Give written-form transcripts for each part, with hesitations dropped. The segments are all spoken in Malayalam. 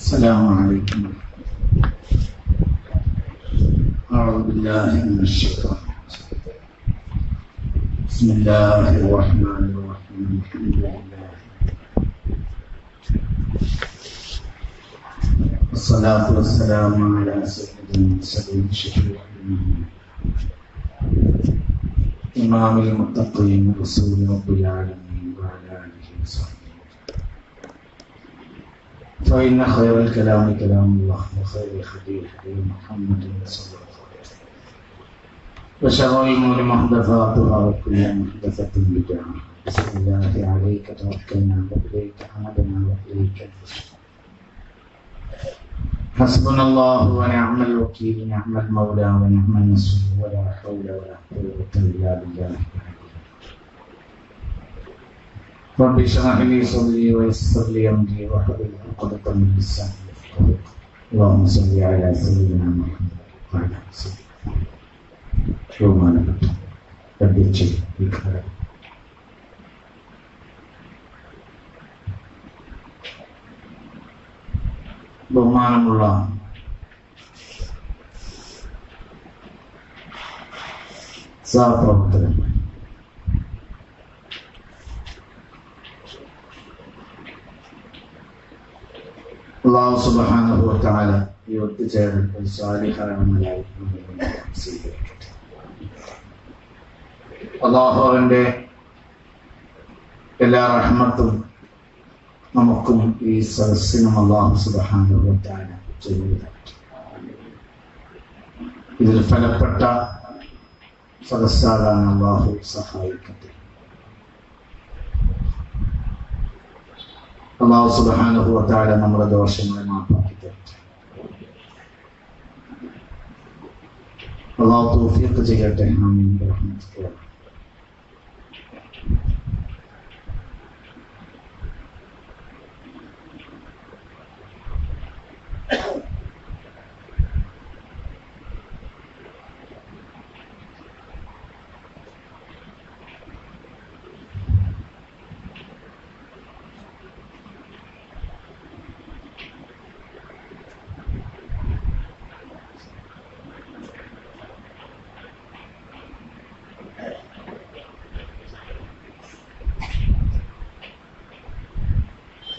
السلام عليكم. أعوذ بالله من الشيطان الرجيم. بسم الله الرحمن الرحيم. الحمد لله والصلاة والسلام على سيد المرسلين شفيع إمام المتقين رسول رب العالمين وعلى آله وصحبه. فإن خير الكلام كلام الله وخير الهدي هدي محمد صلى الله عليه وسلم وشر الأمور محدثاتها وكل محدثة بدعة. بسم الله عليك توكلنا وإليك عمدنا وإليك النشور. حسبنا الله ونعم الوكيل، نعم المولى ونعم النصير، ولا حول ولا قوة إلا بالله. رب اشرح لي صدري ويسر لي امري واحلل عقدة من لساني يفقهوا قولي. اللهم صل على سيدنا محمد وعلى سيدنا ബഹുമാനപ്പെട്ട ബഹുമാനമുള്ള സഹപ്രവർത്തകന്മാർ, അല്ലാഹു സുബ്ഹാനഹു വ തആല ഈ ഒത്തുചേരൽ ഒരു സാലിഹായ അമലായി സ്വീകരിക്കട്ടെ. അല്ലാഹു അവന്റെ എല്ലാ റഹ്മത്തും നമുക്കും ഈ സദസ്സിനും അല്ലാഹു സുബ്ഹാനഹു വ തആല ചെയ്തു തരട്ടെ. ഇതിൽ ഫലപ്പെട്ട സദസ്സാകാൻ അല്ലാഹു സഹായിക്കട്ടെ. അല്ലാഹു സുബ്ഹാനഹു വ തആല നമ്മുടെ ദോഷങ്ങളെ മാപ്പാക്കി തരട്ടെ. അല്ലാഹു തൗഫീഖ് ചെയ്യട്ടെ. ആമീൻ ബിറഹ്മതിക.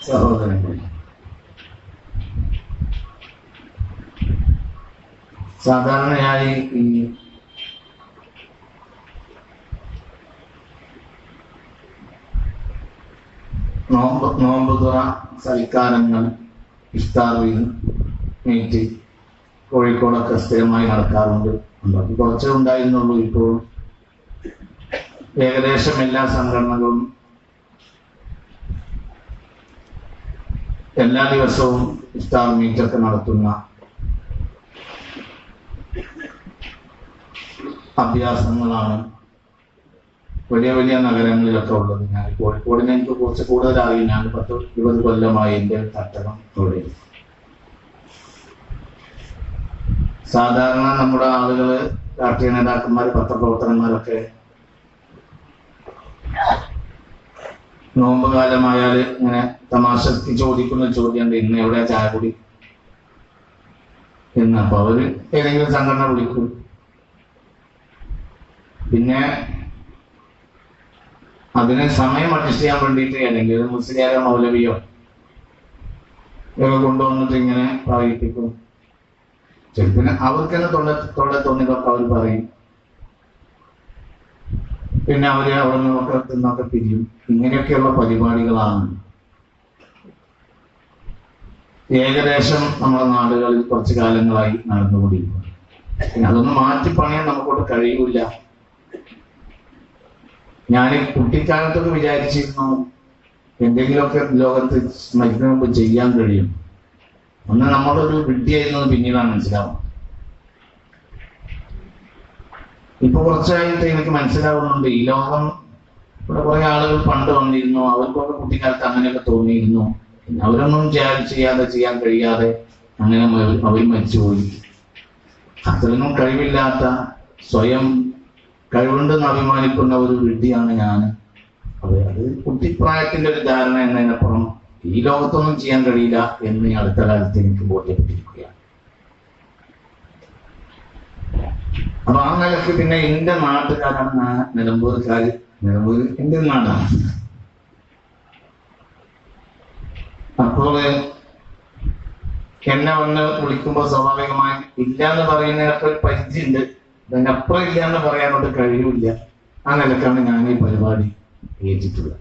സഹോദരങ്ങൾ, സാധാരണയായി ഈ നോമ്പ് തുറ സൽക്കാരങ്ങൾ, ഇഫ്താർ മീറ്റ് കോഴിക്കോടൊക്കെ സ്ഥിരമായി നടക്കാറുണ്ട്. കുറച്ചേ ഉണ്ടായിരുന്നുള്ളൂ. ഇപ്പോൾ ഏകദേശം എല്ലാ സംഘടനകളും എല്ലാ ദിവസവും ഇഫ്താർ മീറ്റൊക്കെ നടത്തുന്ന അഭ്യാസങ്ങളാണ് വലിയ വലിയ നഗരങ്ങളിലൊക്കെ ഉള്ളത്. ഞാൻ കോഴിക്കോടിനെ എനിക്ക് കുറച്ച് കൂടുതലായി. ഞാൻ 10-20 കൊല്ലമായി എൻ്റെ തട്ടകം അവിടെ. സാധാരണ നമ്മുടെ ആളുകള്, രാഷ്ട്രീയ നേതാക്കന്മാർ, പത്രപ്രവർത്തകന്മാരൊക്കെ നോമ്പ് കാലമായാൽ ഇങ്ങനെ തമാശക്ക് ചോദിക്കുന്ന ചോദ്യമുണ്ട്, ഇന്ന് എവിടെയാ ചായ കുടി എന്ന്. അപ്പൊ അവര് ഏതെങ്കിലും സംഘടന വിളിക്കും. പിന്നെ അതിന് സമയം അഡ്ജസ്റ്റ് ചെയ്യാൻ വേണ്ടിയിട്ട് ഏതെങ്കിലും മുസ്ലിയാരോ മൗലവിയോ ഒക്കെ കൊണ്ടുവന്നിട്ട് ഇങ്ങനെ പറയിപ്പിക്കും. പിന്നെ അവർക്ക് തന്നെ തൊള്ള തോന്നിയതൊക്കെ അവർ പറയും. പിന്നെ അവര് അവിടെ നിന്നൊക്കെ പിരിയും. ഇങ്ങനെയൊക്കെയുള്ള പരിപാടികളാണ് ഏകദേശം നമ്മുടെ നാടുകളിൽ കുറച്ചു കാലങ്ങളായി നടന്നുകൊണ്ടിരിക്കുന്നത്. പിന്നെ അതൊന്നും മാറ്റിപ്പണിയാൻ നമുക്കോട്ട് കഴിയൂല. ഞാൻ കുട്ടിക്കാലത്തൊക്കെ വിചാരിച്ചിരുന്നു എന്തെങ്കിലുമൊക്കെ ലോകത്ത് മരിക്കുന്ന മുമ്പ് ചെയ്യാൻ കഴിയും. ഒന്ന് നമ്മളൊരു വിഡ്ഢിയായിരുന്നത് പിന്നീടാണ് മനസ്സിലാവുന്നത്. ഇപ്പൊ കുറച്ചായിട്ട് എനിക്ക് മനസ്സിലാവുന്നുണ്ട്, ഈ ലോകം ഇവിടെ കുറെ ആളുകൾ പണ്ട് വന്നിരുന്നു. അവർക്കൊക്കെ കുട്ടിക്കാലത്ത് അങ്ങനെയൊക്കെ തോന്നിയിരുന്നു. പിന്നെ അവരൊന്നും ചെയ്യാൻ കഴിയാതെ അങ്ങനെ അവർ മരിച്ചുപോയി. അത്രയൊന്നും കഴിവില്ലാത്ത, സ്വയം കഴിവുണ്ടെന്ന് അഭിമാനിക്കുന്ന ഒരു വിഡ്ഢിയാണ് ഞാൻ. അത് കുട്ടിപ്രായത്തിന്റെ ഒരു ധാരണ എന്നതിനപ്പുറം ഈ ലോകത്തൊന്നും ചെയ്യാൻ കഴിയില്ല എന്ന് ഈ അടുത്ത കാലത്ത് എനിക്ക് ബോധ്യപ്പെട്ടിരിക്കുകയാണ്. അപ്പൊ ആ നിലക്ക് പിന്നെ എന്റെ നാട്ടുകാരാണ് നിലമ്പൂർക്കാർ. നിലമ്പൂർ എന്റെ നാടാണ്. അപ്പോൾ എന്നെ വന്ന് വിളിക്കുമ്പോൾ സ്വാഭാവികമായി ഇല്ല എന്ന് പറയുന്നതിനൊക്കെ ഒരു പരിധിയുണ്ട്. അതിനപ്പുറം ഇല്ല എന്ന് പറയാനോട് കഴിയില്ല. ആ നിലക്കാണ് ഞാൻ ഈ പരിപാടി ഏറ്റിട്ടുള്ളത്.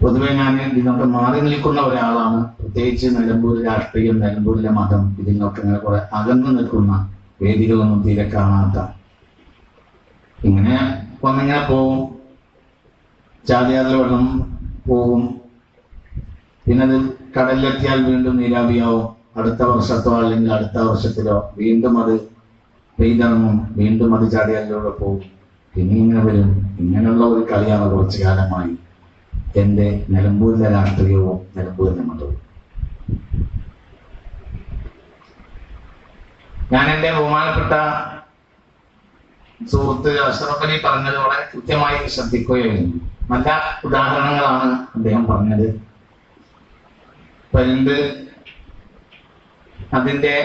പൊതുവെ ഞാൻ ഇതിനൊക്കെ മാറി നിൽക്കുന്ന ഒരാളാണ്. പ്രത്യേകിച്ച് നിലമ്പൂർ രാഷ്ട്രീയം, നിലമ്പൂരിലെ മതം, ഇതിനൊക്കെ ഇങ്ങനെ കുറെ അകന്നു നിൽക്കുന്ന, വേദികളൊന്നും തീരെ കാണാത്ത, ഇങ്ങനെ ഒന്നിങ്ങനെ പോവും, ചാതിയാറിൽ വെള്ളം പോവും, പിന്നെ അത് കടലിലെത്തിയാൽ വീണ്ടും നീരാവിയാവും. അടുത്ത വർഷത്തോ അല്ലെങ്കിൽ അടുത്ത വർഷത്തിലോ വീണ്ടും അത് പെയ്തിറങ്ങും, വീണ്ടും അത് ചാടിയാലിലൂടെ പോകും, പിന്നെ ഇങ്ങനെ വരും. ഇങ്ങനെയുള്ള ഒരു കളിയാണ് കുറച്ചു കാലമായി എന്റെ നിലമ്പൂരിലെ രാഷ്ട്രീയവും നിലമ്പൂരിലെ മതവും. ഞാൻ എന്റെ ബഹുമാനപ്പെട്ട സുഹൃത്ത് അഷ്റഫ് അലി പറഞ്ഞത് വളരെ കൃത്യമായി ശ്രദ്ധിക്കുകയായിരുന്നു. നല്ല ഉദാഹരണങ്ങളാണ് അദ്ദേഹം പറഞ്ഞത്. പണ്ട് അതിന്റെ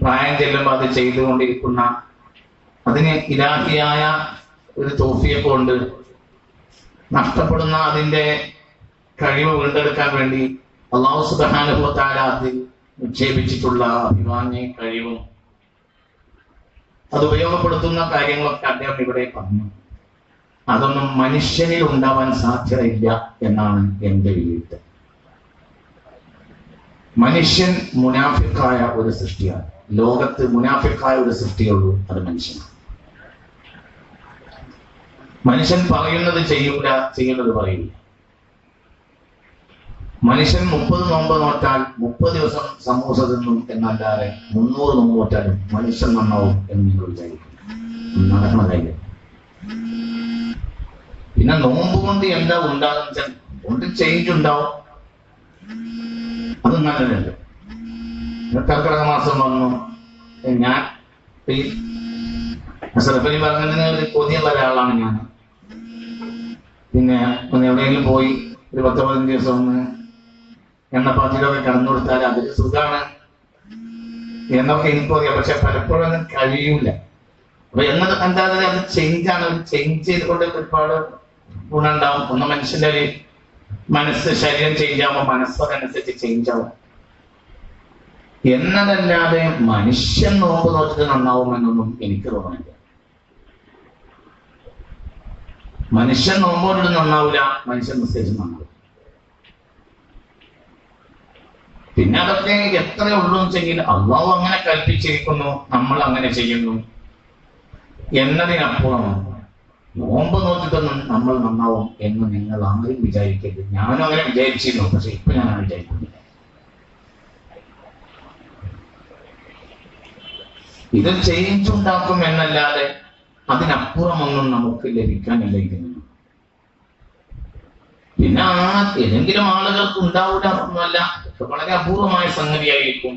പ്രായം ചെല്ലുമ്പോൾ അത് ചെയ്തുകൊണ്ടിരിക്കുന്ന, അതിന് ഇലാഹിയായ ഒരു തോഫിയെ കൊണ്ട് നഷ്ടപ്പെടുന്ന അതിന്റെ കഴിവ് വീണ്ടെടുക്കാൻ വേണ്ടി അല്ലാഹു സുബ്ഹാനഹു വ തആല അതിൽ നിക്ഷേപിച്ചിട്ടുള്ള അഭിമാന്യ കഴിവും അത് ഉപയോഗപ്പെടുത്തുന്ന കാര്യങ്ങളൊക്കെ അദ്ദേഹം ഇവിടെ പറഞ്ഞു. അതൊന്നും മനുഷ്യനിൽ ഉണ്ടാവാൻ സാധ്യതയില്ല എന്നാണ് എന്റെ വിലയിരുത്തൽ. മനുഷ്യൻ മുനാഫിക്കായ ഒരു സൃഷ്ടിയാണ്. ലോകത്ത് മുനാഫിക്കായ ഒരു സൃഷ്ടിയുള്ളൂ, അത് മനുഷ്യനാണ്. മനുഷ്യൻ പറയുന്നത് ചെയ്യൂല, ചെയ്യുന്നത് പറയില്ല. മനുഷ്യൻ 30 നോമ്പ് നോറ്റാൽ 30 ദിവസം സമൂസ തിന്നും എന്നല്ലാതെ 300 നോമ്പ് നോറ്റാലും മനുഷ്യൻ നന്നാവും എന്ന് നിങ്ങൾ വിചാരിക്കും. നടക്കണ കാര്യം. പിന്നെ നോമ്പ് കൊണ്ട് എന്താ ഉണ്ടാകുന്ന കൊണ്ട് ചേഞ്ച് ഉണ്ടാവും, അത് നല്ലതല്ലേ. കർക്കിടക മാസം വന്നു, ഞാൻ അഷ്റഫലി പറഞ്ഞതിന് ഒരു കൊതിയുള്ള ഒരാളാണ് ഞാൻ. പിന്നെ ഒന്ന് എവിടെയെങ്കിലും പോയി ഒരു 10-15 ദിവസം ഒന്ന് എണ്ണപ്പാത്തിലൊക്കെ കടന്നു കൊടുത്താൽ അതൊരു സുഖമാണ് എന്നൊക്കെ എനിക്കറിയാം. പക്ഷെ പലപ്പോഴും അത് കഴിയൂല. അപ്പൊ എന്നത് എന്താ അത് ചേഞ്ചാണ്. ചേഞ്ച് ചെയ്തുകൊണ്ട് ഒരുപാട് ഗുണം ഉണ്ടാവും. ഒന്ന് മനുഷ്യന്റെ ഒരു മനസ്സ്, ശരീരം ചേഞ്ച് ആവുമ്പോൾ മനസ്സതനുസരിച്ച് ചേഞ്ച് ആവും എന്നതല്ലാതെ മനുഷ്യൻ നോമ്പ് നോക്കിട്ട് നന്നാവുമെന്നൊന്നും എനിക്ക് തോന്നുന്നില്ല. മനുഷ്യൻ നോമ്പോട്ട് നന്നാവില്ല, മനുഷ്യൻ നിസ്കരിച്ച് നന്നാവും. പിന്നെ അതൊക്കെ എത്ര ഉള്ളൂ വെച്ചെങ്കിൽ അള്ളാഹു അങ്ങനെ കൽപ്പിച്ചിരിക്കുന്നു, നമ്മൾ അങ്ങനെ ചെയ്യുന്നു എന്നതിനപ്പുറം നോമ്പ് നോക്കിട്ടൊന്നും നമ്മൾ നന്നാവും എന്ന് നിങ്ങൾ ആരും വിചാരിക്കരുത്. ഞാനും അങ്ങനെ വിചാരിച്ചിരുന്നു, പക്ഷെ ഇപ്പൊ ഞാൻ വിചാരിക്കുന്നില്ല. ഇത് ചേഞ്ച് ഉണ്ടാക്കും എന്നല്ലാതെ അതിനപ്പുറമൊന്നും നമുക്ക് ലഭിക്കാനില്ല ഇതിന്. പിന്നെ ഏതെങ്കിലും ആളുകൾക്ക് ഉണ്ടാവില്ല എന്നല്ല, വളരെ അപൂർവമായ സംഗതിയായിരിക്കും.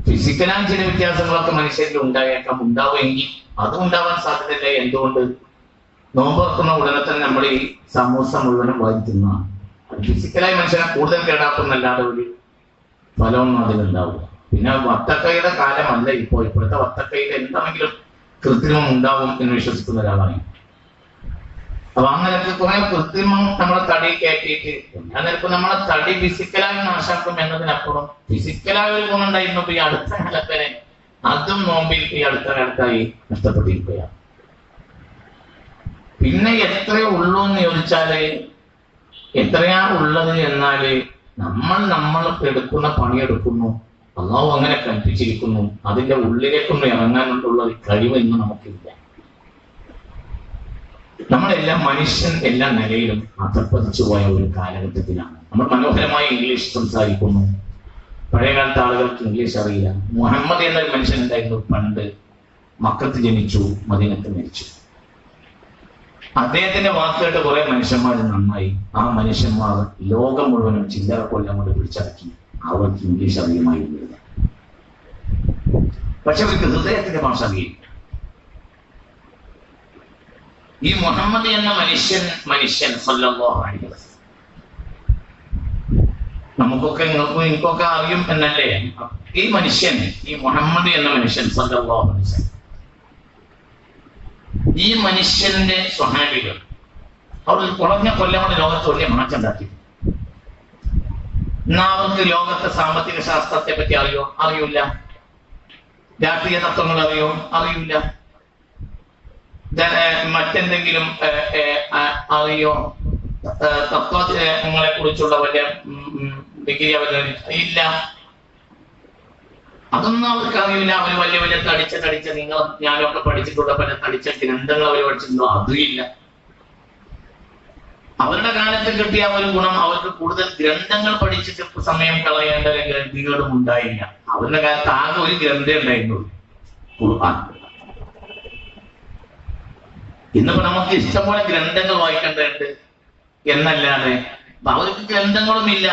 ഫിസിക്കലായ ചില വ്യത്യാസങ്ങളൊക്കെ മനുഷ്യരിൽ ഉണ്ടായേക്കാം. ഉണ്ടാവുമെങ്കിൽ അതും ഉണ്ടാവാൻ സാധ്യതയില്ല. എന്തുകൊണ്ട്? നോമ്പ് തുറക്കുന്ന ഉടനെ തന്നെ നമ്മൾ ഈ സമൂസ മുഴുവനും വാരി തിന്നാണ്. അത് ഫിസിക്കലായി മനുഷ്യനെ കൂടുതൽ കേടാക്കുന്നല്ലാതെ ഒരു ഫലമൊന്നും അതിലുണ്ടാവില്ല. പിന്നെ വത്തക്കയുടെ കാലമല്ല ഇപ്പോൾ. ഇപ്പോഴത്തെ വത്തക്കയിൽ എന്താണെങ്കിലും കൃത്രിമം ഉണ്ടാവും എന്ന് വിശ്വസിക്കുന്ന ഒരാളാണ്. അപ്പൊ അങ്ങനെ കുറെ കൃത്രിമം നമ്മളെ തടി കയറ്റിയിട്ട് അന്നേരം നമ്മളെ തടി ഫിസിക്കലായി നാശാക്കും എന്നതിനപ്പുറം ഫിസിക്കലായ ഒരു ഗുണം ഉണ്ടായിരുന്നു. ഇപ്പൊ ഈ അടുത്ത കാലത്ത് അതും നോമ്പിൽ ഈ അടുത്ത കാലത്തായി നഷ്ടപ്പെട്ടിരിക്കുകയാണ്. പിന്നെ എത്രയോ ഉള്ളൂ എന്ന് ചോദിച്ചാല് എത്രയാ ഉള്ളത് എന്നാല് നമ്മൾ എടുക്കുന്ന പണിയെടുക്കുന്നു. അള്ളാഹു അങ്ങനെ കൽപ്പിച്ചിരിക്കുന്നു. അതിന്റെ ഉള്ളിലേക്കൊന്നും ഇറങ്ങാനുള്ള കഴിവ് ഇന്ന് നമുക്കില്ല. നമ്മളെല്ലാം മനുഷ്യൻ എല്ലാ നിലയിലും അധപ്പതിച്ചു പോയ ഒരു കാലഘട്ടത്തിലാണ്. നമ്മൾ മനോഹരമായി ഇംഗ്ലീഷ് സംസാരിക്കുന്നു. പഴയകാലത്തെ ആളുകൾക്ക് ഇംഗ്ലീഷ് അറിയില്ല. മുഹമ്മദ് എന്നൊരു മനുഷ്യൻ ഉണ്ടായിരുന്നു. പണ്ട് മക്കത്ത് ജനിച്ചു, മദീനത്ത് മരിച്ചു. അദ്ദേഹത്തിന്റെ വാക്കുകളുടെ കുറെ മനുഷ്യന്മാർ നന്നായി. ആ മനുഷ്യന്മാർ ലോകം മുഴുവനും ചില്ലറ കൊല്ലം കൊണ്ട് പിടിച്ചടക്കി. അവർക്ക് ഇംഗ്ലീഷ് അറിയുമായിരുന്നില്ല. പക്ഷെ അവർക്ക് ഹൃദയത്തിന്റെ ഭാഷ അറിയില്ല. ഈ മുഹമ്മദ് എന്ന മനുഷ്യൻ സല്ലല്ലാഹു അലൈഹി വസല്ലം നമുക്കൊക്കെ നിങ്ങൾക്കും എനിക്കൊക്കെ അറിയും എന്നല്ലേ. ഈ മുഹമ്മദ് എന്ന മനുഷ്യൻ സല്ലല്ലാഹു അലൈഹി വസല്ലം, ഈ മനുഷ്യന്റെ സ്വഹാബികൾ അവർ കുറഞ്ഞ കൊല്ലം കൊണ്ട് ലോകത്ത് വലിയ മാറ്റം ഉണ്ടാക്കി. എന്നാ അവർക്ക് ലോകത്തെ സാമ്പത്തിക ശാസ്ത്രത്തെ പറ്റി അറിയൂല. രാഷ്ട്രീയ തത്വങ്ങൾ അറിയൂല. മറ്റെന്തെങ്കിലും അറിയോ? തത്വങ്ങളെ കുറിച്ചുള്ള വലിയ ഡിഗ്രി ഇല്ല. അതൊന്നും അവർക്ക് അറിയില്ല. അവർ വലിയ വലിയ തടിച്ച നിങ്ങൾ ഞാനൊക്കെ പഠിച്ചിട്ടുള്ള പല തടിച്ച ഗ്രന്ഥങ്ങൾ അവർ പഠിച്ചിട്ടുണ്ടോ? അതും ഇല്ല. അവരുടെ കാലത്ത് കിട്ടിയ ഒരു ഗുണം അവർക്ക് കൂടുതൽ ഗ്രന്ഥങ്ങൾ പഠിച്ചിട്ട് സമയം കളയേണ്ട ഗ്രന്ഥികളും ഉണ്ടായില്ല. അവരുടെ കാലത്ത് ആകെ ഒരു ഗ്രന്ഥം ഉണ്ടായിരുന്നുള്ളൂ, ഖുർആൻ. ഇന്നിപ്പോ നമുക്ക് ഇഷ്ടംപോലെ ഗ്രന്ഥങ്ങൾ വായിക്കേണ്ടതുണ്ട് എന്നല്ലാതെ അവർക്ക് ഗ്രന്ഥങ്ങളും ഇല്ല.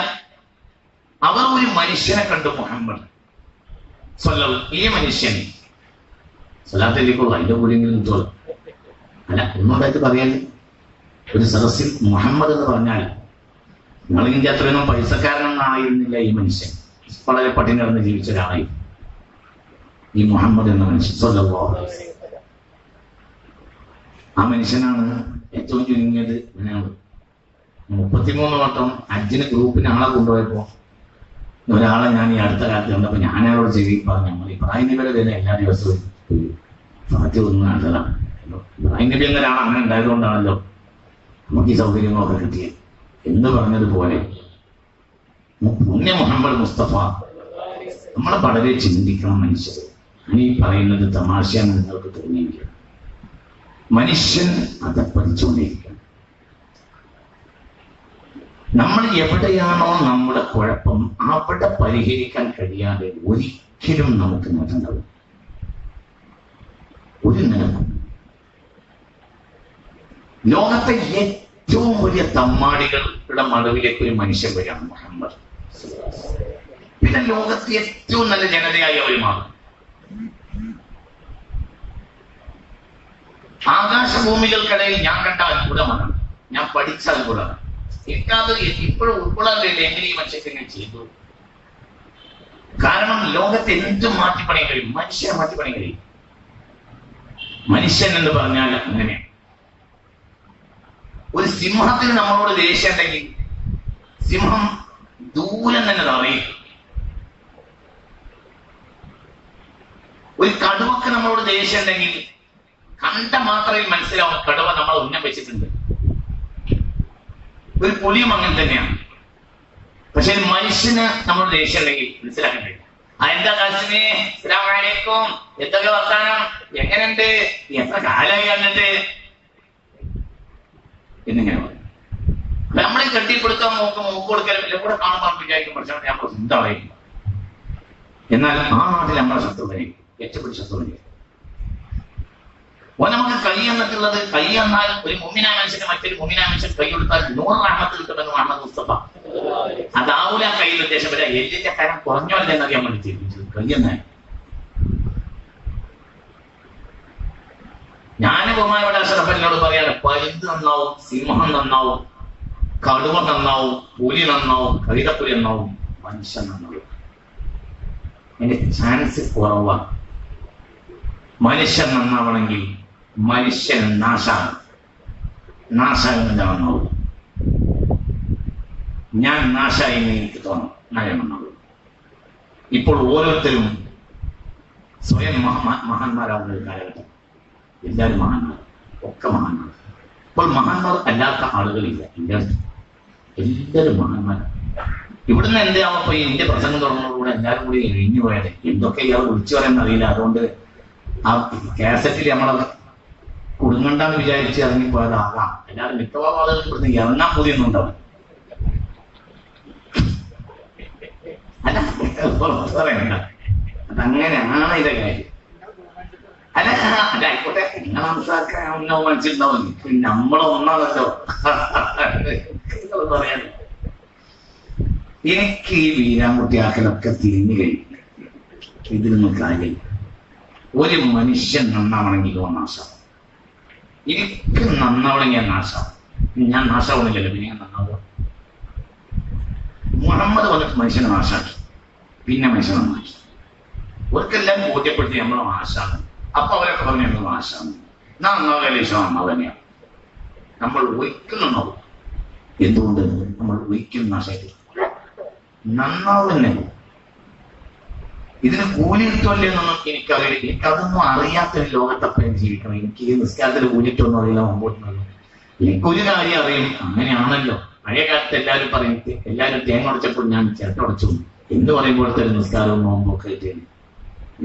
അവർ ഒരു മനുഷ്യനെ കണ്ടു, മുഹമ്മദ് ഈ മനുഷ്യൻ സ്വലാത്തിലേക്കുള്ള അതിന്റെ കൂടിയെങ്കിലും തോന്നും. അല്ല, ഒന്നുണ്ടായിട്ട് പറയാൻ ഒരു സദസ്സിൽ മുഹമ്മദ് എന്ന് പറഞ്ഞാൽ നിങ്ങളിങ്ങനെ അത്രയൊന്നും പൈസക്കാരനൊന്നും ആയിരുന്നില്ല. ഈ മനുഷ്യൻ വളരെ പട്ടിണി കിടന്ന് ജീവിച്ച ഒരാളായി ഈ മുഹമ്മദ് എന്ന മനുഷ്യൻ സ്വല്ലല്ലാഹു അലൈഹി വസല്ലം. ആ മനുഷ്യനാണ് ഏറ്റവും ചുരുങ്ങിയത് 33 വട്ടം ഹജ്ജിന് ഗ്രൂപ്പിന് ആളെ കൊണ്ടുപോയപ്പോ ഒരാളെ ഞാൻ ഈ അടുത്ത കാലത്ത് കണ്ടപ്പോ ഞാനവരോട് ചെയ്തി പറഞ്ഞു, നമ്മൾ ഇബ്രാഹിം നബിയുടെ തന്നെ എല്ലാ ദിവസവും ഫാത്തിഹ ഒന്നും നല്ലതാണ്. ഇബ്രാഹിം നബി എന്ന ഒരാൾ അങ്ങനെ ഉണ്ടായതുകൊണ്ടാണല്ലോ നമുക്ക് ഈ സൗകര്യങ്ങളൊക്കെ കിട്ടിയത് എന്ന് പറഞ്ഞതുപോലെ പുണ്യ മുഹമ്മദ് മുസ്തഫ നമ്മളെ വളരെ ചിന്തിക്കണം. മനുഷ്യർ ഈ പറയുന്നത് തമാശയാണെന്ന് നിങ്ങൾക്ക് തോന്നിയിരിക്കണം. മനുഷ്യൻ അത് പഠിച്ചുകൊണ്ടിരിക്കണം. നമ്മൾ എവിടെയാണോ നമ്മുടെ കുഴപ്പം അവിടെ പരിഹരിക്കാൻ കഴിയാതെ ഒരിക്കലും നമുക്ക് നേട്ടമുണ്ടാവും, ഒരു നിലക്കും. ലോകത്തെ ഏറ്റവും വലിയ തമ്മാടികളുടെ മടവിലേക്ക് ഒരു മനുഷ്യൻ വരികയാണ് മുഹമ്മദ്. പിന്നെ ലോകത്തെ ഏറ്റവും നല്ല ജനതയായി അവർ മാറും. ആകാശഭൂമികൾക്കിടയിൽ ഞാൻ കണ്ട അത്ഭുതമാണ്, ഞാൻ പഠിച്ച അത്ഭുതമാണ്. എനിക്കത് ഇപ്പോഴും ഉൾക്കൊള്ളാൻ കഴിയില്ല എങ്ങനെ ഈ മനുഷ്യർക്ക് ഇങ്ങനെ ചെയ്തു. കാരണം ലോകത്തെ എന്തും മാറ്റിപ്പണിയാൻ കഴിയും, മനുഷ്യനെ മാറ്റിപ്പണിയാൻ കഴിയും. മനുഷ്യൻ എന്ന് പറഞ്ഞാൽ അങ്ങനെയാണ്. ഒരു സിംഹത്തിന് നമ്മളോട് ദേഷ്യം ഉണ്ടെങ്കിൽ സിംഹം ദൂരം തന്നെ അറിയും. ഒരു കടുവക്ക് നമ്മളോട് ദേഷ്യം ഉണ്ടെങ്കിൽ കണ്ട മാത്രയിൽ മനസ്സിലാവും കടുവ നമ്മളെ ഉന്നം വെച്ചിട്ടുണ്ട്. ഒരു പുലിയും അങ്ങനെ തന്നെയാണ്. പക്ഷെ മനുഷ്യന് നമ്മളോട് ദേഷ്യം ഉണ്ടെങ്കിൽ മനസ്സിലാക്കാൻ കഴിയും. എന്താ കാശിനെ അസ്സലാമു അലൈക്കും, എന്തൊക്കെ വർത്താനം, എങ്ങനെയുണ്ട്, എത്ര കാലമായി കണ്ടിട്ട് എന്നിങ്ങനെ പറയും. നമ്മളെ കെട്ടിപ്പിടുക്കാൻ മൂക്ക് കൊടുക്കലും എല്ലാം കൂടെ കാണുമ്പോൾ വിചാരിക്കും പക്ഷേ നമ്മൾ എന്തായിരിക്കും. എന്നാൽ ആ നാട്ടിൽ നമ്മളെ ശത്രുവിനെ ഏറ്റവും ശത്രുവിനെ നമുക്ക് കൈ എന്നിട്ടുള്ളത്, കൈ എന്നാൽ ഒരു മുഅ്മിനായ മനുഷ്യന് മറ്റൊരു മുഅ്മിനായ മനുഷ്യൻ കൈ കൊടുത്താൽ 100 റഹ്മത്ത് കിട്ടുമെന്ന് മുഹമ്മദ് മുസ്തഫ. അതാവൂല കയ്യിൽ ഉദ്ദേശം വരെ എല്ലിന്റെ കരം കുറഞ്ഞോല്ലേ എന്നറിയാൻ വേണ്ടി ചെയ്യിപ്പിച്ചത് കൈ എന്നായി. ഞാൻ ബഹുമാനപ്പെട്ട അഷ്റഫലിനോട് പറയാണ്, പരുന്ത് നന്നാവും, സിംഹം നന്നാവും, കടുവ നന്നാവും, പുലി നന്നാവും, കൈതപ്പുലി നന്നാവും, മനുഷ്യൻ നന്നാവും. അതിന്റെ ചാൻസ് കുറവാണ്. മനുഷ്യൻ നന്നാവണമെങ്കിൽ മനുഷ്യൻ നാശാകുന്നില്ല നന്നാവും. ഞാൻ നാശായി എനിക്ക് തോന്നും, ഞാൻ നന്നാവും. ഇപ്പോൾ ഓരോരുത്തരും സ്വയം മഹാന്മാരാവുന്ന ഒരു കാലഘട്ടം. എല്ലാവരും മഹാന്മാർ, ഒക്കെ മഹാന്മാർ. ഇപ്പോൾ മഹാന്മാർ അല്ലാത്ത ആളുകളില്ല, എല്ലാവരും മഹാന്മാരാണ്. ഇവിടുന്ന് എന്താവുമ്പോ എന്റെ പ്രസംഗം തുടങ്ങുന്നതോടെ എല്ലാവരും കൂടി എഴിഞ്ഞു പോയത് എന്തൊക്കെ ഇയാൾ വിളിച്ചു പറയാൻ അറിയില്ല. അതുകൊണ്ട് ആ കാസറ്റിൽ നമ്മളെ കുടുങ്ങണ്ടെന്ന് വിചാരിച്ച് ഇറങ്ങിപ്പോയതാകാം. എല്ലാവരും മിക്കവാറും ആളുകൾ ഇവിടുന്ന് ഇറങ്ങാൻ പുതിയൊന്നും ഉണ്ടാവും. അല്ല പറയണ്ട, അതങ്ങനെയാണ് ഇതിന്റെ കാര്യം. അല്ല ആയിക്കോട്ടെ, നിങ്ങൾ സംസാരിക്കാൻ മനസ്സിലുണ്ടാവും. നമ്മളൊന്നാണല്ലോ പറയാൻ. എനിക്ക് ഈ വീരാൻകുട്ടിയാക്കലൊക്കെ തിരിഞ്ഞു കഴിയും. ഇതിലൊന്നും കാര്യം. ഒരു മനുഷ്യൻ നന്നാവണമെങ്കിൽ നാശം. എനിക്ക് നന്നാവണമെങ്കിൽ ഞാൻ നാശാവും. ഞാൻ നാശാവുന്നില്ലല്ലോ, പിന്നെ ഞാൻ നന്നാവുക. മുഹമ്മദ് വന്നിട്ട് മനുഷ്യനെ നാശാക്കി, പിന്നെ മനുഷ്യനെ നന്നാക്കി. അവർക്കെല്ലാം ബോധ്യപ്പെടുത്തി നമ്മൾ നാശാണ്. അപ്പൊ അവരൊക്കെ പറഞ്ഞു നമ്മൾ നാശാണ്. നന്നാവുകയല്ലേ ഈശോ നന്നാവ് തന്നെയാണ്. നമ്മൾ ഒരിക്കലും നന്നാവും. എന്തുകൊണ്ട്? നമ്മൾ ഒരിക്കലും നാശമായിട്ട് നന്നാവ് തന്നെ. ഇതിന് കൂലി കിട്ടുമല്ലേ എന്നൊന്നും എനിക്കറിയില്ല. എനിക്കതൊന്നും അറിയാത്തൊരു ലോകത്തപ്പം ജീവിക്കണം. എനിക്ക് ഈ നിസ്കാരത്തിൽ കൂലി കിട്ടുമെന്ന് അറിയില്ല, മുമ്പോട്ടുണ്ടല്ലോ. എനിക്കൊരു കാര്യം അറിയും, അങ്ങനെയാണല്ലോ. പഴയ കാലത്ത് എല്ലാവരും പറയും, എല്ലാവരും തേങ്ങ ഉടച്ചപ്പോൾ ഞാൻ ചിരട്ട ഉടച്ചു എന്ന് പറയുമ്പോഴത്തെ ഒരു നിസ്കാരവും നോമ്പൊക്കെ ആയിട്ട്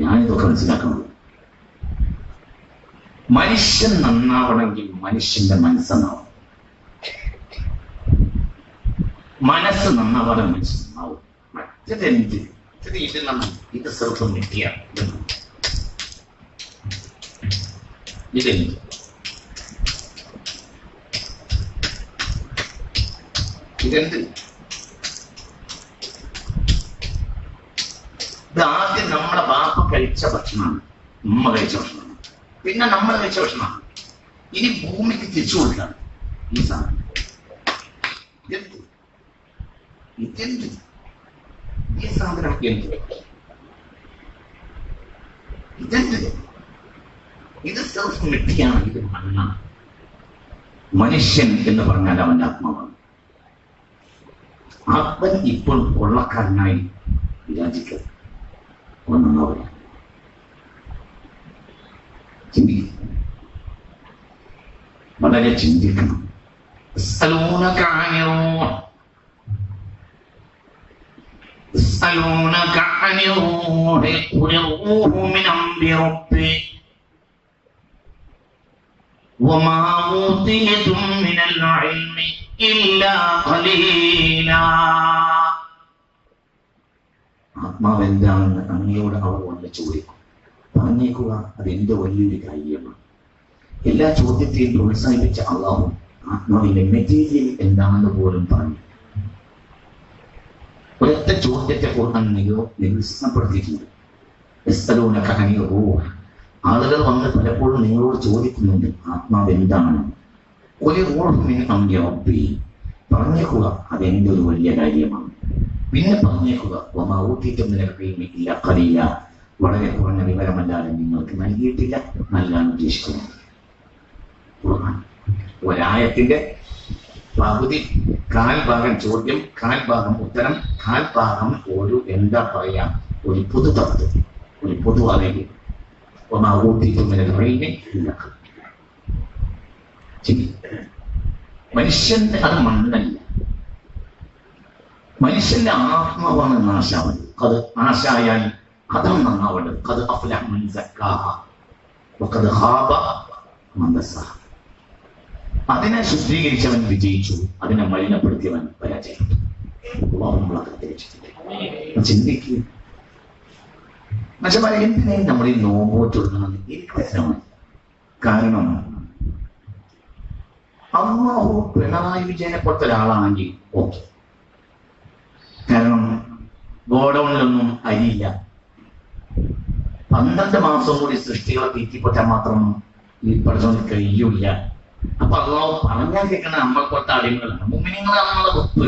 ഞാനിതൊക്കെ മനസ്സിലാക്കണം. മനുഷ്യൻ നന്നാവണമെങ്കിൽ മനുഷ്യന്റെ മനസ്സന്നാവും. മനസ്സ് നന്നാവാതെ മനുഷ്യൻ നന്നാവും. മറ്റേതെന്ത് ഇത് ചെറുപ്പം നെറ്റിയാണ്. ഇതെന്ത് ഇതെന്ത് ഇത് ആദ്യം നമ്മളെ ബാപ്പ കഴിച്ച ഭക്ഷണമാണ്, ഉമ്മ കഴിച്ച ഭക്ഷണമാണ്, പിന്നെ നമ്മൾ കഴിച്ച ഭക്ഷണമാണ്. ഇനി ഭൂമിക്ക് തിരിച്ചു കൊടുക്കാണ് ഈ സാധനം. ഇതെന്ത് ഇതെന്ത് ഈ സാധനം എന്ത് ഇതെന്ത് ഇത് സെൽഫ് മിട്ടിയാണ്, ഇത് മണ്ണാണ്. മനുഷ്യൻ എന്ന് പറഞ്ഞാൽ അവന്റെ ആത്മാവാണ്. അവൻ ഇപ്പോൾ കൊള്ളക്കാരനായി വിരാജിക്കുക. ഒന്നാവില്ല. ചിന്തിക്കും, വളരെ ചിന്തിക്കണം. يسألونك عن الروح قل الروح من أمر ربي وما أوتيتم من العلم إلا قليلا. ആത്മാവ് എന്താണെന്ന് അങ്ങയോട് അവർ വന്ന് ചോദിക്കും. പറഞ്ഞേക്കുക, അതെന്റെ വലിയൊരു കാര്യമാണ്. എല്ലാ ചോദ്യത്തെയും പ്രോത്സാഹിപ്പിച്ച അള്ളാഹു ആത്മാവിന്റെ മെറ്റീരിയൽ എന്താണെന്ന് പോലും പറഞ്ഞു. ഒരൊറ്റ ചോദ്യത്തെ ഖുർആൻ നിരുത്സാഹപ്പെടുത്തിയിട്ടുണ്ട്. ആളുകൾ വന്ന് പലപ്പോഴും നിങ്ങളോട് ചോദിക്കുന്നുണ്ട് ആത്മാവ് എന്താണെന്ന്. ഒരു റൂഹ് പറഞ്ഞേക്കുക, അതെന്റെ ഒരു വലിയ കാര്യമാണ്. പിന്നെ പറഞ്ഞേക്കുക, ഇല്ല ഖലീല, വളരെ കുറഞ്ഞ വിവരമല്ലാതെ നിങ്ങൾക്ക് നൽകിയിട്ടില്ല, നൽകാൻ ഉദ്ദേശിക്കുന്നു. ഒരായത്തിന്റെ പകുതി, കാൽഭാഗം ചോദ്യം, കാൽഭാഗം ഉത്തരം, കാൽഭാഗം ഒരു എന്താ പറയാ, ഒരു പൊതു തത്വം, ഒരു പൊതു അറിവ്. മനുഷ്യന്റെ അത് മണ്ണല്ല, മനുഷ്യന്റെ ആത്മാവാണ് നാശാവുന്നത്. അത് നാശായാൽ അതും നന്നാവേണ്ടത്. അത് അഫ്ലഹ മൻ സക്കാഹ വഖദ് ഖാബ മൻ ദസ്സാഹ. അതിനെ ശുദ്ധീകരിച്ചവൻ വിജയിച്ചു, അതിനെ മലിനപ്പെടുത്തിയവൻ പരാജയപ്പെട്ടു. ചിന്തിക്കുക. മനുഷ്യന്മാരെ എന്തിനേയും നമ്മൾ ഈ നോമ്പോറ്റെടുക്കുന്നത് എനിക്ക് മനസ്സിലാവും. കാരണം അല്ലാഹു പിണറായി വിജയനെ പോലത്തെ ഒരാളാണെങ്കിൽ ഓക്കെ. കാരണം ഗോഡൌണിലൊന്നും അരിയില്ല. 12 മാസം കൂടി സൃഷ്ടികളെ തീറ്റിപ്പറ്റാൻ മാത്രം ഈ പഠിച്ചോണ്ട് കഴിയൂല. അപ്പൊ അള്ളാഹു പറഞ്ഞാൽ കേൾക്കുന്ന നമ്മൾ പോലത്തെ അടിമകളാണ്. മുഅ്മിനീങ്ങളാണ് നമ്മളെ ഒപ്പ്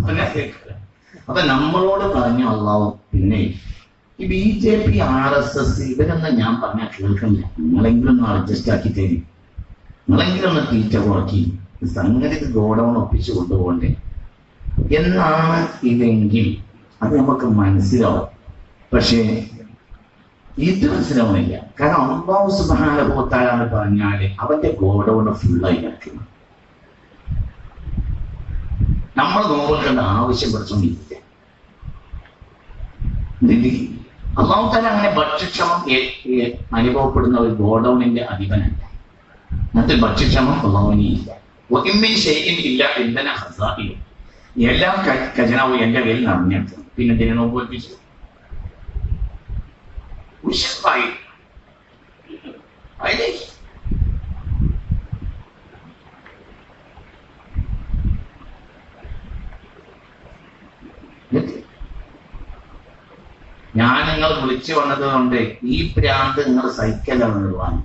പറഞ്ഞാൽ കേൾക്കുക. അപ്പൊ നമ്മളോട് പറഞ്ഞു അള്ളാഹു. പിന്നെ ഈ BJP RSS ഇവരൊന്നും ഞാൻ പറഞ്ഞാൽ കേൾക്കണില്ല. നിങ്ങളെങ്കിലും ഒന്ന് അഡ്ജസ്റ്റ് ആക്കി തരും, നിങ്ങളെങ്കിലും ഒന്ന് തീറ്റ കുറക്കി സംഗതി ഗോഡൌൺ ഒപ്പിച്ചു കൊണ്ടുപോകണ്ടേ എന്നാണ് ഇതെങ്കിൽ അത് നമുക്ക് മനസ്സിലാവും. പക്ഷേ ഇത് മനസ്സിലാവുന്നില്ല. കാരണം അല്ലാഹു സുബ്ഹാനഹു വ തആല പറഞ്ഞാല് അവന്റെ ഗോഡൌണ് ഫുള്ളായി കിടക്കുന്നു. നമ്മൾ നോക്കേണ്ട ആവശ്യം പഠിച്ചുകൊണ്ടിരിക്കുക. അല്ലാഹു തആല അങ്ങനെ ഭക്ഷ്യക്ഷമം അനുഭവപ്പെടുന്ന ഒരു ഗോഡൌണിന്റെ അധിപനല്ല. അങ്ങനത്തെ ഭക്ഷ്യക്ഷമം അല്ലാഹുവിന് ഇല്ല. ഇല്ല ഇന്ധന ഹസാഇൻ, എല്ലാ ഖജനാവും എന്റെ കയ്യിൽ നിറഞ്ഞെടുത്തു. പിന്നെ എന്തിനെ നോക്കിച്ചു ഉഷായി ഞാൻ നിങ്ങൾ വിളിച്ചു വന്നത് കൊണ്ട് ഈ പ്രാന്ത് നിങ്ങൾ സഹിക്കലാണ്.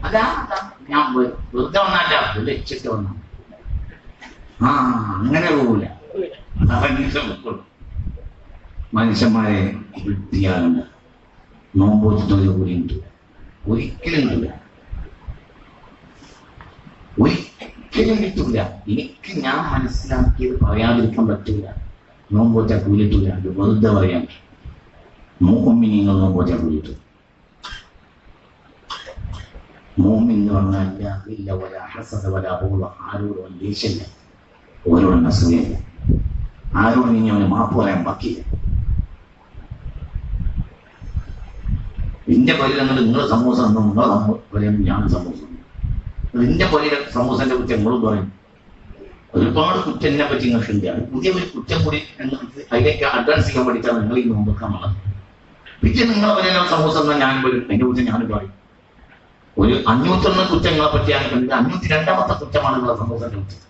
അതാ ഞാൻ വെറുതെ വന്നല്ല വിളിച്ചിട്ട് വന്നു. അങ്ങനെ പോകൂല. മനുഷ്യന്മാരെ വൃത്തിയാകുന്ന നോമ്പോറ്റൊരു കൂടിയുണ്ട്. ഒരിക്കലും കിട്ടില്ല, ഒരിക്കലും കിട്ടില്ല. എനിക്ക് ഞാൻ മനസ്സിലാക്കിയത് പറയാതിരിക്കാൻ പറ്റില്ല. നോമ്പോറ്റ കൂലിട്ടില്ല, അത് വെറുതെ പറയാൻ. മോമിനിങ്ങൾ നോമ്പോറ്റ കൂലിട്ടു. മോമിൻ എന്ന് പറഞ്ഞാൽ ഇല്ല വല ഹസദ വല ബുഗ്ള, ആരോടും ദേഷ്യമില്ല, ഓരോടും അസൂയയില്ല, ആരോടും ഇനി അവന് മാപ്പ് പറയാൻ ബാക്കിയില്ല. എന്റെ പള്ളിയിൽ നിങ്ങൾ നിങ്ങളെ സമൂസ ഒന്നും പറയാൻ ഞാൻ സമൂസ, നിന്റെ പള്ളിയിലെ സമൂസന്റെ കുറ്റം നിങ്ങളും പറയും. ഒരുപാട് കുറ്റം എന്നെ പറ്റി നിങ്ങൾക്ക് ഉണ്ട്. പുതിയ ഒരു കുറ്റം കൂടി അതിലേക്ക് അഡ്വാൻസ് ചെയ്യാൻ പഠിച്ചാൽ നിങ്ങൾ ഈ നോമ്പൊക്കാൻ വന്നത്. പിന്നെ നിങ്ങളെ പറയുന്ന സമൂസ എന്നാൽ ഞാൻ വരും, അതിന്റെ കുറ്റം ഞാൻ പറയും. ഒരു 501 കുറ്റങ്ങളെ പറ്റിയാണ് കണ്ടത്. 502ാമത്തെ കുറ്റമാണ് നിങ്ങളെ സമൂസന്റെ കുറ്റം.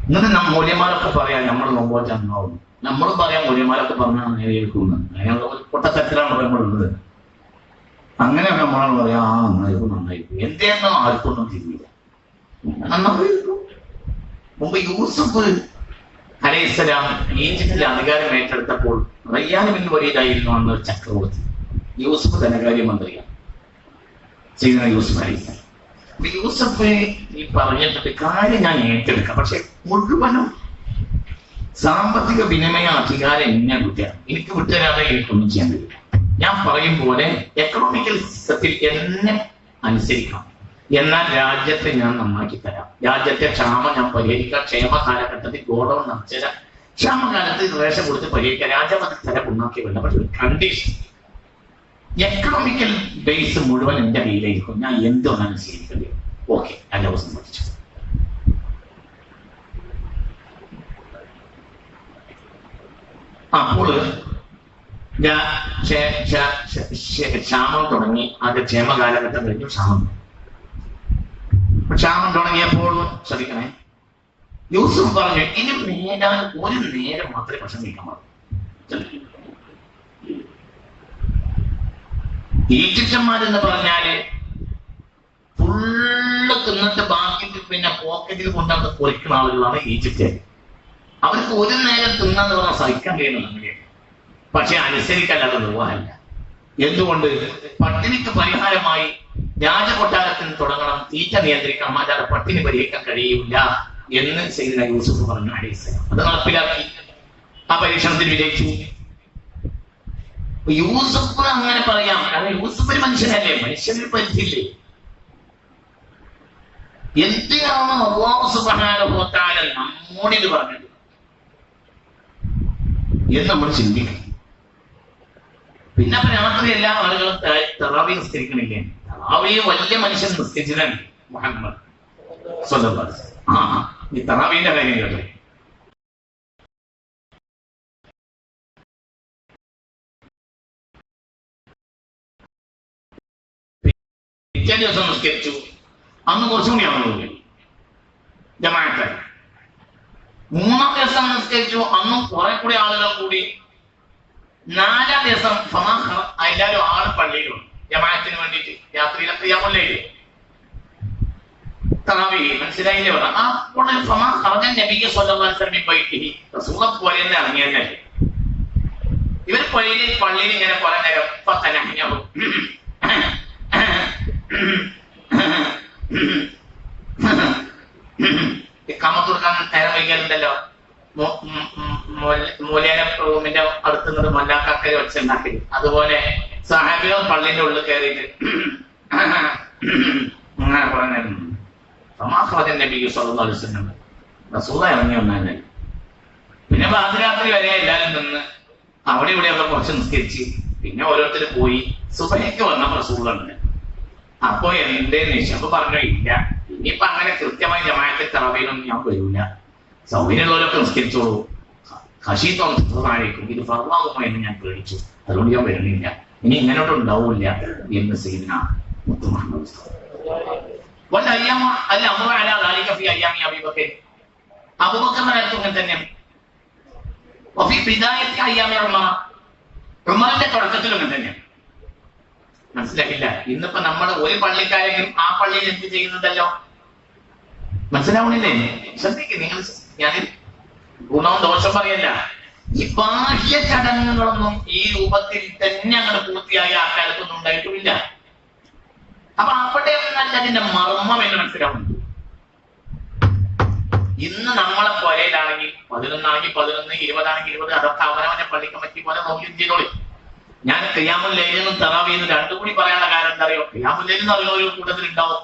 ഇന്നത്തെ മൂല്യന്മാരൊക്കെ പറയാം നമ്മൾ നോമ്പോറ്റാകും, നമ്മളും പറയാം മൂല്യന്മാരൊക്കെ പറഞ്ഞാൽ നേടിയെടുക്കുന്നത്. അങ്ങനെയുള്ള പൊട്ടത്തരത്തിലാണ് നമ്മളുള്ളത്. അങ്ങനെ നമ്മളാണ് പറയാ നന്നായിരിക്കും നന്നായിരിക്കും. എന്തെന്നോ ആർക്കൊന്നും തിരിയില്ല. നന്നായിരിക്കും. മുമ്പ് യൂസുഫ് അലൈഹിസ്സലാം ഈജിപ്തിൽ അധികാരം ഏറ്റെടുത്തപ്പോൾ റയ്യാൻ ബിൻ വലീദായിരുന്നു അന്നൊരു ചക്രവർത്തി. യൂസുഫ് ധനകാര്യമന്ത്രിയാണ്, സയ്യിദുനാ യൂസുഫ് അലൈഹിസ്സലാം. യൂസഫ് ഈ പറഞ്ഞിട്ട് കാര്യം ഞാൻ ഏറ്റെടുക്കാം, പക്ഷെ മുഴുവനും സാമ്പത്തിക വിനിമയ അധികാരം എന്നെ വിട്ടാണ്. എനിക്ക് വിട്ടുതരാതെ എനിക്കൊന്നും ചെയ്യാൻ കഴിയില്ല. ഞാൻ പറയും പോലെ എക്കണോമിക്കൽ സിസ്റ്റത്തിൽ എന്നെ അനുസരിക്കാം, എന്നാൽ രാജ്യത്തെ ഞാൻ നന്നാക്കി തരാം. രാജ്യത്തെ ക്ഷാമം ഞാൻ പരിഹരിക്കാം. ക്ഷേമ കാലഘട്ടത്തിൽ ഗോഡൌൺ നിറച്ച ക്ഷാമകാലത്ത് റേഷൻ കൊടുത്ത് പരിഹരിക്കാം. രാജ്യമത് തരം ഉണ്ടാക്കിയല്ല. പക്ഷെ ഒരു കണ്ടീഷൻ, എക്കണോമിക്കൽ ബേസ് മുഴുവൻ എന്റെ കയ്യിലായിരിക്കും. ഞാൻ എന്തുകൊണ്ടാണ് സ്വീകരിക്കേണ്ടത്? ഓക്കെ, എന്റെ അവസ്ഥ പഠിച്ചു. അപ്പോൾ ക്ഷാമം തുടങ്ങി. അത് ക്ഷേമ കാലഘട്ടം കഴിഞ്ഞു ക്ഷാമം തുടങ്ങിയപ്പോൾ ശ്രദ്ധിക്കണേ, യൂസുഫ് പറഞ്ഞു ഇനി നേടാൻ ഒരു നേരം മാത്രമേ ഭക്ഷണം കഴിക്കാൻ പാടുള്ളൂ. ഈജിപ്ഷ്യന്മാരെന്ന് പറഞ്ഞാല് ഫുള്ള് തിന്നിട്ട് ബാക്കി പിന്നെ പോക്കറ്റിൽ കൊണ്ടാണ് പൊരിക്കുന്ന ആളുകളാണ് ഈജിപ്തിയർ. അവർക്ക് ഒരു നേരം തിന്നാന്ന് പറഞ്ഞാൽ സഹിക്കാൻ കഴിയുന്നത് അങ്ങനെയാണ്. പക്ഷെ അനുസരിക്കാനുള്ള നിർവാഹമില്ല. എന്തുകൊണ്ട്? പട്ടിണിക്ക് പരിഹാരമായി രാജകൊട്ടാരത്തിന് തുടങ്ങണം, തീറ്റ നിയന്ത്രിക്കണം, അല്ലാതെ പട്ടിണി പരിഹരിക്കാൻ കഴിയില്ല എന്ന് സയ്യിദുനാ യൂസുഫ് പറഞ്ഞു അലൈഹിസ്സലാം. അത് നടപ്പിലാക്കി. ആ പരീക്ഷണത്തിൽ വിജയിച്ചു. യൂസുഫ് അങ്ങനെ പറയാം, കാരണം യൂസുഫ് ഒരു മനുഷ്യനല്ലേ, മനുഷ്യന് പരിധിയില്ലേ. എന്തിനാണ് അല്ലാഹു സുബ്ഹാനഹു വ തആല നമ്മോടിത് പറഞ്ഞത് എന്ന് നമ്മൾ ചിന്തിക്കും. പിന്നെ രാത്രി എല്ലാ ആളുകളും തറാവി നിസ്കരിക്കണില്ലേ? തറാവി വലിയ മനുഷ്യൻ നിസ്കരിച്ചതാണ് മുഹമ്മദ് സ്വല്ലല്ലാഹു അലൈഹി വസല്ലം. ഈ തറാവീന്റെ കാര്യം കേട്ടോ. പിറ്റേ ദിവസം നിസ്കരിച്ചു. അന്ന് കുറച്ചും കൂടി ആളുകൾ ജമാഅത്തായി. 3-ാം ദിവസം നിസ്കരിച്ചു. അന്നും കുറെ കൂടി ആളുകൾ കൂടി. 4-ാം ദിവസം എല്ലാവരും ആൾ പള്ളിയിലും ജമാഅത്തിന് വേണ്ടിയിട്ട് രാത്രിയിലെ ഖിയാമുല്ലൈൽ തറാവീ മനസ്സിലായില്ലേ പറഞ്ഞ ആ ഉടനെ നബിക്ക് സ്വല്ലല്ലാഹു അലൈഹി വസല്ലം ബൈത്തിഹി റസൂൽ പോലെ തന്നെ ഇറങ്ങിയല്ലേ. ഇവർ പള്ളിയിൽ ഇങ്ങനെ കുറെ നേരം കാമത്തുറക്കാൻ നേരം വൈകാറുണ്ടല്ലോ. മൂലേന റൂമിന്റെ അടുത്ത് നിന്ന് മല്ലാക്കാക്കരി വെച്ചുണ്ടാക്കി. അതുപോലെ സഹാബികൾ പള്ളിന്റെ ഉള്ളിൽ കയറിയിട്ട് അങ്ങനെ പറഞ്ഞായിരുന്നു. സമാഹ്റജൻ നബി സ്വല്ലല്ലാഹു അലൈഹി വസല്ലം റസൂല ഇറങ്ങി വന്നതന്നെ. പിന്നെ പാതിരാത്രി വരെ എല്ലാവരും നിന്ന് അവിടെ ഇവിടെയൊക്കെ കുറച്ച് നിസ്കരിച്ച് പിന്നെ ഓരോരുത്തർ പോയി. സുബഹിക്ക് വന്ന റസൂലുണ്ട്. അപ്പൊ എന്റെ നിശപ്പ് പറഞ്ഞു ഇല്ല, ഇനിയിപ്പൊ അങ്ങനെ കൃത്യമായി ജമാഅത്തിൽ തറാവീഹൊന്നും ഞാൻ വരൂല, സൗകര്യമുള്ളവരൊക്കെ നിസ്കരിച്ചോളൂ, ഹഷീത്തായിരിക്കും, ഇത് ഫർളാകുമോ എന്ന് ഞാൻ പേടിച്ചു, അതുകൊണ്ട് ഞാൻ വരുന്നില്ല, ഇനി ഇങ്ങനോട്ട് ഉണ്ടാവില്ല എന്ന് സയ്യിദുനാ മുത്ത് മുഹമ്മദ് മുസ്തഫ. അബൂബക്കറിന്റെ കാലത്തും ഇങ്ങനെ തന്നെ. ഉമറിന്റെ തുടക്കത്തിലും ഇങ്ങനെ തന്നെയാണ്. മനസ്സിലായില്ല. ഇന്നിപ്പോ നമ്മൾ ഒരു പള്ളിക്കാരെങ്കിലും ആ പള്ളിയിൽ എന്ത് ചെയ്യുന്നതല്ലോ മനസ്സിലാവണില്ലേ? ശ്രദ്ധിക്കും നിങ്ങൾ. ഞാൻ ഗുണവും ദോഷം പറയല്ല. ഈ ബാഹ്യ ചടങ്ങുകളൊന്നും ഈ രൂപത്തിൽ തന്നെ അങ്ങനെ പൂർത്തിയായ ആ കാലത്തൊന്നും ഉണ്ടായിട്ടുമില്ല. അപ്പൊ അവിടെ നല്ല അതിന്റെ മർമ്മം എന്ന് മനസ്സിലാവുന്നു. ഇന്ന് നമ്മളെ പുരയിലാണെങ്കിൽ 11 ആണെങ്കിൽ 11, 20 ആണെങ്കിൽ 20, അതൊക്കെ അവനവന്റെ പള്ളി കമ്മിറ്റി പോലെ നോക്കി ചെയ്തോളി. ഞാൻ ഖിയാമുൽ ലൈലും തറാവീന്നും രണ്ടും കൂടി പറയാനുള്ള കാരണം എന്താ അറിയോ? ഖിയാമുൽ ലൈൽ എന്ന് പറയുന്ന ഒരു കൂട്ടത്തിൽ ഉണ്ടാവും,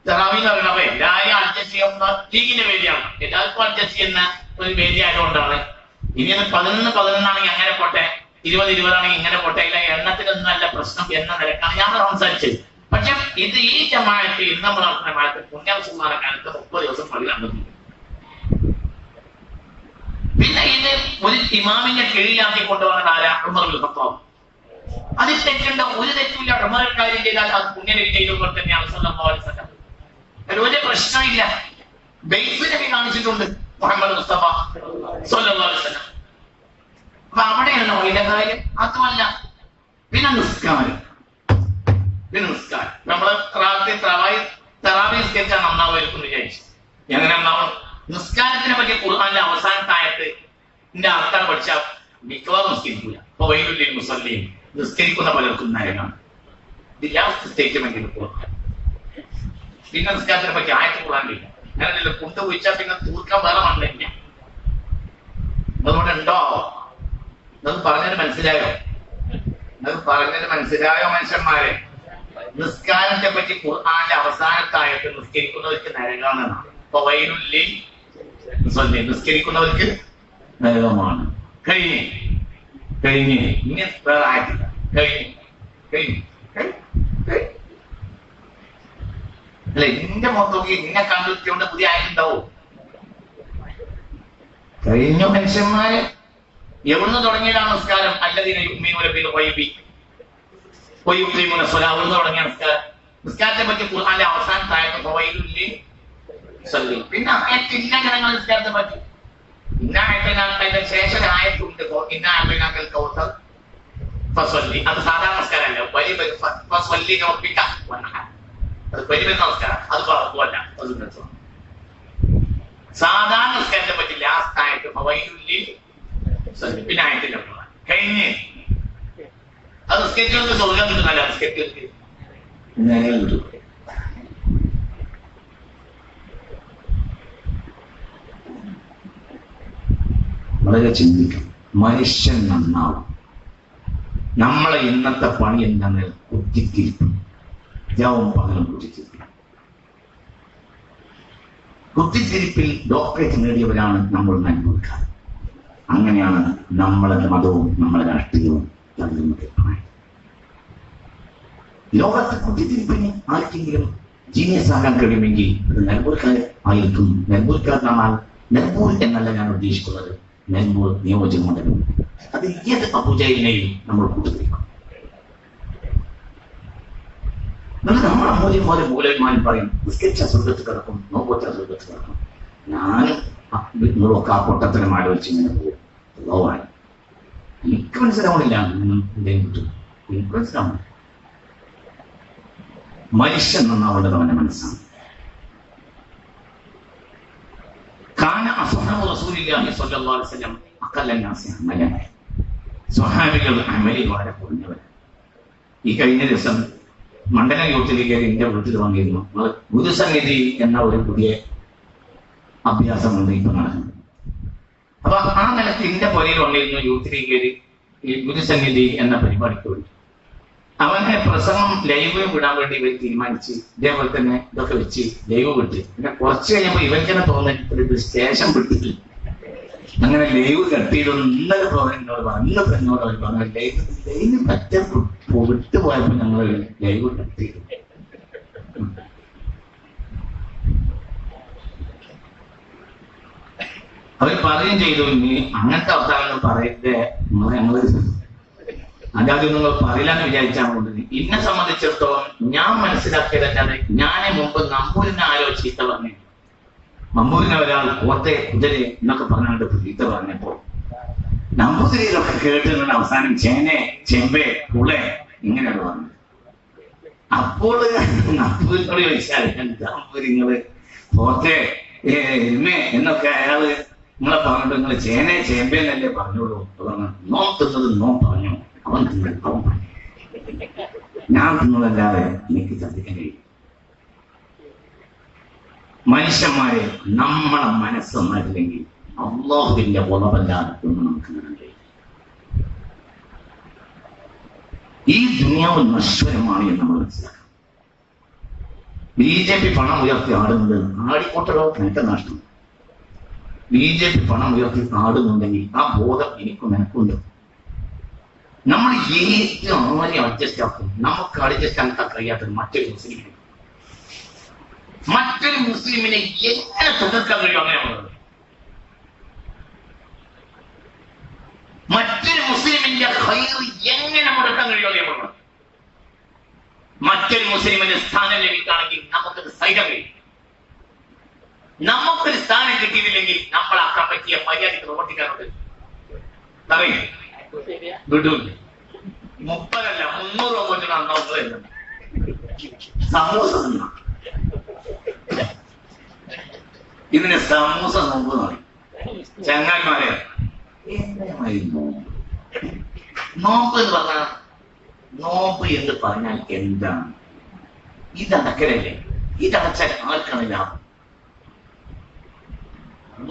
തറാവീ എന്ന് പറയുന്നപ്പോ എല്ലാവരും അഡ്ജസ്റ്റ് ചെയ്യുന്ന ലീഗിന്റെ വേദിയാണ്, എല്ലാവർക്കും അഡ്ജസ്റ്റ് ചെയ്യുന്ന ഒരു വേദി ആയതുകൊണ്ടാണ്. ഇനി അത് 11 ആണെങ്കിൽ അങ്ങനെ പോട്ടെ, 20 ആണെങ്കിൽ ഇങ്ങനെ പോട്ടെ, ഇല്ല എണ്ണത്തിനൊന്നും നല്ല പ്രശ്നം എന്ന നിലക്കാണ് ഞാൻ സംസാരിച്ചത്. പക്ഷെ ഇത് ഈ ജമാഅത്ത് ഇന്ന് നമ്മൾ നടത്തുന്ന ജമാഅത്ത് പുണ്യാവസുമാന കാലത്ത് 30 ദിവസം പള്ളി നടന്നു. പിന്നെ ഇത് ഒരു ഇമാമിന്റെ കീഴിലാക്കി കൊണ്ടുപോകുന്ന ആരാ? ഉമർ ഇബ്നുൽ ഖത്താബ്. അതിൽ തെറ്റുണ്ട്, ഒരു തെറ്റില്ല. ഉമർ കാര്യം ചെയ്താൽ അത് പുണ്യനബി ചെയ്തതുപോലെ തന്നെയാണ് സല്ലല്ലാഹു അലൈഹി വസല്ലം. ഒരു പ്രശ്നമില്ല. ബൈത്ത് നബി കാണിച്ചിട്ടുണ്ട്, മുഹമ്മദ് മുസ്തഫ സല്ലല്ലാഹു അലൈഹി വസല്ലം. അപ്പൊ അവിടെയാണ് അതിന്റെ കാര്യം. അതുമല്ല പിന്നെ നിസ്കാരം. നമ്മള് തറാവീഹ് നിസ്കരിച്ചാൽ നന്നാവുമായിരിക്കും വിചാരിച്ചു. എങ്ങനെ നന്നാവും? നിസ്കാരത്തിനെ പറ്റി ഖുർആനിലെ അവസാനത്തെ ആയത്ത് ഇതിന്റെ അർത്ഥം പഠിച്ചാൽ മിക്കവാറും നിസ്കരിക്കൂല. അപ്പൊ വൈലുല്ലിൽ മുസല്ലീൻ, നിസ്കരിക്കുന്ന പലർക്കും നരകമാണ്. ഇത് ലാസ്റ്റ് സ്റ്റേറ്റ്മെന്റ് ഖുർആൻ. പിന്നെ നിസ്കാരത്തിനെ പറ്റി ആയത്ത് ഖുർആനിലില്ല. അങ്ങനെയല്ല, കൊണ്ടുപോയിച്ചാൽ പിന്നെ തീർക്കാൻ വേറെ മണ്ണില്ല. അതുകൊണ്ട് ഉണ്ടോ? അത് പറഞ്ഞത് മനസ്സിലായോ മനുഷ്യന്മാരെ? നിസ്കാരത്തെ പറ്റി ഖുർആനിലെ അവസാനത്തെ ആയത്ത് നിസ്കരിക്കുന്നവർക്ക് നരകമാണെന്നാണ്. അപ്പൊ വൈലുല്ലിൽ മുസല്ലീൻ, നിസ്കരിക്കുന്നവർക്ക് നരകമാണ്. കഴിഞ്ഞ് ഇനി വേറെ ആയിട്ടില്ല. അല്ലെ, നിന്റെ മൊത്തം നിന്നെ കണ്ടിട്ടുകൊണ്ട് പുതിയ ആയിട്ടുണ്ടാവും. കഴിഞ്ഞ മനുഷ്യന്മാര് എവിടുന്ന് തുടങ്ങിയതാണ് നിസ്കാരം? അല്ലദീന യുഅ്മിനൂന ബിൽ ഗൈബി വയുഖീമൂന സ്വലാത്ത്. എവിടുന്ന് തുടങ്ങിയ നിസ്കാരം? നിസ്കാരത്തെ പറ്റി ഖുർആനിലെ അവസാനത്തെ ആയത്ത് ഫവൈലുല്ലിൽ മുസല്ലീൻ. പിന്നെ ആയത്തില്ല ജനങ്ങൾ നിസ്കാരത്തെ പറ്റി. അതിന്റെ ശേഷം ആയത്തുണ്ട്, ഇന്നാഅതൈനാകൽ കൗസർ ഫസ്വല്ലി. അത് സാധാരണ നമസ്കാരമല്ല, ഫസ്വല്ലി റബ്ബിക വൻഹർ. അത് പരിപൂർണ്ണ നമസ്കാരം, അത് ഫർദല്ല, അത് സുന്നത്താണ്. സാധാരണ നിസ്കാരത്തെ പറ്റി ലാസ്റ്റ് ആയത്ത് ഫവൈലുല്ലിൽ മുസല്ലീൻ. പിന്നെ ആയത്തില്ല കഴിഞ്ഞ്. അത് നിസ്കരിച്ചവർക്ക് സ്വർഗ്ഗം കിട്ടുന്നല്ല, നിസ്കരിച്ചവർക്ക് നരകം കിട്ടും. വളരെ ചിന്തിക്കും. മനുഷ്യൻ നന്നാവും. നമ്മളെ ഇന്നത്തെ പണി എന്താണ്? കുത്തിത്തിരിപ്പ്. ജവും പകലും കുത്തിത്തിരിപ്പിൽ ഡോക്ടറേറ്റ് നേടിയവരാണ് നമ്മൾ നന്മക്കാർ. അങ്ങനെയാണ് നമ്മളെ മതവും നമ്മളെ രാഷ്ട്രീയവും തമ്മിൽ. ലോകത്ത് കുത്തിത്തിരിപ്പിന് ആർക്കെങ്കിലും ജീനിയസ് ആകാൻ കഴിയുമെങ്കിൽ അത് നെൽപൂർക്കാർ ആയിരിക്കും. നെൽപൂർക്കാർ എന്നാൽ നെൽപൂർ എന്നല്ല ഞാൻ ഉദ്ദേശിക്കുന്നത്, നെൽപൂർ നിയോജക മണ്ഡലം. അത് ഏത് അബുജയിനെയും നമ്മൾ കൂട്ടുപിടിക്കും. നമ്മളെ മൂലന്മാരും പറയും നിസ്കരിച്ച സ്വർഗത്ത് കിടക്കും, നോക്കൊറ്റ സ്വർഗത്ത് കിടക്കും. ഞാനും നിങ്ങളൊക്കെ ആ പൊട്ടത്തരം ആലോചിച്ച് ഇങ്ങനെ പോകും. ലോവാൻ എനിക്ക് മനസ്സിലാവണില്ല. എനിക്ക് മനസ്സിലാവണം. മനുഷ്യൻ നന്നാവേണ്ടത് അവന്റെ മനസ്സാണ്. സ്വഹാബികൾ അമലിൽ വളരെ കുറഞ്ഞവർ. ഈ കഴിഞ്ഞ ദിവസം മണ്ഡലം യൂത്ത് ലീഗിൽ എന്റെ വീട്ടിൽ വന്നിരുന്നു. ഗുരുസന്നിധി എന്ന ഒരു പുതിയ അഭ്യാസമുണ്ട് ഇപ്പൊ നടക്കുന്നത്. അപ്പൊ ആ നിലക്ക് എന്റെ പുരയിൽ വന്നിരുന്നു യൂത്ത് ലീഗിൽ ഈ ഗുരുസന്നിധി എന്ന പരിപാടിക്ക് വേണ്ടി. അവനെ പ്രസംഗം ലൈവ് വിടാൻ വേണ്ടി ഇവർ തീരുമാനിച്ച് ഇതേപോലെ തന്നെ ഇതൊക്കെ വെച്ച് ലൈവ് വിട്ട്. പിന്നെ കുറച്ച് കഴിഞ്ഞപ്പോ ഇവൻക്കെന്നെ തോന്നിട്ട് സ്റ്റേഷൻ വിട്ടില്ല. അങ്ങനെ ലൈവ് കട്ടിയിലൊന്നും ഇന്നലെ എന്നോട് പറഞ്ഞു ലൈവ് പറ്റ വിട്ടുപോയപ്പോ ഞങ്ങൾ ലൈവ് കട്ടിയിടും. അവർ പറയുകയും ചെയ്തു, ഇനി അങ്ങനത്തെ അവസാനങ്ങൾ പറയട്ടെ, ഞങ്ങള് അതാദ്യം നിങ്ങൾ പറയില്ലാന്ന് വിചാരിച്ചാണ്. എന്നെ സംബന്ധിച്ചിടത്തോളം ഞാൻ മനസ്സിലാക്കിയത് എന്താണ്, ഞാൻ മുമ്പ് നമ്പൂരിനെ ആലോചിച്ചിട്ട് പറഞ്ഞു. നമ്പൂരിനെ ഒരാൾ കോട്ടയെ കുതിരെ എന്നൊക്കെ പറഞ്ഞുകൊണ്ട് ചീത്ത പറഞ്ഞപ്പോ നമ്പൂതിരിയിലൊക്കെ കേട്ടിട്ടുണ്ട് അവസാനം ചേനെ ചെമ്പേ പുളെ ഇങ്ങനെയാണ് പറഞ്ഞത്. അപ്പോൾ നമ്പൂരിനോട് ചോദിച്ചാൽ എന്താ നിങ്ങള് പോത്തെ എന്നൊക്കെ അയാള് നിങ്ങളെ പറഞ്ഞിട്ട് നിങ്ങൾ ചേമ്പേന്നല്ലേ പറഞ്ഞോളൂ. നോ തിന്നത് നോ പറഞ്ഞു, അവൻ തിന്നത് അവൻ പറഞ്ഞു. ഞാൻ തിന്നതല്ലാതെ എനിക്ക് ശ്രദ്ധിക്കാൻ കഴിയും. മനുഷ്യന്മാരെ നമ്മളെ മനസ്സൊന്നായിട്ടില്ലെങ്കിൽ അല്ലാഹുവിന്റെ ഉളവല്ലാതെ ഒന്നും നമുക്ക് കാണാൻ കഴിയും. ഈ ദുനിയാവ് നശ്വരമാണ് എന്ന് നമ്മൾ മനസ്സിലാക്കണം. BJP പണം ഉയർത്തി ആടുന്നത് ആടിക്കോട്ടലോ എനിക്ക് നഷ്ടം. BJP പണം ഉയർത്തി ആടുന്നുണ്ടെങ്കിൽ ആ ബോധം എനിക്കും എനക്കുണ്ട്. നമ്മൾ ഏറ്റവും ആരെയും അഡ്ജസ്റ്റ് ആക്കും. നമുക്ക് അഡ്ജസ്റ്റ് ആക്കാൻ കഴിയാത്തത് മറ്റൊരു മുസ്ലിമിനെ എങ്ങനെ തകർക്കാൻ കഴിയും? അങ്ങനെയാണുള്ളത്. മറ്റൊരു മുസ്ലിമിന്റെ ഖൈർ എങ്ങനെ മുടക്കാൻ കഴിയും? അതേപോലെ മറ്റൊരു മുസ്ലിമിന് സ്ഥാനം ലഭിക്കുകയാണെങ്കിൽ നമുക്കത് സഹിക്കാൻ കഴിയും. നമുക്കൊരു സ്ഥാനം കിട്ടിയില്ലെങ്കിൽ നമ്മൾ ആ കമ്മിറ്റിയെ മര്യാദയ്ക്ക് പ്രവർത്തിക്കാറുണ്ട്. വിടൂല്ല. 30 അല്ല 300 കൊണ്ട് നന്നാവുന്നത് സമൂസ തിന്ന. ഇതിന് സമൂസ നോമ്പ് പറയും. ചങ്ങാന്മാരെ നോമ്പ് എന്ന് പറഞ്ഞാൽ നോമ്പ് എന്ന് പറഞ്ഞാൽ എന്താണ്? ഇതടക്കലല്ലേ? ഇതടച്ചാൽ ആർക്കാണ് ലാഭം?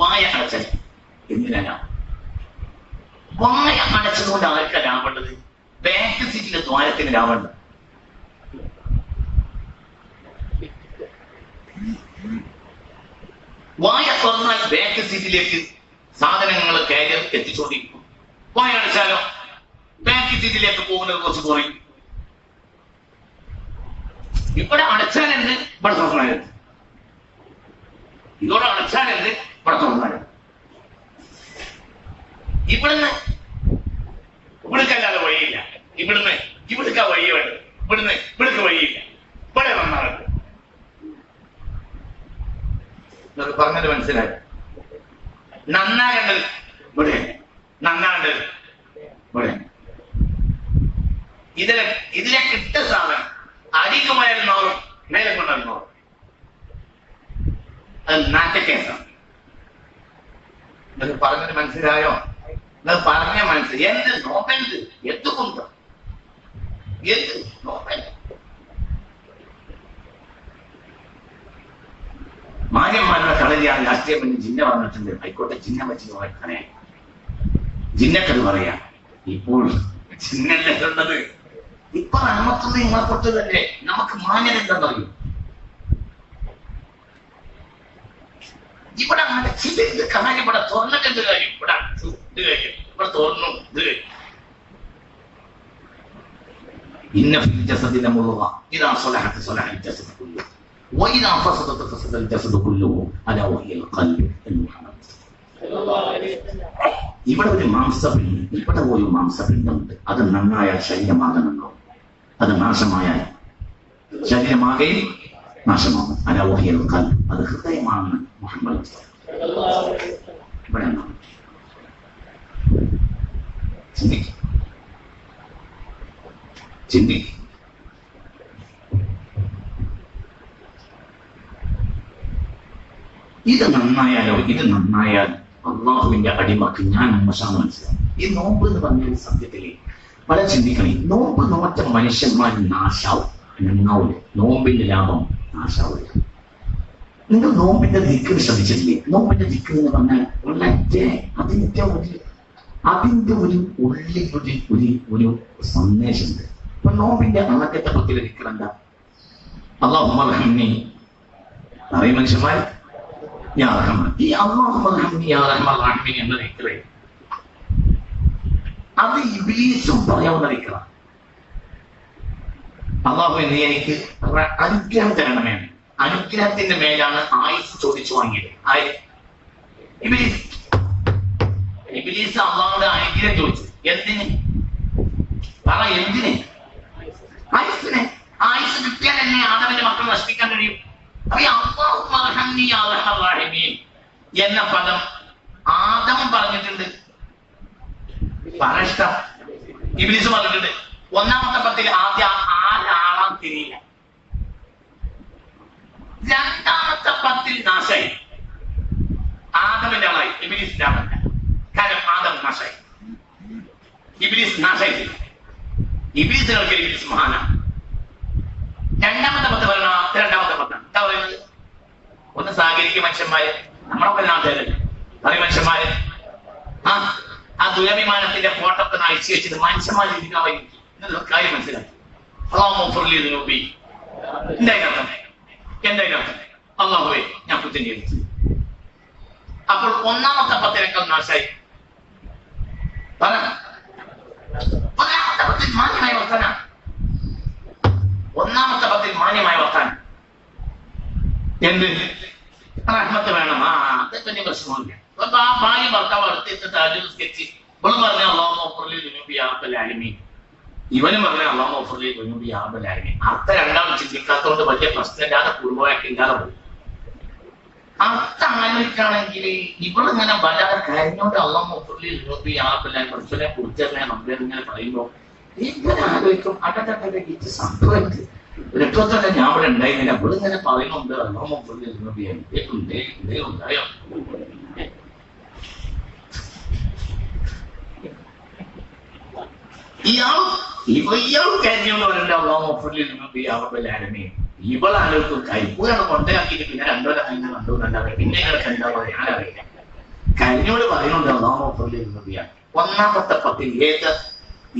വായ അടച്ചാൽ എന്തിനാ ലാഭം? വായ അടച്ചതുകൊണ്ട് ആർക്കാ ലാഭമുള്ളത്? ബാക്ക് സീറ്റിലെ ദ്വാരത്തിന് ലാഭമുണ്ട്. വായ തുറന്നാൽ ബാക്ക് സീറ്റിലേക്ക് സാധനങ്ങൾ കാരിയർ എത്തിച്ചുകൊണ്ടിരിക്കും. വായ അടച്ചാലോ ബാക്ക് സീറ്റിലേക്ക് പോകുന്നത് കുറച്ച് കുറയും. ഇവിടെ അടച്ചാലെന്ത്? ഇവിടെ തുറന്നാലും ഇതോടെ അടച്ചാലെന്ത്? ഇവിടെ തുറന്നാലും ഇവിടുന്ന് ഇവിടേക്കല്ലാതെ വഴിയില്ല. ഇവിടുന്ന് ഇവിടേക്കാ വഴി വേണ്ടത്. ഇവിടുന്ന് ഇവിടേക്ക് വഴിയില്ല. ഇവിടെ നന്നാറുണ്ട്. പറഞ്ഞത് മനസ്സിലായി? നന്നാകേണ്ടത് ഇവിടെ, നന്നാകേണ്ടത് ഇവിടെ. ഇതിലെ കിട്ട സാധനം അധികമായിരുന്നോറും മേലെ കൊണ്ടിരുന്നോറും അത് നാറ്റക്കേസാണ്. നിങ്ങൾക്ക് പറഞ്ഞത് മനസ്സിലായോ? നിങ്ങൾ പറഞ്ഞ മനസ്സിൽ എന്ത് നോക്കരുത്? എന്തുകൊണ്ട് എന്ത് നോക്കരുത്? മാന്യന്മാരുടെ കളരിയാണ് രാഷ്ട്രീയം എന്ന് ജിന്ന പറഞ്ഞിട്ടുണ്ട്. ആയിക്കോട്ടെ, ജിന്ന വെച്ച് നോക്കണേ. ജിന്നക്കത് പറയാം. ഇപ്പോൾ ജിന്നല്ലുള്ളത് ഇപ്പൊ നമ്മക്കുന്നത് നിങ്ങളെ പൊട്ട് തന്നെ. നമുക്ക് മാന്യൻ എന്താണെന്നറിയും? ഇവിടെ അടച്ചിട്ട് ഇത് കാര്യം ഇവിടെ തുറന്നിട്ട് എന്ത് കാര്യം? ഇവിടെ അടച്ചു ഇത് കാര്യം, ഇവിടെ തുറന്നു ഇത് കാര്യം. ഇന്ന ഫിൽ ജസദിന മുളുക ഇദാ സ്വലഹത് സ്വലഹൽ ജസദ് കുല്ലുഹു വഇദാ ഫസദത് ഫസദൽ ജസദ് കുല്ലുഹു അലാ വഹിയൽ ഖൽബ് എന്ന് മുഹമ്മദ് സല്ലല്ലാഹു അലൈഹി വസല്ലം. ഇവിടെ ഒരു മാംസപിണ്ഡം, ഇവിടെ ഒരു മാംസപിണ്ഡമുണ്ട്. അത് നന്നായാൽ ശരീരമാകെ നന്നാവും. അത് നാശമായാൽ ശരീരമാകെ നാശമാകും. അലാ വഹിയൽ ഖൽബ്, അത് ഹൃദയമാണെന്ന് മുഹമ്മദ് സല്ലല്ലാഹു അലൈഹി വസല്ലം. ഇവിടെ എന്താണ് ചിന്തിക്കും? ചിന്തിക്കും. ഇത് നന്നായാലോ, ഇത് നന്നായാൽ അള്ളാഹുവിന്റെ അടിമക്ക് ഞാൻ മോശാന്ന് മനസ്സിലാവും. ഈ നോമ്പ് എന്ന് പറഞ്ഞ സത്യത്തില് വളരെ ചിന്തിക്കണേ. നോമ്പ് നോറ്റ മനുഷ്യന്മാർ നാശാവും, നന്നാവില്ല. നോമ്പിന്റെ ലാഭം നാശാവില്ല. നിങ്ങൾ നോമ്പിന്റെ ദിക്ർ ശ്രദ്ധിച്ചിട്ടില്ലേ? നോമ്പിന്റെ ദിക്ർ എന്ന് പറഞ്ഞാൽ വളരെ അതിന്റെ ഒരു ഉള്ളിൽ ഒരു സന്ദേശമുണ്ട്. ഇപ്പൊ നോമ്പിന്റെ ആദ്യത്തെ 10 ദിക്ർ എന്താ? അല്ലാഹുമ്മ റഹ്മനി പറയും മനുഷ്യന്മാർ. യാ റഹ്മാൻ, ഈ അല്ലാഹുമ്മ റഹ്മനി യാ റഹ്മാൻ റഹീം എന്ന ദിക്ർ അത് ഇബ്ലീസും പറയാവുന്ന ദിക്റാണ്. അല്ലാഹുവേ നീ എനിക്ക് അനുഗ്രഹം തരണമേ. അനുഗ്രഹത്തിന്റെ മേലാണ് ആയുസ് ചോദിച്ചു വാങ്ങിയത്. ഇബ്ലീസ് അള്ളാഹുടെ അനുഗ്രഹം ചോദിച്ചു. എന്തിന്? പറ, എന്തിന്? ആയുസിന്. ആയുസ് കിട്ടിയാൽ എന്നെ ആദമിന്റെ മക്കൾ നശിപ്പിക്കാൻ കഴിയും. എന്ന പദം ആദം പറഞ്ഞിട്ടുണ്ട്, ഇബ്ലീസ് പറഞ്ഞിട്ടുണ്ട്. ഒന്നാമത്തെ പത്തിൽ ആദ്യം ആരാളാൻ തിരിയില്ല. രണ്ടാമത്തെ 10 നാശായി. ആദമിന്റെ ആളായി, ഇബ്ലീസിന്റെ ആളല്ല. കാരണം ആദം നാശായി, ഇബ്ലീസ് നാശായിട്ടില്ല. ഇബ്ലീസിനൊക്കെ ഇബ്ലീസ് മഹാനാണ്. രണ്ടാമത്തെ 10 പറയണ രണ്ടാമത്തെ 10 എന്താ പറയുന്നത്? ഒന്ന് സാഗരിക മനുഷ്യന്മാര്, നമ്മളൊക്കെ നാട്ടുകാരല്ലേ പറയും മനുഷ്യന്മാര്. ആ ദുരഭിമാനത്തിന്റെ ഫോട്ടോ ഒക്കെ അയച്ചു വെച്ചത് മനുഷ്യന്മാർ ഇരിക്കാൻ വൈകി കാര്യം മനസ്സിലാക്കി. എന്തായിരുന്നർത്ഥം? അള്ളാഹുവേ ഞാൻ കുറ്റം ചെയ്തു. അപ്പോൾ ഒന്നാമത്തെ 10 നാശായി. ഒന്നാമത്തെ 10 മാന്യമായ വർത്താനം. ഒന്നാമത്തെ 10 മാന്യമായ വർത്താനം. എന്ത് റഹ്മത്ത് വേണം? അതൊക്കെ വലിയ പ്രശ്നമില്ല. ആ ഭാര്യ ഭർത്താവ് അടുത്ത് താജുൽ സ്കെച്ച് ഇവളും പറഞ്ഞ അള്ളാഹുലി, ഇവനും പറഞ്ഞ അള്ളാഹുലി. അർത്ഥം രണ്ടാമത് ചിന്തിക്കാത്തതുകൊണ്ട് വലിയ പ്രശ്നമില്ലാതെ കുടുംബമായിട്ടില്ലാതെ പോകും. അർത്ഥം ആലോചിക്കുകയാണെങ്കിൽ ഇവളിങ്ങനെ വല്ലാതെ കരഞ്ഞോണ്ട് അള്ളാഹുലി പഠിച്ചതിനെ കുറിച്ചറിനെ നമ്മളിങ്ങനെ പറയുമ്പോ ഇങ്ങനെ ആലോചിക്കും. അടക്കട്ടെ ഇത് സംഭവിച്ചു രക്ഷത്തോടെ ഞാൻ ഇവിടെ ഉണ്ടായിരുന്നില്ല. ഇവളിങ്ങനെ പറയുന്നുണ്ട് ഉണ്ടായോ. ഇയാൾ കരിഞ്ഞെന്ന് പറയണ്ട അള്ളാഹുലി. ഇവളാലോചിക്കും കരിപ്പൂരാണ് കൊണ്ടയാക്കിയിട്ട് പിന്നെ 2 കഴിഞ്ഞ 2 2 പിന്നെ കിടക്കണ്ട ഞാനറിയില്ല. കരിഞ്ഞോട് പറയുന്നുണ്ട് അള്ളാഹുലി. ഒന്നാമത്തെ 10 ഏത്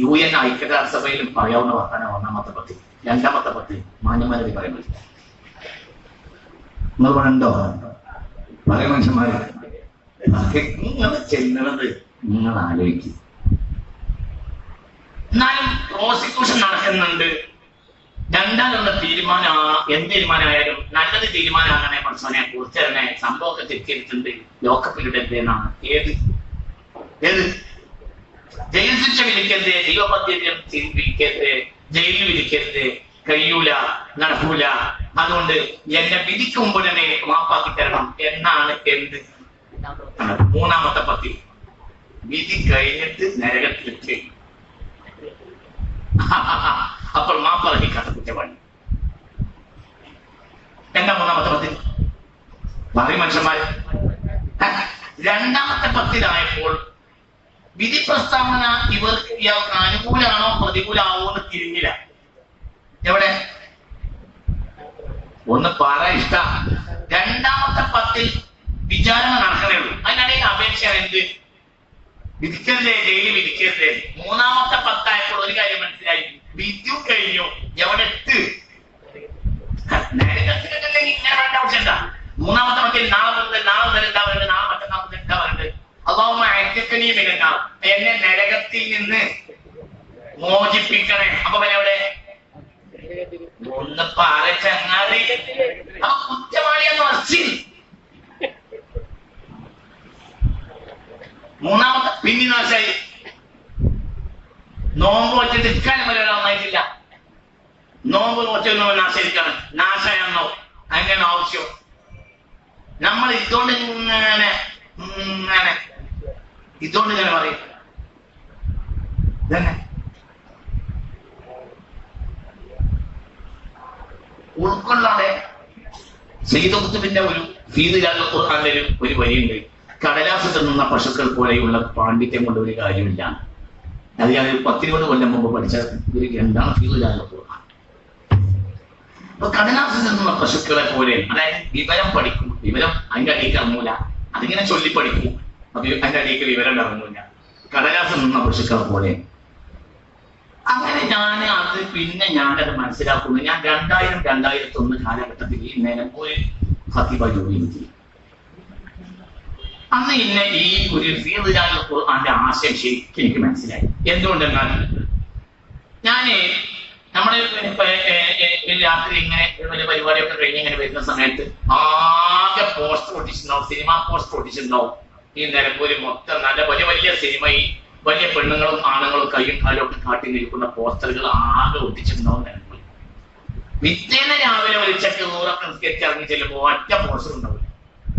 UN ഐക്യരാഷ്ട്രസഭയിലും പറയാവുന്ന വർത്താനം ഒന്നാമത്തെ 10. രണ്ടാമത്തെ 10 മാന്യന്മാരെ പറയാൻ പറ്റില്ല. നിങ്ങൾ പറയണ്ടോ? പറയാൻ മനുഷ്യന്മാര് നിങ്ങൾ ചെല്ലുന്നത് നിങ്ങൾ ആലോചിക്കും. എന്നാലും പ്രോസിക്യൂഷൻ നടക്കുന്നുണ്ട്. രണ്ടാമത്തെ തീരുമാനം എന്ത് തീരുമാനമായാലും നല്ലത് തീരുമാനമാകണേ പഠിച്ചവനെ കുറിച്ച് തന്നെ സംഭവമൊക്കെ തിരിച്ചിട്ടുണ്ട്. ലോക്കപ്പിലിടെന്നാണ് ഏത് ജയിൽ ശിക്ഷ വിധിക്കരുത്, ജീവപദ്യം വിധിക്കരുത്, ജയിലിൽ വിധിക്കരുത്, കഴിയൂല, നടക്കൂല. അതുകൊണ്ട് എന്നെ വിധിക്കുമ്പോൾ തന്നെ മാപ്പാക്കി തരണം എന്നാണ് എന്ത് മൂന്നാമത്തെ 10. വിധി കഴിഞ്ഞിട്ട് നരകത്തിലെത്തി അപ്പോൾ മാപ്പറഹിക്കാത്ത കുറ്റവാളി. എന്താ മൂന്നാമത്തെ 10? പറയും മനുഷ്യന്മാര്. രണ്ടാമത്തെ 10 വിധി പ്രസ്താവന ഇയാൾക്ക് അനുകൂലാണോ പ്രതികൂലാവോ എന്ന് തിരിഞ്ഞില്ല. എവിടെ ഒന്ന് പറ ഇഷ്ട. രണ്ടാമത്തെ 10 വിചാരണ നടക്കണേ ഉള്ളൂ. അതിനിടയിൽ അപേക്ഷ എന്ത് വിധിക്കരുതേ, ജയിലിൽ വിധിക്കരുതേ. മൂന്നാമത്തെ 10 ആയപ്പോൾ ഒരു കാര്യം മനസ്സിലായി, വിധിയും കഴിഞ്ഞു. എവിടെ ഇട്ട് നരകത്തിലുണ്ടെങ്കിൽ ഇങ്ങനെ വേണ്ട ആവശ്യം എന്താ? മൂന്നാമത്തെ 10 നാളെ മുതൽ എന്താ പറയുന്നത്? നാളെ മറ്റന്നാൾ എന്താ പറയുന്നത്? അല്ലാഹുമ്മ അഅ്തിഖ്നി മിനന്നാർ, എന്നെ നരകത്തിൽ നിന്ന് മോചിപ്പിക്കണേ. അപ്പൊ എവിടെ ഒന്ന് പറ ചങ്ങാതി. ആ കുറ്റവാളിയെന്ന് വരച്ച് മൂന്നാമത്തെ പിന്നെ നാശായി. നോമ്പ് വെച്ചിട്ട് ഇക്കാലം വരെ നന്നായിട്ടില്ല. നോമ്പ് വെച്ചൊന്നും നാശിരിക്കണം. നാശായെന്നോ അതിന്റെ ആവശ്യം നമ്മൾ ഇതുകൊണ്ട് ഇങ്ങനെ പറയും. ഇതന്നെ ഉൾക്കൊള്ളാതെ സയ്യിദുഖുതുബിന്റെ ഒരു ഫീദിലെ ഒരു വരിയുണ്ട്. കടലാസ് തിന്നുന്ന പശുക്കൾ പോലെയുള്ള പാണ്ഡിത്യം കൊണ്ട് ഒരു കാര്യമില്ല. അത് ഞാൻ 10-20 കൊല്ലം മുമ്പ് പഠിച്ച ഒരു ഗ്രന്ഥാണ് ഫീദിലാൽ ഖുർആൻ. അപ്പൊ കടലാസ് തിന്നുന്ന പശുക്കളെ പോലെ, അതായത് വിവരം പഠിക്കും. വിവരം അതിന്റെ അടിയിലേക്ക് ഇറങ്ങൂല, അതിങ്ങനെ ചൊല്ലി പഠിക്കും. അതിന്റെ അടിയിലേക്ക് വിവരം ഇറങ്ങൂല. കടലാസ് നിന്ന പശുക്കളെ പോലെ. അങ്ങനെ ഞാനത് മനസ്സിലാക്കുന്നു. ഞാൻ 2000-2001 കാലഘട്ടത്തിൽ നേരം ഒരു ഖതീബ ജോലി ചെയ്തു. അന്ന് ഈ ഒരു ഫീദിലാൽ ഖുർആന്റെ ആശയം ശരിക്കും എനിക്ക് മനസ്സിലായി. എന്തുകൊണ്ടെന്നാൽ നമ്മള് രാത്രി ഇങ്ങനെ വലിയ പരിപാടിയൊക്കെ കഴിഞ്ഞ് ഇങ്ങനെ വരുന്ന സമയത്ത് ആകെ പോസ്റ്റർ ഒട്ടിച്ചിട്ടുണ്ടാവും, സിനിമ പോസ്റ്റർ ഒട്ടിച്ചിട്ടുണ്ടാവും. ഈ നിലമ്പൂര് മൊത്തം നല്ല വലിയ വലിയ സിനിമ, ഈ വലിയ പെണ്ണുങ്ങളും ആണുങ്ങളും കയ്യും കാലും ഒക്കെ കാട്ടി നിൽക്കുന്ന പോസ്റ്ററുകൾ ആകെ ഒട്ടിച്ചിട്ടുണ്ടാവും നിലമ്പൂര്. പിറ്റേന്ന് രാവിലെ വിളിച്ചൊക്കെ 100 സ്കെച്ച് ഇറങ്ങി ചെല്ലുമ്പോൾ ഒറ്റ പോസ്റ്റർ ഉണ്ടാവില്ല.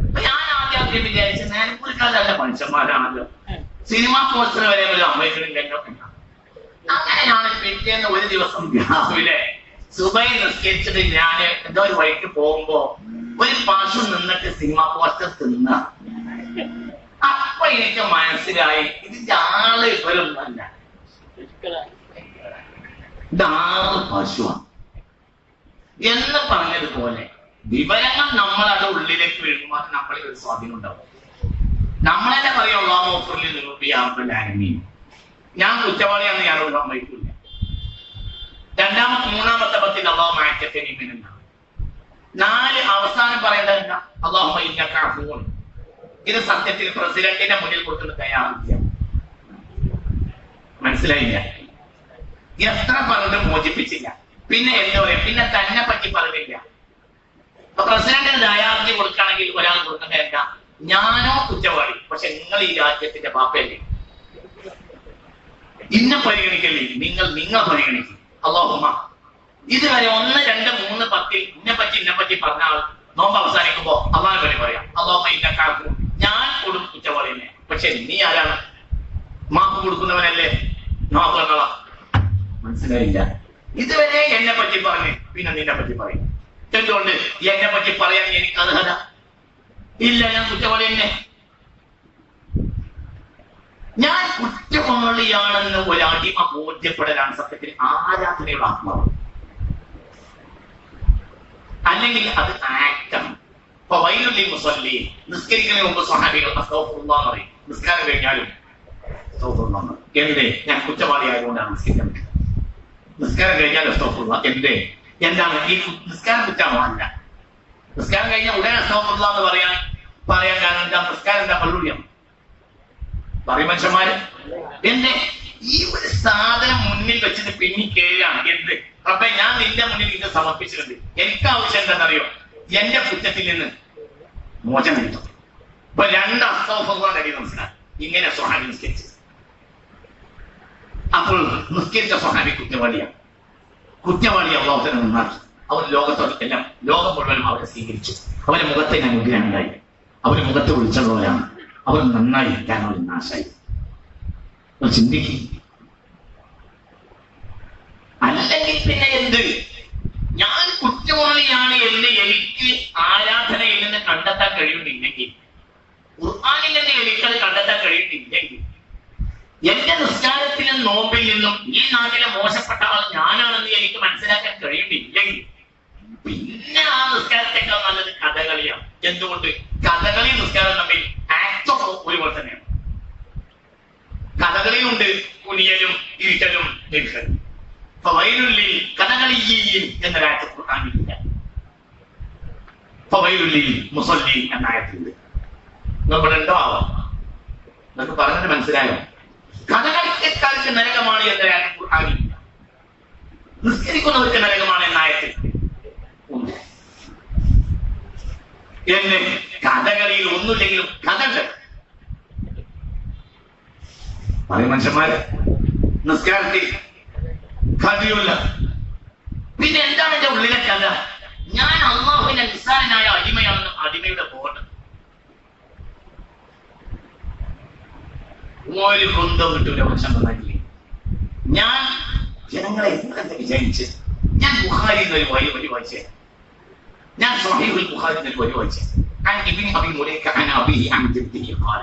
അപ്പൊ ഞാൻ ആദ്യം വിചാരിച്ച നിലമ്പൂർക്കാരല്ല മനുഷ്യന്മാരാണല്ലോ, സിനിമ പോസ്റ്റർ വരെ ഒരു അമ്മയ്ക്കില്ലല്ലോ. അങ്ങനെയാണ് പിറ്റേന്ന് ഒരു ദിവസം രാവിലെ സുബൈ നിസ്കരിച്ചിട്ട് ഞാൻ എന്തോ ഒരു വഴിക്ക് പോകുമ്പോ ഒരു പശു നിന്നിട്ട് സിനിമ പോസ്റ്റർ തിന്ന. അപ്പൊ എനിക്ക് മനസ്സിലായി ഇതിന്റെ ആള് ഇവരൊന്നല്ല, ഇതാള് പശുവാണ് എന്ന് പറഞ്ഞതുപോലെ വിവരങ്ങൾ നമ്മളത് ഉള്ളിലേക്ക് വീഴുമ്പോൾ നമ്മളിൽ ഒരു സ്വാധീനം ഉണ്ടാവും. നമ്മളെന്നെ പറയുള്ളൂ ഞാൻ കുറ്റവാളിയാണെന്ന് ഞാനോട് സമ്മതിക്കില്ല. മൂന്നാമത്തെ പത്തിൽ അള്ളാഹു മാറ്റത്തിനിമിനാണ്. 4 അവസാനം പറയേണ്ടത് എന്താ? അള്ളാഹു. ഇത് സത്യത്തിൽ പ്രസിഡന്റിന്റെ മുന്നിൽ കൊടുക്കുന്ന തയ്യാറില്ല. മനസ്സിലായില്ല? എത്ര പറഞ്ഞിട്ട് മോചിപ്പിച്ചില്ല. പിന്നെ എന്താ പറയാ, പിന്നെ തന്നെ പറ്റി പറഞ്ഞില്ല. അപ്പൊ പ്രസിഡന്റിന് ദയാർജി കൊടുക്കുകയാണെങ്കിൽ ഒരാൾ കൊടുക്കേണ്ട എന്താ? ഞാനോ കുറ്റവാളി, പക്ഷെ നിങ്ങൾ ഈ രാജ്യത്തിന്റെ ബാപ്പയല്ലേ, ഇന്നെ പരിഗണിക്കല്ലേ, നിങ്ങൾ പരിഗണിക്കും. അല്ലാഹുമ്മ ഇതുവരെ 1, 2, 3, 10 ഇന്നെ പറ്റി പറഞ്ഞ ആൾ നോമ്പ് അവസാനിക്കുമ്പോ അള്ളാഹിനെ പറ്റി പറയാം. അല്ലാഹുമ്മ ഇന്നകാഫു, ഞാൻ കൊടുക്കും കുറ്റവാളി തന്നെ, പക്ഷെ നീ ആരാണ്? മാപ്പ് കൊടുക്കുന്നവനല്ലേ, നോക്കുന്നതാ. മനസ്സിലായില്ല? ഇതുവരെ എന്നെ പറ്റി പറഞ്ഞു, പിന്നെ നിന്നെ പറ്റി പറയും. എന്തുകൊണ്ട്? എന്നെ പറ്റി പറയാൻ എനിക്ക് അർഹത ഇല്ല, ഞാൻ കുറ്റവാളി തന്നെ. ഞാൻ കുറ്റവാളിയാണെന്ന് ഒരടിമ ബോധ്യപ്പെടലാണ് സത്യത്തിൽ ആരാധനയുടെ ആത്മാവ്. അല്ലെങ്കിൽ അത് ആക്ടാണ്. ഇപ്പൊ വൈലുല്ലി മുസല്ലി, നിസ്കരിക്കുന്നതിന് മുമ്പ് സ്വഹാബികൾ അസ്തഗ്ഫിറുല്ലാഹ് എന്ന് പറയും. നിസ്കാരം കഴിഞ്ഞാലും അസ്തഗ്ഫിറുല്ലാഹ് എന്ന്. എന്തേ? ഞാൻ കുറ്റവാളി ആയതുകൊണ്ടാണ് നിസ്കരിക്കുന്നത്. നിസ്കാരം കഴിഞ്ഞാൽ അസ്തഗ്ഫിറുല്ലാഹ്. എന്തേ? എന്താണ് ഈ നിസ്കാരം കുറ്റമാണോ? അല്ല. നിസ്കാരം കഴിഞ്ഞാൽ ഉടനെ അസ്തഗ്ഫിറുല്ലാഹ് എന്ന് പറയാൻ കാരണം എന്താ? നിസ്കാരം എന്താ? പള്ളുടിയാണ് പറയും മനുഷ്യന്മാര്. എന്റെ ഈ ഒരു സാധനം മുന്നിൽ വെച്ചിട്ട് പിന്നിക്കേഴാണ്. എന്ത്? അപ്പൊ ഞാൻ നിന്റെ മുന്നിൽ ഇത് സമർപ്പിച്ചിട്ടുണ്ട്. എനിക്ക് ആവശ്യം എന്താണെന്നറിയോ? എന്റെ കുറ്റത്തിൽ നിന്ന് മോചനം കിട്ടും. ഇപ്പൊ 2 അസ്തഗ്ഫിറുല്ലാഹ് അടി മനസ്സിലായി. ഇങ്ങനെ സ്വഹാബി നിസ്കരിച്ചു. അപ്പോൾ നിസ്കരിച്ച സ്വഹാബി കുറ്റവാളിയാണ്. കുറ്റവാളി അള്ളാഹുവിനെ നന്നാക്കി. അവർ ലോകത്തോടെല്ലാം, ലോകം മുഴുവനും അവരെ സ്വീകരിച്ചു. അവരെ മുഖത്തെ അനുഗ്രഹം ഉണ്ടായി. അവര് മുഖത്ത് വിളിച്ചുള്ളവരാണ്. അവർ നന്നായി ഇരിക്കാൻ അവർ നാശായി. ചിന്തിക്കും. അല്ലെങ്കിൽ പിന്നെ എന്ത്? ഞാൻ കുറ്റവാളിയാണ് എന്ന് എനിക്ക് ആരാധനയിൽ നിന്ന് കണ്ടെത്താൻ കഴിയുന്നില്ലെങ്കിൽ, ഖുർആനിൽ നിന്ന് എനിക്കത് കണ്ടെത്താൻ കഴിയുന്നില്ലെങ്കിൽ, എന്റെ നിസ്കാരത്തിലും നോമ്പിൽ നിന്നും ഈ നാട്ടിലെ മോശപ്പെട്ട ആൾ ഞാനാണെന്ന് എനിക്ക് മനസ്സിലാക്കാൻ കഴിയുന്നില്ലെങ്കിൽ, പിന്നെ ആ നിസ്കാരത്തെക്കാൾ നല്ലത് കഥകളിയാണ്. എന്തുകൊണ്ട്? കഥകളി നിസ്കാരം തമ്മിൽ ആക്ട് ഒരുപോലെ തന്നെയാണ്. കഥകളിയുണ്ട് കുനിയലും ഇരിക്കലും നിൽക്കലും. ഫവൈലുല്ലിൽ കഥകളിയിൽ എന്നൊരായത്ത് ഖുർആനിലില്ല. ഫവൈലുല്ലിൽ മുസല്ലി എന്ന ആയത്തുണ്ട്. നമ്മൾ ഉണ്ടോ ആവാം? നമുക്ക് പറഞ്ഞത് മനസ്സിലായോ? കഥകളിക്കാർക്ക് നരകമാണ് എന്നൊരായത്ത് ഖുർആനിലില്ല. നിസ്കരിക്കുന്നവർക്ക് നരകമാണ് എന്ന ആയത്തിൽ ഉണ്ട്. എന്ന് കഥകളിയിൽ ഒന്നുമില്ലെങ്കിലും കഥകൾ പറയും മനുഷ്യന്മാര്. നിസ്കാരത്തിൽ കഥയുമില്ല. പിന്നെ എന്താണ് എന്റെ ഉള്ളിലെ കഥ? ഞാൻ അള്ളാഹുവിന്റെ നിസ്സാരനായ അടിമയാണെന്നും അടിമയുടെ ബോധം. ഒരു കുന്തം കിട്ടൂല പ്രശ്നം തന്നില്ലേ? ഞാൻ ജനങ്ങളെ എന്തൊക്കെ വിചാരിച്ച് ഞാൻ ബുഖാരിയിൽ ഒരു വരി വായിച്ചേ. ഞാൻ സ്വഹീഹുൽ ബുഖാരിയിൽ ഒരു വരി വായിച്ചേ. عن ابن ابي مليكه عن ابيه عن جده قال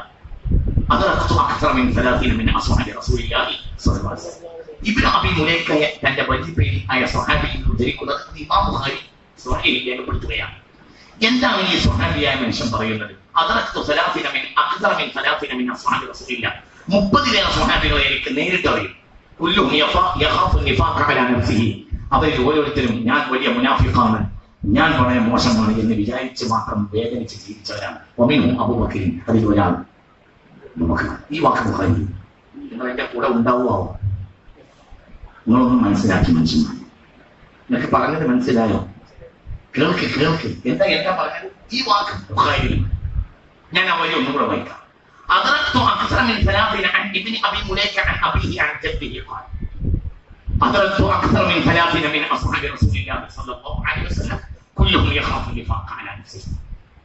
أدركت أكثر من 30 من أصحاب رسول الله صلى الله عليه وسلم. ഇബ്നു അബി മുലൈക്ക തന്റെ വലിയ ആയ സ്വഹാബിയിൽ ഉദ്ധരിക്കുന്നത് ഇമാം ബുഖാരി സ്വഹീഹിൽ രേഖപ്പെടുത്തുകയാണ്. എന്താണ് ഈ സ്വഹാബിയായ മനുഷ്യൻ പറയുന്നത്? അദറക്തു 30 من أكثر من 30 من أصحاب رسول الله. 30 സ്വഹാബികളെ എനിക്ക് നേരിട്ട് അറിയും. കുല്ലുഹും യഖാഫു നിഫാഖ അലാ നഫ്സിഹി. അവരിൽ ഓരോരുത്തരും ഞാൻ വലിയ മുനാഫിഖാണ്, ഞാൻ വളരെ മോശമാണ് എന്ന് വിചാരിച്ച് മാത്രം വേദനിച്ച് ജീവിച്ചവരാണ്. ഒമിനും അബൂബക്കറിൻ, അതിൽ ഒരാൾ. ഈ വാക്ക് ബുഖാരി. നിങ്ങൾ എന്റെ കൂടെ ഉണ്ടാവുമോ? നിങ്ങളൊന്നും മനസ്സിലാക്കി മനുഷ്യന്മാർ. എന്നൊക്കെ പറഞ്ഞത് മനസ്സിലായോ? കേൾക്ക്. എന്താ പറഞ്ഞത്? ഈ വാക്ക് ബുഖാരി. ഞാൻ ആ വഴി ഒന്നുകൂടെ വായിക്കാം. أدركت أكثر من 30 عن ابن أبي مليكة عن أبيه عن جده قال أدركت أكثر من 30 من أصحاب رسول الله صلى الله عليه وسلم كلهم يخاف النفاق على نفسه.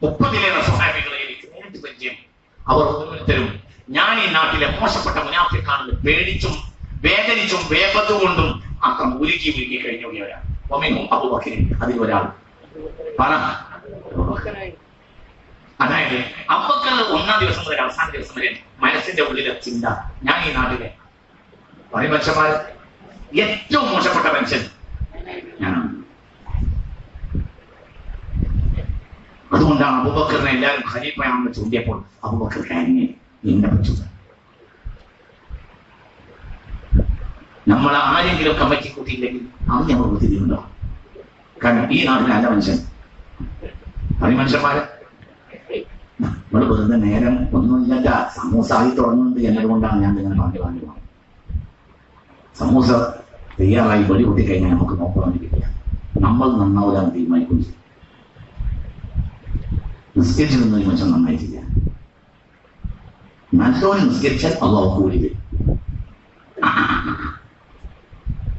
30 സ്വഹാബികളെ എനിക്ക് നേരിട്ട് പരിചയം. അവർ ഓരോരുത്തരും ഞാൻ ഈ നാട്ടിലെ മോശപ്പെട്ട മുനാഫിഖാണെന്ന് പേടിച്ചും വേദനിച്ചും വേപതുകൊണ്ടും അക്കം ഉരുക്കി കഴിഞ്ഞുപോയവരാണ്. ഒമിനും അബൂബക്കറിൻ, അതിൽ ഒരാൾ. പറ അതായത് അബൂബക്കർ ഒന്നാം ദിവസം മുതൽ അവസാന ദിവസം വരെ മനസ്സിന്റെ ഉള്ളിലെ ചിന്ത, ഞാൻ ഈ നാട്ടിലെ മനുഷ്യന്മാർ ഏറ്റവും മോശപ്പെട്ട മനുഷ്യൻ ഞാനാണ്. അതുകൊണ്ടാണ് അബൂബക്കറിനെ എല്ലാവരും ഖലീഫയാണെന്ന് ചൂണ്ടിയപ്പോൾ അബൂബക്കർ കാര്യങ്ങൾ എന്നെ പറ്റൂ. നമ്മൾ ആരെങ്കിലും കമ്മിറ്റി കൂട്ടിയില്ലെങ്കിൽ അത് ഞങ്ങൾ ബുദ്ധിമുട്ടുണ്ടോ? കാരണം ഈ നാട്ടിലെ നല്ല മനുഷ്യൻ മനുഷ്യന്മാര് നമ്മൾ വെറുതെ നേരം ഒന്നുമില്ല സമൂസ ആയി തുടങ്ങുന്നത് എന്നതുകൊണ്ടാണ് ഞാൻ ഇങ്ങനെ പറഞ്ഞു പോകുന്നത്. സമൂസ തയ്യാറായി വെടി കൂട്ടി കഴിഞ്ഞാൽ നമുക്ക് നോക്കാൻ വേണ്ടിയില്ല. നമ്മൾ നന്നാവൂലാന്ന് തീരുമാനിക്കും. നിസ്കരിച്ചു നിന്നൊരു മനുഷ്യൻ നന്നായിട്ടില്ല. നല്ലോണം നിസ്കരിച്ചാൽ അള്ളാഹു കൂലി വരും.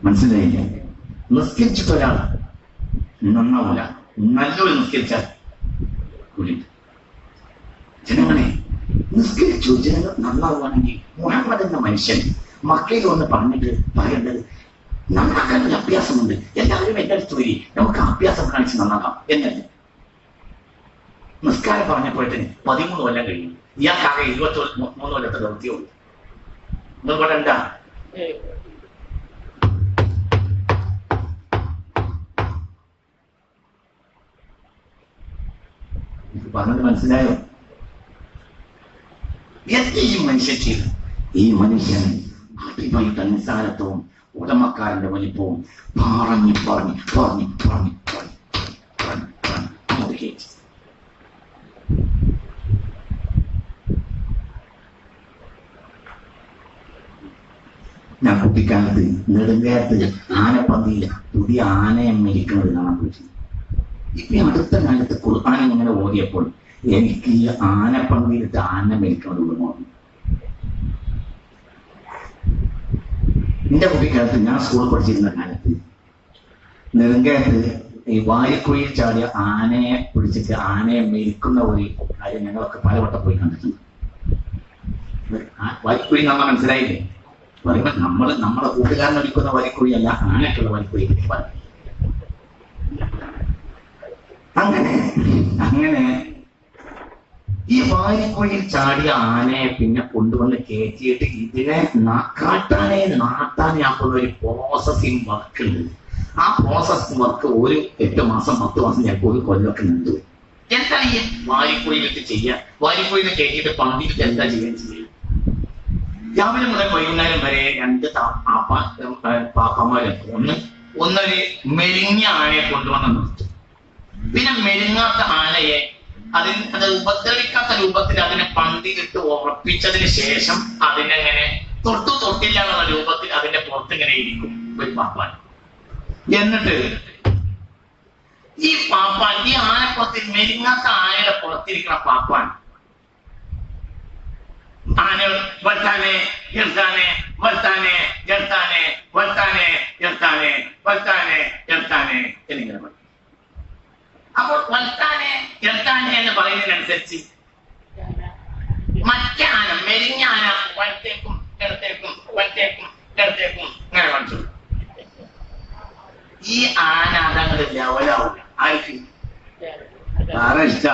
മനസ്സിലായില്ല? നിസ്കരിച്ചിട്ടൊരാൾ നന്നാവൂല, നല്ലോണം നിസ്കരിച്ചാൽ കൂലി. ജനങ്ങളെ നിസ്കരിച്ചു ജനങ്ങൾ നന്നാവുകയാണെങ്കിൽ മുഹമ്മദ് എന്ന മനുഷ്യൻ മക്കയിൽ ഒന്ന് പറഞ്ഞിട്ട് പറയേണ്ടത് നന്നാക്കാൻ ഒരു അഭ്യാസമുണ്ട്, എല്ലാവരും എന്റെ അടുത്ത് വരി, നമുക്ക് അഭ്യാസം കാണിച്ച് നന്നാക്കാം എന്നല്ല. നിസ്കാരം പറഞ്ഞപ്പോഴത്തേന് 13 കൊല്ലം കഴിയും. ഇയാൾക്കാകെ 23 കൊല്ലത്തെ ദൗത്യമുള്ളൂ. നിങ്ങൾ ഇവിടെ എന്താ പറഞ്ഞത് മനസ്സിലായോ? ഈ മനുഷ്യൻ ചെയ്തു. ഈ മനുഷ്യൻ അടിമയുടെ നിസ്സാരത്വവും ഉടമക്കാരന്റെ വലിപ്പവും പറഞ്ഞു പറഞ്ഞു പറഞ്ഞു പറഞ്ഞു പറഞ്ഞു പറഞ്ഞു പറഞ്ഞു കേട്ടു. ഞാൻ കുട്ടിക്കാലത്ത് നെടുങ്കയത്ത് ആനപ്പന്തിയില്ല പുതിയ ആനയെ മേടിക്കുന്നത് കാണാൻ പറ്റി. ഇപ്പൊ അടുത്ത കാലത്ത് ഖുർആൻ ഇങ്ങനെ ഓടിയപ്പോൾ എനിക്ക് ഈ ആനപ്പന്തിയിലിട്ട് ആന മേടിക്കുന്നത് ഓർമ്മ. എന്റെ കുട്ടിക്കാലത്ത് ഞാൻ സ്കൂളിൽ പഠിച്ചിരുന്ന കാലത്ത് നെടുങ്കയത്ത് ഈ വാരിക്കുഴിയിൽ ചാടിയ ആനയെ പിടിച്ചിട്ട് ആനയെ മേടിക്കുന്ന ഒരു കാര്യം ഞങ്ങളൊക്കെ പലവട്ടം പോയി കണ്ടിട്ടുണ്ട്. വാരിക്കുഴി നമ്മൾ മനസ്സിലായില്ലേ? പറയുമ്പോ നമ്മളെ കൂട്ടുകാരൻ അടിക്കുന്ന വരിക്കുഴിയല്ല, ആനക്കുള്ള വരിക്കുഴി. അങ്ങനെ ഈ വാരിക്കുഴിയിൽ ചാടിയ ആനയെ പിന്നെ കൊണ്ടുവന്ന് കയറ്റിയിട്ട് ഇതിനെ കാട്ടാനെ നാട്ടാനാക്കുന്ന ഒരു പ്രോസസിങ് വർക്ക് ഉണ്ട്. ആ പ്രോസസിങ് വർക്ക് ഒരു 8 മാസം 10 മാസം ചിലപ്പോൾ ഒരു കൊല്ലമൊക്കെ നിന്നു. എന്താ ഈ വാരിക്കുഴിയിലിട്ട് ചെയ്യാൻ? വാരിക്കുഴിയിൽ കയറ്റിയിട്ട് പണ്ടിട്ട് എന്താ ചെയ്യാൻ ചെയ്യുക? രാവിലെ മുതൽ വൈകുന്നേരം വരെ 2 പാപ്പന്മാരെ ഒന്നൊരു മെലിഞ്ഞ ആനയെ കൊണ്ടുവന്ന് നിർത്തും. പിന്നെ മെലിഞ്ഞാത്ത ആനയെ അത് ഉപദ്രവിക്കാത്ത രൂപത്തിൽ അതിനെ പന്തിലിട്ട് ഉറപ്പിച്ചതിന് ശേഷം അതിനെങ്ങനെ തൊട്ടില്ല എന്നുള്ള രൂപത്തിൽ അതിന്റെ പുറത്തിങ്ങനെ ഇരിക്കും ഒരു പാപ്പാൻ. എന്നിട്ട് ഈ പാപ്പാൻ ഈ ആനപ്പുറത്തിൽ മെലിഞ്ഞാത്ത ആനയുടെ പുറത്തിരിക്കുന്ന പാപ്പാൻ ആന വർത്താനെ എഴുത്താനെ വർത്താനെ എഴുത്താനെ വർത്താനെ എഴുത്താനെ വർത്താനെ എഴുത്താനെ എന്നിങ്ങനെ പറയും. അപ്പോൾ വർത്താനെ എഴുത്താനെ എന്ന് പറയുന്നതിനനുസരിച്ച് മറ്റേ ആന മെലിഞ്ഞ ആന വലത്തേക്കും ഇടത്തേക്കും വലത്തേക്കും ഇടത്തേക്കും ഇങ്ങനെ കാണിച്ചു. ഈ ആന അതങ്ങോട്ട് ലെവലാവില്ല. ആർക്ക് ആരെ ഇഷ്ട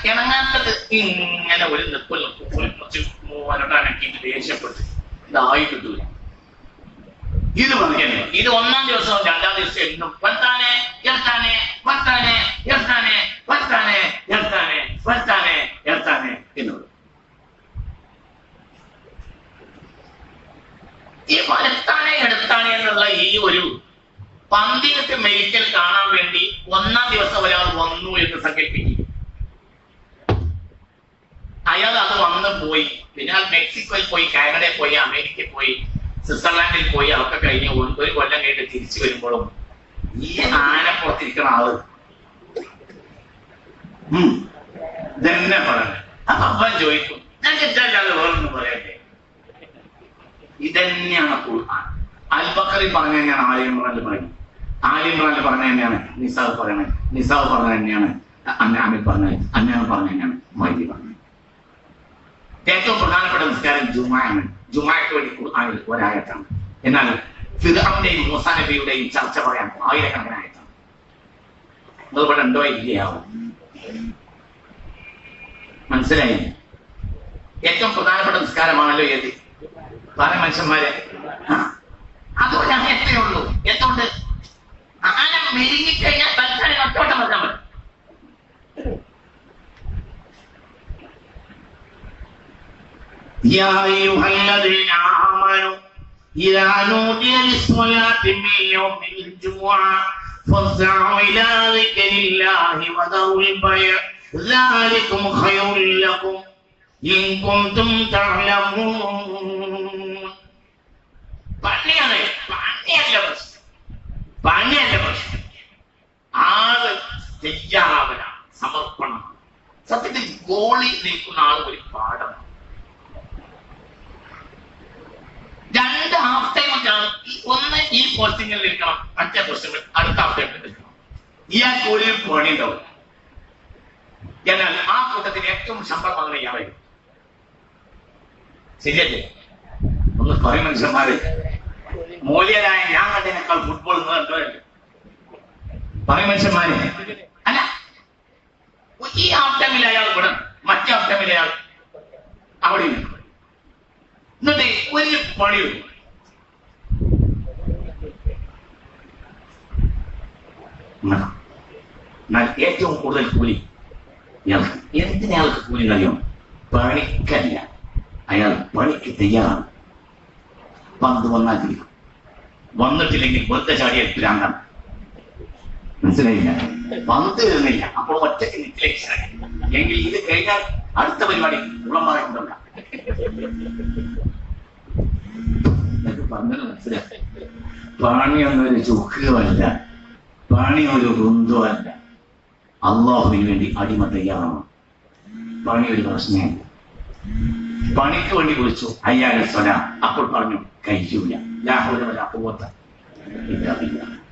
ഇണങ്ങാത്തത് ഇങ്ങനെ ഒരു നിപ്പ് കുറച്ച് വരട്ടാനൊക്കെ ദേഷ്യപ്പെട്ട് ഇതായി കിട്ടൂല. ഇത് പറഞ്ഞേ ഇത് 1-ാം ദിവസവും 2-ാം ദിവസം എന്നും വർത്താനെ എഴുത്താനെ വർത്താനെ എഴുത്താനെ വർത്താനെ എഴുത്താനെ വർത്താനെ എഴുത്താനെ എന്നുള്ളത്. ഈ വർത്താനെ എടുത്താനെ എന്നുള്ള ഈ ഒരു പന്തികത്തെ മെഡിക്കൽ കാണാൻ വേണ്ടി 1-ാം ദിവസം ഒരാൾ വന്നു എന്ന് സങ്കല്പിക്കും. അയാൾ അത് വന്ന് പോയി. പിന്നെ മെക്സിക്കോയിൽ പോയി, കാനഡയിൽ പോയി, അമേരിക്കയിൽ പോയി, സ്വിറ്റ്സർലാൻഡിൽ പോയി. അതൊക്കെ കഴിഞ്ഞ് 1 കൊല്ലം കഴിഞ്ഞ് തിരിച്ചു വരുമ്പോഴും ഈ ആന പുറത്തിരിക്കുന്ന ആള് ഇതന്നെ പറയണേ. അവൻ ചോദിക്കും, ഞാൻ തെറ്റല്ലാതെ വേറൊന്നും പറയട്ടെ. ഇതന്നെയാണ് ഖുർആൻ. അൽ-ബഖറയിൽ പറഞ്ഞ തന്നെയാണ് ആലിമ്രാനിൽ പറയുന്നത്. ആലിമ്രാനിൽ പറഞ്ഞ തന്നെയാണ് നിസാവ് പറയണത്. നിസാവ് പറഞ്ഞ തന്നെയാണ് അന്നാമിൽ പറഞ്ഞത്. അന്നാമിൽ പറഞ്ഞ തന്നെയാണ് മൈദി പറഞ്ഞത്. ഏറ്റവും പ്രധാനപ്പെട്ട നിസ്കാരം ജുമായാണ്. ജുമായ്ക്ക് വേണ്ടി ഖുർആനിൽ ഒരായത്താണ്. എന്നാൽ ഫിർഔന്റെയും മൂസാ നബിയുടെയും ചർച്ച പറയാൻ 1000കണക്കിന് ആയത്താണ്. നിങ്ങൾ ഇവിടെ ഉണ്ടോ ഇല്ലയാവും. മനസ്സിലായി? ഏറ്റവും പ്രധാനപ്പെട്ട നിസ്കാരമാണല്ലോ ഏത്? പല മനുഷ്യന്മാരെ അതുകൊണ്ട് ഞാൻ എത്രയേ ഉള്ളൂ. എന്തുകൊണ്ട്? ആന മെരുങ്ങിക്കഴിഞ്ഞാൽ തൽക്കാലം ഒറ്റോട്ടം വന്നാൽ മതി. يا أيها الذين آمنوا إذا نودي للصلاة من يوم الجمعة فاسعوا إلى ذكر الله وذروا البيع ذلكم خير لكم إن كنتم تعلمون. ആള് തയ്യാറാവലാണ്, സമർപ്പണം. സത്യത്തിൽ ഗോളി നിൽക്കുന്ന ആൾ ഒരു പാഠമാണ്. രണ്ട് ഹാഫ് ടൈം ഒക്കെയാണ്. ഒന്ന് ഈ പോസ്റ്റിങ്ങിൽ നിൽക്കണം, മറ്റേ പോസ്റ്റിങ്ങിൽ അടുത്ത ഹാഫ് ടൈമിൽ നിൽക്കണം. ഇയാൾക്ക് ഒരു പണി ഉണ്ടാവും. എന്നാൽ ആ കൂട്ടത്തിൽ ഏറ്റവും ശമ്പളം വാങ്ങുന്ന ഇയാളായിരിക്കും. ശരിയല്ലേ? ഒന്ന് പറയും മനുഷ്യന്മാര്, മൂല്യരായ ഞാൻ കണ്ടതിനേക്കാൾ ഫുട്ബോൾ കണ്ടോല്ലേ പറയും മനുഷ്യന്മാര്. അല്ല, ഈ ഹാഫ് ടൈമിൽ അയാൾ ഇവിടെ, മറ്റേ ഹാഫ് ടൈമിൽ അയാൾ അവിടെ നിൽക്കും. എന്നിട്ട് ഒരു പണിയും ഏറ്റവും കൂടുതൽ കൂലി ഇയാൾക്ക്. എന്തിനയാൾക്ക് കൂലി അറിയാം? പണിക്കല്ല, അയാൾ പണിക്ക് തയ്യാറാണ്. പന്ത് വന്നാൽ തിരിക്കും, വന്നിട്ടില്ലെങ്കിൽ വെറുതെ ചാടിയാൽ ഭ്രാന്താണ്. മനസ്സിലായില്ല? പന്ത് വരുന്നില്ല, അപ്പോൾ ഒറ്റയ്ക്ക് നിറ്റിലേക്ക് എങ്കിൽ ഇത് കഴിഞ്ഞാൽ അടുത്ത പരിപാടി ഉളം പറയുന്നുണ്ടല്ല. പറഞ്ഞത് മനസ്സിലായി? പണിയൊന്നൊരു ചുക്കുമല്ല, പണി ഒരു വൃന്ദമല്ല. അള്ളാഹുവിന് വേണ്ടി അടിമ തയ്യാറാണ്. പണി ഒരു പ്രശ്നമല്ല. പണിക്ക് വേണ്ടി വിളിച്ചു അയ്യാല സ്വല, അപ്പോൾ പറഞ്ഞു കഴിയൂല, ലാഹോല പൂവത്ത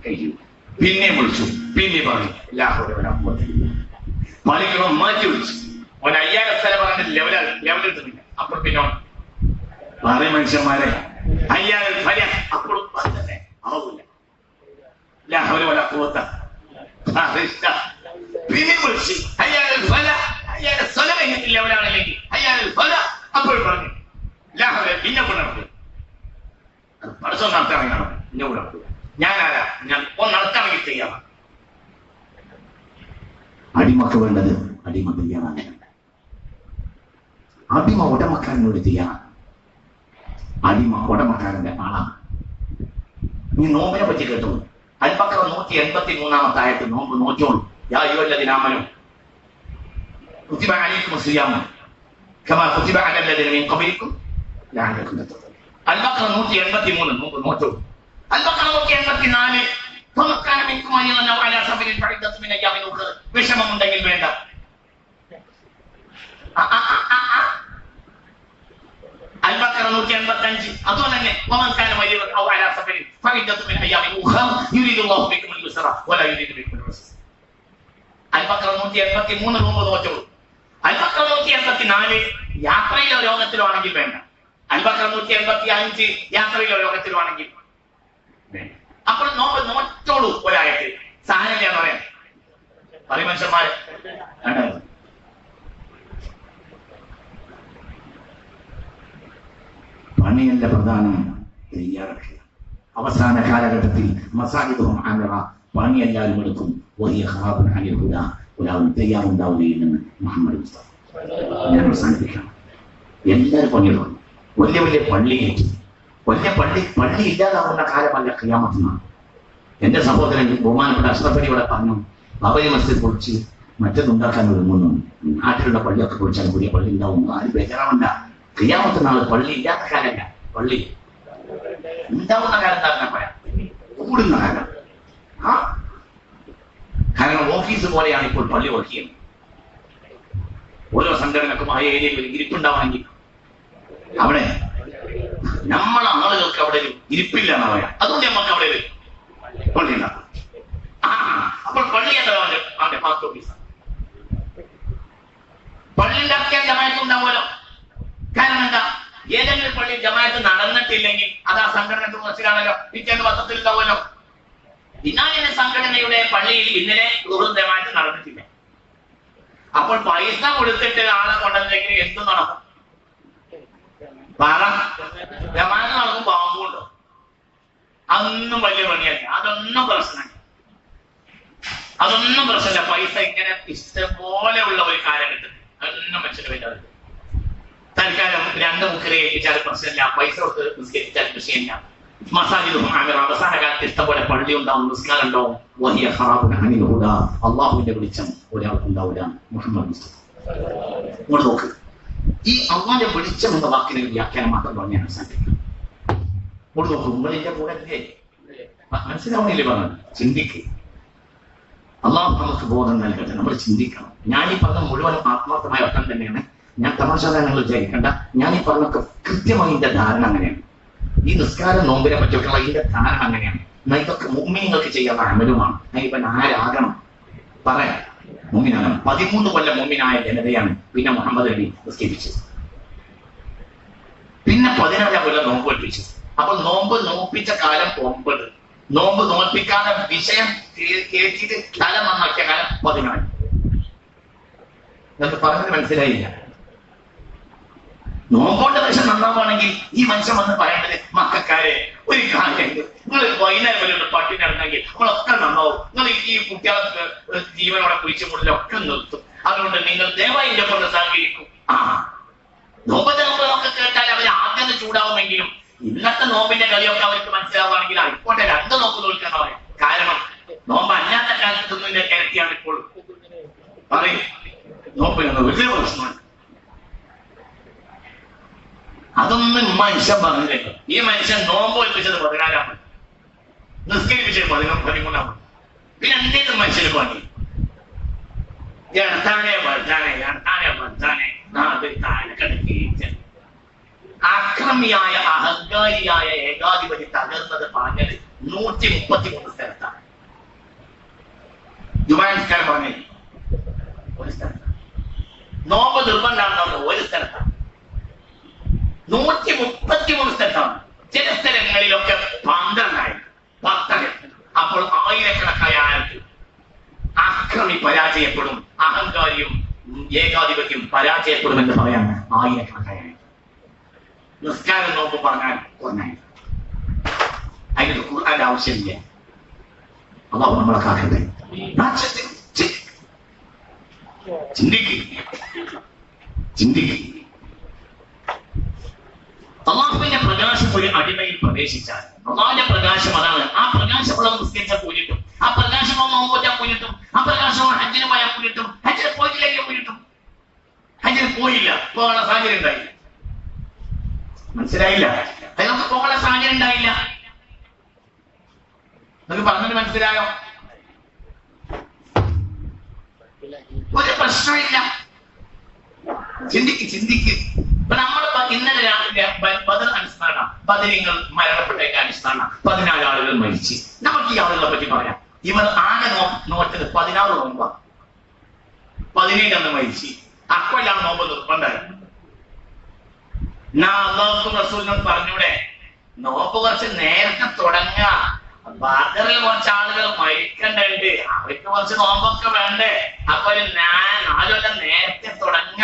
കഴിയൂല. പിന്നെ വിളിച്ചു, പിന്നെ പറഞ്ഞു ലാഹോല പൂവത്തില്ല. പണിക്ക് മാറ്റി വിളിച്ചു, അവൻ അയ്യാല സ്ഥലം പറഞ്ഞിട്ട് ലെവലെടുത്തില്ല. അപ്പോൾ പിന്നെ പറയും മനുഷ്യന്മാരെ അയ്യാല ഫല, അപ്പോഴും തന്നെ ആവൂല, ലാഹോല പൂവത്ത. പിന്നെ വിളിച്ചു അയ്യാല ഫല, അയ്യാല സ്വല കഴിഞ്ഞിട്ടില്ല ലെവലാണെങ്കിൽ അയ്യാല ഫല, അപ്പോൾ പറഞ്ഞു ലാഹോല ഇന്നെ കൊണ്ടു പടച്ചോ നടത്താണെങ്കിൽ നടക്കും, ഇന്നെ കൂടെ നടക്കുക. ഞാനാരാ? ഞാൻ നടത്താണെങ്കിൽ ചെയ്യാം. അടിമക്ക് വേണ്ടത് അടിമ തയ്യാറാണ്. അടിമ ഉടമക്കാരനോട് തയ്യാറാണ്. അടിമ ഉടമക്കാരന്റെ ആളാണ്. നീ നോമ്പിനെ പറ്റി കേട്ടു. അൽബഖറ 183 ആയത്ത് നോമ്പ് നോക്കിയോളൂ. യാ അയ്യുഹല്ലദീന ആമനൂ കുതിബ അലൈക്കുമുസ് സിയാമു കമാ കുതിബ അലല്ലദീന മിൻ ഖബലിക്കും ലഅല്ലക്കും തത്തഖൂൻ. അൽബഖറ 183 നോമ്പ് നോക്കിയോളൂ. അൽബഖറ 184 ഫമക്കാന മിൻകും അയ്യനൗ അലാ സബരിൻ ഫഇദത്തു മിൻ അയ്യാമിൻ ഉഖറ. വിഷമമുണ്ടെങ്കിൽ വേണ്ട. അൽബഖറ 185 അതുപോലെ തന്നെ വമക്കാന മരീദൻ ഔ അലാ സബരിൻ ഫഇദത്തു മിൻ അയ്യാമിൻ ഉഖറ യുരീദുല്ലാഹു ബിക്കുമുൽ യുസ്റ വലാ യുരീദു ബിക്കുമുൽ ഉസ്റ. അൽബഖറ 183 നോമ്പ് നോക്കിയോളൂ. അൽബഖറ 184 യാത്രയിലോ രോഗത്തിലോ ആണെങ്കിൽ വേണ്ട. അൽബഖറ 185 യാത്രയിലോ രോഗത്തിലോ ആണെങ്കിൽ വേണ്ട. അപ്പോൾ നോമ്പ് നോറ്റോളൂ. ഒരായത്തിൽ സാധനമില്ല എന്ന് പറയാം. പറയും മനുഷ്യന്മാരെ, പണിയല്ല പ്രധാനം, തയ്യാറെടുക്കുക. അവസാന കാലഘട്ടത്തിൽ മസാജിദുഹും ആമിറ, പണി എല്ലാവരും എടുക്കും. വലിയ ഖറാബുൻ അനിൽ ഹുദ, ഒരാളും തയ്യാറുണ്ടാവുകയില്ലെന്ന് മുഹമ്മദ് മുസ്തഫ. ഞാൻ അവസാനിപ്പിക്കണം. എല്ലാവരും പണിയെടുക്കും. വലിയ വലിയ പള്ളിയേറ്റ്, വലിയ പള്ളി ഇല്ലാതാവുന്ന കാലമല്ല ഖിയാമത്തെന്നാണ്. എന്റെ സഹോദരൻ ബഹുമാനപ്പെട്ട അഷ്റഫലി ഇവിടെ പറഞ്ഞു, ബാബരി മസ്ജിദ് പൊളിച്ച് മറ്റൊന്നുണ്ടാക്കാൻ ഒരുങ്ങുന്നു. നാട്ടിലുള്ള പള്ളിയൊക്കെ പൊളിച്ചാൽ പുതിയ പള്ളി ഉണ്ടാവും. ആരും ബേജാറാവണ്ട. ഖിയാമത്തെന്നാൾ പള്ളി ഇല്ലാത്ത കാലമല്ല, പള്ളി ഉണ്ടാവുന്ന കാലം തന്നെ പറയാം, കൂടുന്ന കാലം. കാരണം ഓഫീസ് പോലെയാണ് ഇപ്പോൾ പള്ളി വർക്ക് ചെയ്യുന്നത്. ഓരോ സംഘടനക്കും ആ ഏരിയയിൽ ഒരു ഇരിപ്പുണ്ടാവണമെങ്കിൽ അവിടെ നമ്മളെ ആളുകൾക്ക് അവിടെ ഒരു ഇരിപ്പില്ല എന്ന് പറയാം. അതുകൊണ്ട് നമുക്ക് അവിടെ ഒരു പള്ളി ഉണ്ടാക്കാം. അപ്പോൾ പള്ളി എന്താ അവന്റെ പാസ്റ്റ് ഓഫീസാണ്. പള്ളി ഉണ്ടാക്കിയാൽ ജമാഅത്ത് ഉണ്ടാവുമല്ലോ. കാരണം എന്താ? ഏതെങ്കിലും പള്ളി ജമാഅത്ത് നടന്നിട്ടില്ലെങ്കിൽ അത് ആ സംഘടനക്ക് മനസ്സിലാണല്ലോ, പിറ്റേന്ന് പത്രത്തിൽ ഉണ്ടാവുമല്ലോ. ഇന്നാലിന്റെ സംഘടനയുടെ പള്ളിയിൽ ഇന്നലെ ജമാഅത്ത് നടന്നിട്ടില്ല. അപ്പോൾ പൈസ കൊടുത്തിട്ട് ആളെ കൊണ്ടെങ്കിൽ എന്ത് നടക്കും? പറ, ജമാഅത്ത് നടക്കും പാമ്പുണ്ടോ? അതൊന്നും വലിയ പണിയല്ല, അതൊന്നും പ്രശ്നമില്ല. പൈസ ഇങ്ങനെ ഇഷ്ടംപോലെ ഉള്ള ഒരു കാലഘട്ടത്തിൽ അതൊന്നും വെച്ചിട്ടില്ല. തൽക്കാലം 2 മുക്കരെ ഏൽപ്പിച്ചാൽ പ്രശ്നമില്ല, പൈസ കൊടുത്ത് നിസ്കരിച്ചാൽ വിഷയമില്ല. മസാജിദ് അവസാന കാലത്ത് ഇഷ്ടംപോലെ പള്ളി ഉണ്ടാവും, നിസ്കാരം ഉണ്ടാവും. വലിയ അള്ളാഹുവിന്റെ വെളിച്ചം ഒരാൾക്കുണ്ടാവില്ല. മുഹമ്മദ് മുസ്തഫ ഇങ്ങോട്ട് നോക്ക്. ഈ അള്ളാന്റെ വെളിച്ചം എന്ന വാക്കിനെ വ്യാഖ്യാനം മാത്രം പറഞ്ഞ് അവസാനിപ്പിക്കും. ഇങ്ങോട്ട് നോക്ക്, ഉമ്മലിന്റെ കൂടെ മനസ്സിലാവണില്ലേ പറഞ്ഞത്? ചിന്തിക്ക്. അള്ളാഹു നമുക്ക് ബോധം നൽകട്ടെ, നമ്മൾ ചിന്തിക്കണം. ഞാനീ പറഞ്ഞ മുഴുവൻ ആത്മാർത്ഥമായ അർത്ഥം തന്നെയാണ്. ഞാൻ തമാശാതെ നിങ്ങൾ വിചാരിക്കണ്ട. ഞാനീ പറഞ്ഞൊക്കെ കൃത്യമായി ഇതിന്റെ ധാരണ അങ്ങനെയാണ്. ഈ നിസ്കാരം നോമ്പിനെ പറ്റിയൊക്കെയുള്ള ഇതിന്റെ ധാരണ അങ്ങനെയാണ്. എന്നാൽ ഇതൊക്കെ മുഅ്മിനീങ്ങൾക്ക് ചെയ്യാനുള്ള അമലുമാണ്. ഇവൻ ആരാകണം? പറയാം, മുഅ്മിനാകണം. 13 കൊല്ലം മുഅ്മിനായ ജനതയാണ് പിന്നെ മുഹമ്മദ് നബി നിസ്കരിച്ചത്. പിന്നെ 14 കൊല്ലം നോമ്പ് പഠിപ്പിച്ചത്. അപ്പൊ നോമ്പ് നോപ്പിച്ച കാലം 9, നോമ്പ് നോൽപ്പിക്കാതെ വിഷയം കേട്ടിട്ട് തല നന്നാക്കിയ കാലം 14. നിങ്ങൾക്ക് പറഞ്ഞത് മനസ്സിലായില്ല? നോമ്പോണ്ട് വിഷം നന്നാവുകയാണെങ്കിൽ ഈ മനുഷ്യൻ വന്ന് പറയേണ്ടത്, മക്കാരെ ഒരു കാര്യമുണ്ട്, നിങ്ങൾ വൈകുന്നേരം വരെ പട്ടി നടന്നെങ്കിൽ നമ്മളൊക്കെ നന്നാവും, നിങ്ങൾ ഈ കുട്ടികളെ ജീവനോടെ കുഴിച്ചു മുടലൊക്കെ നിർത്തും, അതുകൊണ്ട് നിങ്ങൾ ദയവായി എന്റെ കൊണ്ട് സഹകരിക്കും. നോമ്പൊക്കെ കേട്ടാൽ അവർ ആദ്യം ചൂടാവുമെങ്കിലും ഇന്നത്തെ നോമ്പിന്റെ കളിയൊക്കെ അവർക്ക് മനസ്സിലാവുകയാണെങ്കിൽ ആയിക്കോട്ടെ 2 നോമ്പ് നോൽക്കാൻ പറയും. കാരണം നോമ്പ് അല്ലാത്ത കാലത്തൊന്നും ഇരട്ടിയാണ് ഇപ്പോൾ പറയും. നോമ്പിനൊന്നും വലിയ പ്രശ്നമാണ്. അതൊന്നും മനുഷ്യൻ പറഞ്ഞില്ലല്ലോ. ഈ മനുഷ്യൻ നോമ്പ് ഒൽപ്പിച്ചത് 14 നിസ്കരിപ്പിച്ചത് 13. പിന്നെ എന്തേലും മനുഷ്യന് പണി അക്രമിയായ അഹങ്കാരിയായ ഏകാധിപതി തകർന്നത് പറഞ്ഞത് 133 സ്ഥലത്താണ്. ജുമാനസ്കാരം പറഞ്ഞ ഒരു സ്ഥലത്താണ്. നോമ്പ് നിർബന്ധമാണെന്ന് ഒരു സ്ഥലത്താണ്. 133 സ്ഥലത്താണ്. ചില സ്ഥലങ്ങളിലൊക്കെ 12, 10. അപ്പോൾ ആയിരക്കണക്കായ ആൾക്ക് അക്രമി പരാജയപ്പെടും, അഹങ്കാരിയും ഏകാധിപത്യം പരാജയപ്പെടുമെന്ന് പറയാൻ ആയിരക്കണക്കായ നിസ്കാരം നോമ്പ് പറഞ്ഞാൽ കുറഞ്ഞായി. അതിന് ഖുർആന്റെ ആവശ്യമില്ല. അല്ലാഹു നമ്മളെ കാക്കട്ടെ. ചിന്തിക്ക്. അള്ളാഹുവിന്റെ പ്രകാശം ഒരു അടിമയിൽ പ്രവേശിച്ചാൽ അള്ളാഹുവിന്റെ പ്രകാശം അതാണ്. ആ പ്രകാശമുള്ള നിസ്കരിച്ചാൽ പോയിട്ടും, ആ പ്രകാശമുള്ള നോമ്പൊറ്റാൻ പോയിട്ടും, ആ പ്രകാശമുള്ള ഹജ്ജിന് പോയാൽ പോയിട്ടും, ഹജ്ജിന് പോയിട്ടില്ലെങ്കിൽ പോയിട്ടും, ഹജ്ജിന് പോയില്ല, പോകാനുള്ള സാഹചര്യം ഉണ്ടായില്ല. മനസ്സിലായില്ല? അതിനൊക്കെ പോകാനുള്ള സാഹചര്യം ഉണ്ടായില്ല. നിങ്ങൾക്ക് പറഞ്ഞിട്ട് മനസ്സിലായോ? ഒരു പ്രശ്നമില്ല. ചിന്തിക്ക്. ഇപ്പൊ നമ്മൾ ഇന്നലെ രാവിലെ ബദർ അനുസ്മരണം, ബദരീങ്ങൾ മരണപ്പെട്ടതിന്റെ അനുസ്മരണം, 14 ആളുകൾ മരിച്ചു. നമുക്ക് ഈ ആളുകളെ പറ്റി പറയാം. ഇവർ ആകെ നോട്ടത് 16 നോമ്പാണ്. 17 അന്ന് മരിച്ചു. അക്കൊല്ലാണ് നോമ്പ് നിർബന്ധമായിരുന്നു. റസൂലിനും പറഞ്ഞൂടെ, നോമ്പ് കുറച്ച് നേരത്തെ തുടങ്ങുക. ബദറിൽ കുറച്ച് ആളുകൾ മരിക്കണ്ടുണ്ട്, അവർക്ക് കുറച്ച് നോമ്പൊക്കെ വേണ്ടേ, അപ്പൊ 4 കൊല്ലം നേരത്തെ തുടങ്ങുക.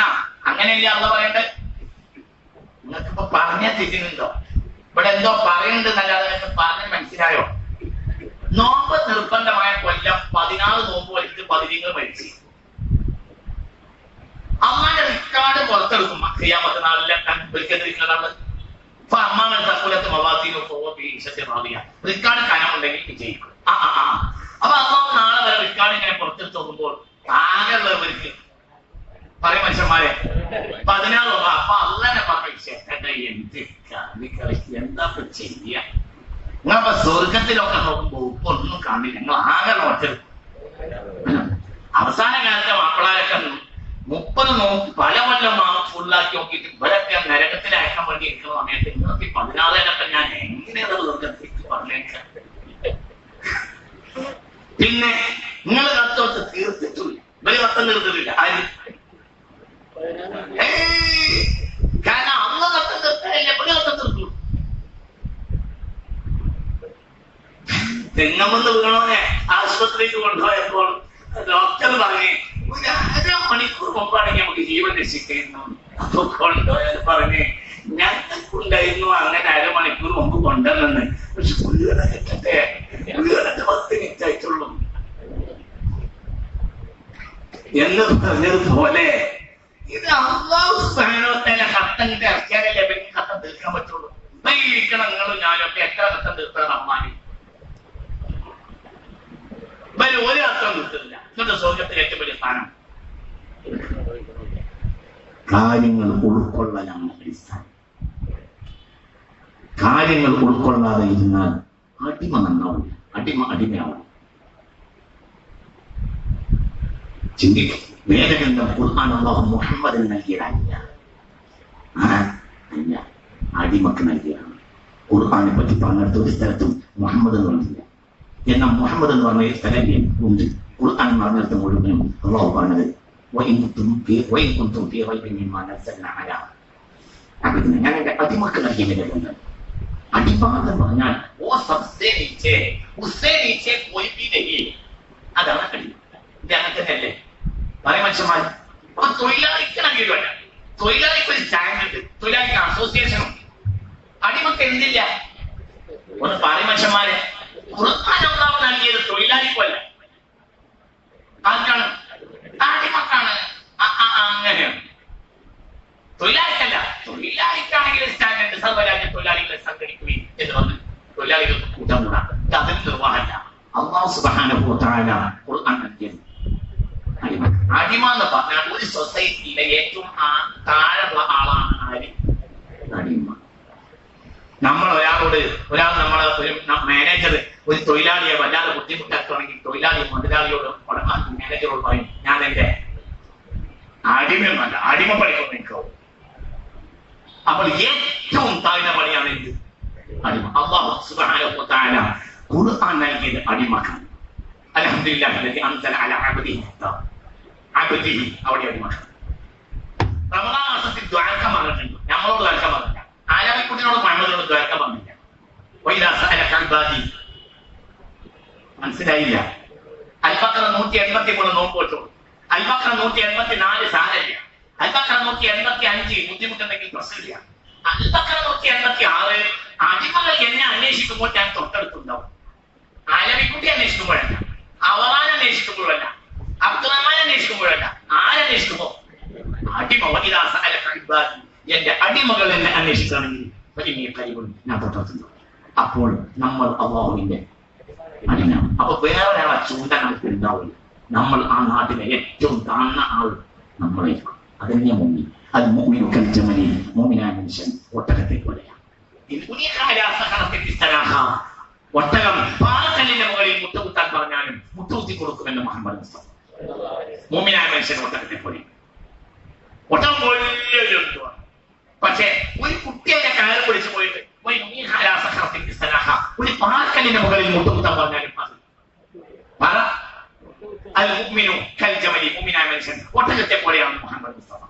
അങ്ങനെയല്ലേ അള്ള പറയണ്ടേ? നിങ്ങൾക്ക് ഇപ്പൊ പറഞ്ഞാൽ തിരിഞ്ഞുണ്ടോ? ഇവിടെ എന്തോ പറയുന്നുണ്ട് എന്നല്ലാതെ നിങ്ങൾക്ക് പറഞ്ഞ് മനസ്സിലായോ? നോമ്പ് നിർബന്ധമായ കൊല്ലം 14 നോമ്പ് വലിച്ച് 17 മരിച്ചു. അമ്മാന്റെ റിക്കാർഡ് പുറത്തെടുക്കും. ഖിയാമത്ത് നാളിലെ റിക്കാർഡ് കനമുണ്ടെങ്കിൽ വിജയിക്കും. അപ്പൊ അള്ളാഹു നാളെ വരെ റിക്കാർഡ് ഇങ്ങനെ പുറത്തെടുത്ത് നോക്കുമ്പോൾ ആകെയുള്ളവർക്ക് പറയും മനുഷ്യന്മാരെ 16. അപ്പൊ അള്ളനെ പറഞ്ഞു, എന്താ ചെയ്യാ? നിങ്ങളിപ്പോ സ്വർഗത്തിലൊക്കെ നോക്കുമ്പോ ഇപ്പൊ ഒന്നും കാണില്ല, നിങ്ങൾ ആകെ നോട്ടത്. അവസാന കാലത്തെ മാപ്പിളാരൊക്കെ 30 നോക്കി പല കൊല്ലം ഫുള്ളാക്കി നോക്കിയിട്ട് ഇവരൊക്കെ നരകത്തിൽ അയക്കാൻ വേണ്ടി ഇരിക്കുന്ന സമയത്ത് നിങ്ങൾക്ക് 16 ഞാൻ എങ്ങനെയാണ് സ്വർഗത്തിലേക്ക് പറഞ്ഞേക്കാം? പിന്നെ നിങ്ങൾ കത്തോട്ട് തീർത്തിട്ടില്ല, ഇവര് കത്തം തീർത്തിട്ടില്ല. ആര്? കാരണം അന്ന് കത്തം തീർക്കാനില്ല, ഇവര് കത്തം തീർത്തു. തെങ്ങമെന്ന് വീണോനെ ആശുപത്രിക്ക് കൊണ്ടുപോയപ്പോൾ ഡോക്ടർ പറഞ്ഞേ ഒരു 1/2 മണിക്കൂർ മുമ്പാണെങ്കിൽ നമുക്ക് ജീവൻ രക്ഷിക്കുന്നു. അപ്പൊ കൊണ്ടുപോയത് പറഞ്ഞേ ഞങ്ങൾക്കുണ്ടായിരുന്നു അങ്ങനെ 1/2 മണിക്കൂർ മുമ്പ് കൊണ്ടുവന്നെന്ന്. പക്ഷെ കിട്ടട്ടെ 10 മിനിറ്റ് ആയിട്ടുള്ളൂ എന്ന് പറഞ്ഞതുപോലെ ഇത് അല്ലാഹു സുബ്ഹാനഹു വ തആല കത്തങ്ങിട്ട് ഇറക്കിയാലല്ലേ പിന്നെ കത്തം തീർക്കാൻ പറ്റുള്ളൂ. ഇരിക്കണം നിങ്ങളും ഞാനൊക്കെ എത്ര കത്തം തീർക്കണം അമ്മാനി ഒരു അർത്ഥം കിട്ടുന്നില്ല. ഇന്നത്തെ സ്വർഗത്തിൽ ഏറ്റവും വലിയ സ്ഥാനം കാര്യങ്ങൾ ഉൾക്കൊള്ളലാണ് അടിസ്ഥാനം. കാര്യങ്ങൾ ഉൾക്കൊള്ളാതെ ഇരുന്നാൽ അടിമ നന്നാവും, അടിമയാവും. ചിന്തിക്കും. വേദഗ്രന്ഥം ഖുർആൻ അല്ലാഹു മുഹമ്മദിന് നൽകിയതല്ല, അല്ല അടിമക്ക് നൽകിയതാണ്. ഖുർആനെ പറ്റി പറഞ്ഞിടത്ത് ഒരു സ്ഥലത്തും മുഹമ്മദ് എന്ന് പറഞ്ഞില്ല. എന്നാൽ മുഹമ്മദ് എന്ന് പറഞ്ഞ സ്ഥലം ഉണ്ട്. ഖുർആൻ പറഞ്ഞിടത്ത് മുഴുവനും അല്ലാഹു പറഞ്ഞത് ഞാൻ എന്റെ അടിമക്ക് നൽകിയതിന്റെ അടിമ പറഞ്ഞാൽ അതാണ് അടിമ. ഇത് അങ്ങനെ തന്നെയല്ലേ പറയും മനുഷ്യന്മാർ. അപ്പൊ തൊഴിലാളിക്ക് നൽകിയതല്ല, തൊഴിലാളിക്ക് ഒരു സ്റ്റാൻഡ് ഉണ്ട്, തൊഴിലാളിക്ക് അസോസിയേഷൻ ഉണ്ട്. അടിമക്ക് എന്തില്ല? ഒന്ന് പറയും മനുഷ്യന്മാരെ. ഖുർആൻ അല്ലാഹു നൽകിയത് തൊഴിലാളിക്കുമല്ല, ആർക്കാണ്? അടിമക്കാണ്. അങ്ങനെയാണ്. തൊഴിലാളിക്കല്ല. തൊഴിലാളിക്കാണെങ്കിൽ സ്റ്റാൻഡ് സർവ്വരാജ്യ തൊഴിലാളികളെ സംഘടിക്കുകയും എന്ന് പറഞ്ഞ് തൊഴിലാളികൾക്ക് കൂട്ടം കൂടാം. ഇത് അതിന് നിർവാഹമല്ല. അല്ലാഹു സുബ്ഹാനഹു വ തആല ഖുർആൻ നൽകിയത് അടിമ. അടിമ എന്ന് പറഞ്ഞാൽ ഒരു സൊസൈറ്റിയിലെ ഏറ്റവും താഴെയുള്ള ആളാണ് ആര്? അടിമ. ഒരാൾ നമ്മളെ ഒരു മാനേജർ ഒരു തൊഴിലാളിയെ വല്ലാതെ ബുദ്ധിമുട്ടാക്കുകയാണെങ്കിൽ തൊഴിലാളി മുതലാളിയോട് മാനേജറോട് പറയും, ഞാൻ എന്റെ അടിമയൊന്നല്ല, അടിമ പണിക്കൊന്നും നിൽക്കാവും. അപ്പോൾ ഏറ്റവും താഴ്ന്ന പണിയാണ് എന്ത്? അടിമ. അല്ലാഹു സുബ്ഹാനഹു വ തആല ഖുർആൻ നൽകിയത് അടിമക്കാണ്. അൽഹംദുലില്ലാഹി അല്ലദീ അൻസല അലാ അബ്ദിഹി അവിടെ അടിമക്കാണ്. റമളാൻ മാസത്തിൽ ദുആക്കാൻ പറഞ്ഞിട്ടുണ്ട്. നമ്മളോട് ദുആക്കാൻ പറഞ്ഞില്ല, ആരാമിക്കുട്ടിനോട് മഹമ്മദിനോട് ദുആക്കാൻ പറഞ്ഞില്ല. മനസ്സിലായില്ല? അൽബഖറ 183 നോമ്പ് വെച്ചോളൂ. അൽബഖറ 184 സാരമില്ല. അൽബഖറ 185 ബുദ്ധിമുട്ടുണ്ടെങ്കിൽ പ്രശ്നമില്ല. അൽബഖറ 186 അടിമകൾ എന്നെ അന്വേഷിക്കുമ്പോൾ ഞാൻ തൊട്ടടുത്തുണ്ടാവും. ആലമിക്കുട്ടി അന്വേഷിക്കുമ്പോഴല്ല, അവറാൻ അന്വേഷിക്കുമ്പോഴല്ല, അബ്ദുറഹ്മാൻ അന്വേഷിക്കുമ്പോഴല്ല, ആരന്വേഷിക്കുമ്പോ അടിമ. എന്റെ അടിമകൾ എന്നെ അന്വേഷിക്കുകയാണെങ്കിൽ ഞാൻ തൊട്ടടുത്തുണ്ടാവും. അപ്പോൾ നമ്മൾ അല്ലാഹുവിന്റെ അടിമ. അപ്പൊ വേറെ ഒരാളെ ചൂണ്ടൻ നമുക്ക് ഉണ്ടാവില്ല. നമ്മൾ ആ നാട്ടിലെ ഏറ്റവും താഴ്ന്ന ആൾ നമ്മളായിരിക്കും. അതെന്നെ മുങ്ങി. അത് മുഅ്മിനുൽ ജമലി, മുഅ്മിനായ മനുഷ്യൻ ഒട്ടകത്തെ പോലെയാണ്. ഒട്ടകം പാറക്കല്ലിന്റെ മുകളിൽ മുട്ടുകുത്താൻ പറഞ്ഞാലും മുട്ടുകുത്തി കൊടുക്കുമെന്ന് മുഹമ്മദ് മുസ്തഫ. മുഅ്മിനായ മനുഷ്യൻ ഒട്ടകത്തെ പോലെ. ഒട്ടകം വലിയ പക്ഷേ ഒരു കുട്ടിയെ കയറി പിടിച്ചു പോയിട്ട് ഒരു പാറക്കല്ലിന്റെ മുകളിൽ മുട്ടുകുത്താൻ പറഞ്ഞാലും ഒട്ടകത്തെ പോലെയാണ് മുഹമ്മദ് മുസ്തഫ.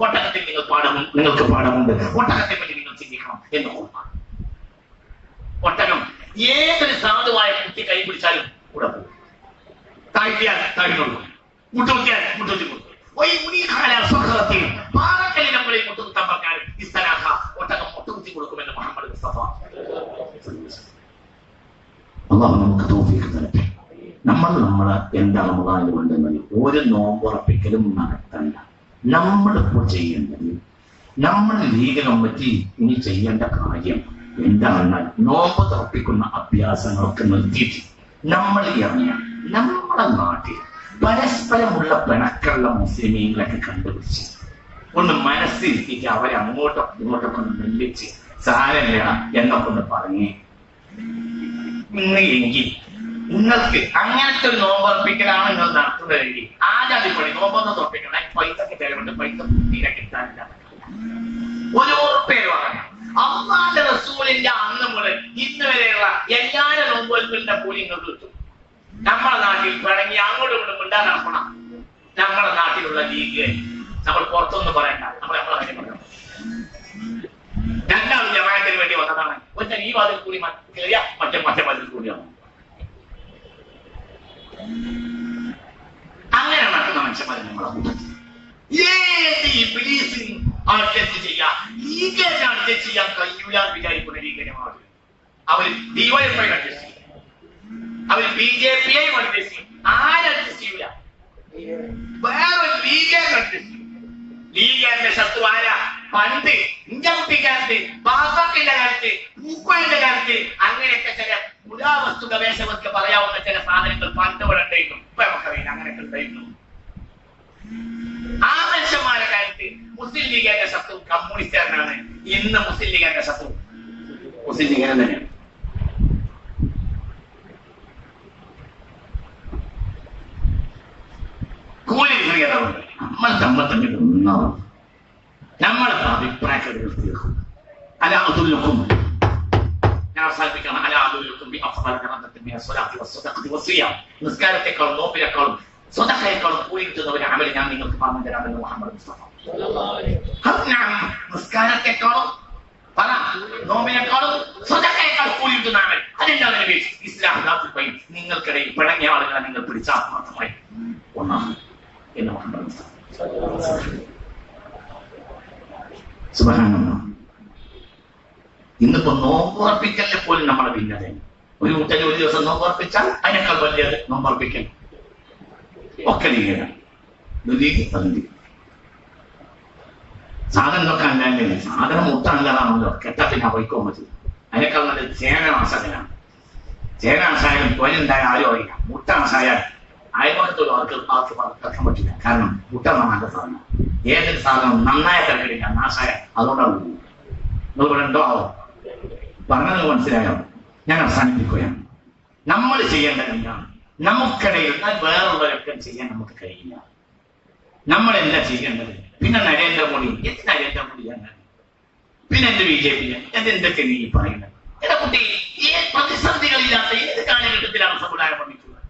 ഒട്ടകത്തിൽ നിങ്ങൾക്ക് പാഠമുണ്ട്, ഒട്ടകത്തെ പറ്റി നിങ്ങൾ ചിന്തിക്കണം എന്ന് ഓർമ്മ. ഒട്ടകം ഏതൊരു സാധുവായ കുട്ടി കൈ പിടിച്ചാലും കൂടെ പോകും. താഴ്ത്തിയാൽ താഴ്ന്നോളൂ, മുട്ടുകുത്തിയാൽ മുട്ടുകുത്തി കൊടുക്കും. പാറക്കല്ലിന്റെ മുകളിൽ മുട്ടുകുത്താൻ പറഞ്ഞാലും ഒട്ടകം മുട്ടുകുത്തി കൊടുക്കുമെന്ന് മുഹമ്മദ് മുസ്തഫ. അല്ലാഹു നമുക്ക് തൗഫീഖ് തരട്ടെ. നമ്മളെ എന്താ റമളാനിൽ കൊണ്ടുവന്നത്? ഒരു നോമ്പുറപ്പിക്കലും നടത്തണ്ട. നമ്മളിപ്പോൾ ചെയ്യേണ്ടത്, നമ്മൾ ലീഗ് കമ്മിറ്റി ഇനി ചെയ്യേണ്ട കാര്യം എന്താണെന്നാൽ നോമ്പ് തുറപ്പിക്കുന്ന അഭ്യാസങ്ങളൊക്കെ നിർത്തിയിട്ട് നമ്മൾ ഇറങ്ങിയ നമ്മുടെ നാട്ടിൽ പരസ്പരമുള്ള പിണക്കുള്ള മുസ്ലിമീങ്ങളൊക്കെ കണ്ടുപിടിച്ച് ഒന്ന് മനസ്സിരുത്തിയിട്ട് അവരെ അങ്ങോട്ടും ഇങ്ങോട്ടൊക്കെ ഒന്ന് മെല്ലിച്ച് സാരമില്ല എന്നൊക്കെ ഒന്ന് പറഞ്ഞ് എങ്കിൽ നിങ്ങൾക്ക് അങ്ങനത്തെ ഒരു നോമ്പുറപ്പിക്കലാണ് നിങ്ങൾ നടത്തുന്നതെങ്കിൽ ആദ്യം പണി നോമ്പൊന്ന് തുറപ്പിക്കണം. പൈസക്ക് തരുന്നുണ്ട്, പൈസ തീരെ കിട്ടാനില്ല. ഒരു ഉറപ്പേര് പറയാം, അല്ലാഹുവിന്റെ റസൂലിന്റെ അന്ന് മുതൽ ഇന്ന് വരെയുള്ള എല്ലാ നോമ്പുകളുടെ കൂലി നിങ്ങൾക്ക് കിട്ടും. നമ്മുടെ നാട്ടിൽ വേണമെങ്കിൽ അങ്ങോട്ടും ഇങ്ങോട്ടും മിണ്ടാൻ നടക്കണം. നമ്മുടെ നാട്ടിലുള്ള ലീഗ് നമ്മൾ പുറത്തൊന്നും പറയണ്ട, നമ്മളെ കാര്യം പറയാം. രണ്ടാളും ജമാഅത്തിന് വേണ്ടി വന്നതാണ്. ഒരുത്തൻ ഈ വാതിൽ കൂടി കയറിയ മറ്റേ വാതിൽ കൂടിയാണ്. അങ്ങനെ നടക്കുന്ന മനുഷ്യന്മാരെ നമ്മളെ കൂട്ടത്തിൽ ഏത് ഇബ്ലീസിനും അഡ്ജസ്റ്റ് ചെയ്യാം, ലീഗലിന് അഡ്ജസ്റ്റ് ചെയ്യാൻ കഴിയൂല വിചാരിക്കുന്ന ലീഗന്മാർ. അവർ ഡിവൈഎഫ്ഐ അഡ്ജസ്റ്റ് ചെയ്യും, അവർ BJP അഡ്ജസ്റ്റ് ചെയ്യും, ആരഡ്ജസ്റ്റ് ചെയ്യൂല. വേറെ ലീഗാൻ അഡ്ജസ്റ്റ് ചെയ്യും. ലീഗാന്റെ ശത്രു ആരാ? പണ്ട് ഇന്ത്യ കുട്ടിക്കാലത്ത്, ബാബാക്കിന്റെ കാലത്ത്, പൂക്കോയുടെ കാലത്ത് അങ്ങനെയൊക്കെ ചില പുരാവസ്തു ഗവേഷകർക്ക് പറയാവുന്ന ചില സാധനങ്ങൾ പണ്ട് ഇവിടെ ഉണ്ടായിരുന്നു. ഇപ്പൊ നമുക്കറിയില്ല അങ്ങനെയൊക്കെ ഉണ്ടായിരുന്നു. ആ മനുഷ്യന്മാരുടെ കാലത്ത് മുസ്ലിം ലീഗിന്റെ ശത്രു കമ്മ്യൂണിസ്റ്റുകാരനാണ്. ഇന്ന് മുസ്ലിം ലീഗിന്റെ ശത്രു മുസ്ലിം ലീഗിനെ തന്നെയാണ്. കൂലി നമ്മൾ തമ്മിൽ തന്നെ നിന്നാവും. നമ്മളെ അഭിപ്രായത്തിൽ തീർക്കും. അലാതുല്ലുക്കും ഞാൻ അവസാനിപ്പിക്കണം. അലാതുല്ലുക്കും നിസ്കാരത്തെക്കാളും നോമ്പിനേക്കാളും സ്വതക്കയേക്കാളും കൂലി കിട്ടുന്നവരെ അമല് ഞാൻ നിങ്ങൾക്ക് പറഞ്ഞു തരാമെന്ന് മുഹമ്മദ് മുസ്തഫ. നിസ്കാരത്തെക്കാളും പറ നോമ്പിനേക്കാളും സ്വതക്കയേക്കാളും കൂലി കിട്ടുന്ന അമൽ അതെന്താണ് നബി? ഇസ്ലാം നിങ്ങൾക്കിടയിൽ പിണങ്ങിയ ആളുകളെ നിങ്ങൾ പിടിച്ചാൽ മാത്രമായി ഒന്നാണ് എന്ന് മുഹമ്മദ് മുസ്തഫ. സുബ്ഹാനല്ലാഹ്. ഇന്നിപ്പോ നോമ്പുറപ്പിക്കലിനെ പോലും നമ്മളെ ഭിന്നത. ഒരു കൂട്ടര് ഒരു ദിവസം നോമ്പുറപ്പിച്ചാൽ അതിനേക്കാൾ വലിയത് നോമ്പുറപ്പിക്കൽ ഒക്കെ ലീഗാണ്. സാധനം നോക്കാൻ അല്ലേ, സാധനം മുട്ടാണല്ലോ, കെട്ട പിന്നെ വൈക്കോ മതി. അതിനേക്കാൾ നല്ലത് ചേനാശകനാണ്. ചേനാശായാലും തൊലുണ്ടായ ആരും അറിയില്ല. മുട്ടാശായാൽ അയൽവക്കത്തോട് ആർക്ക് കേൾക്കാൻ പറ്റില്ല. കാരണം മുട്ട നല്ല സാധനം. ഏതൊരു സാധനം നന്നായ തിരക്കില്ല, നാശായ അതുകൊണ്ടാണ്. നിങ്ങൾ ഇവിടെ ഉണ്ടോ ആവോ? പറഞ്ഞത് മനസ്സിലായോ? ഞാൻ അവസാനിപ്പിക്കുകയാണ്. നമ്മൾ ചെയ്യേണ്ടത് എന്താണ്? നമുക്കിടയിൽ വേറുള്ളവരൊക്കെ ചെയ്യാൻ നമുക്ക് കഴിയില്ല. നമ്മൾ എന്താ ചെയ്യേണ്ടത്? പിന്നെ നരേന്ദ്രമോദി എന്ത് നരേന്ദ്രമോദിയാണ്, പിന്നെ എന്ത് BJP, എന്തൊക്കെ നീ പറയുന്നത്? എന്റെ കുട്ടി പ്രതിസന്ധികളില്ലാത്ത ഏത് കാലഘട്ടത്തിലാണ് സമുദായം വന്നിട്ടുള്ളത്?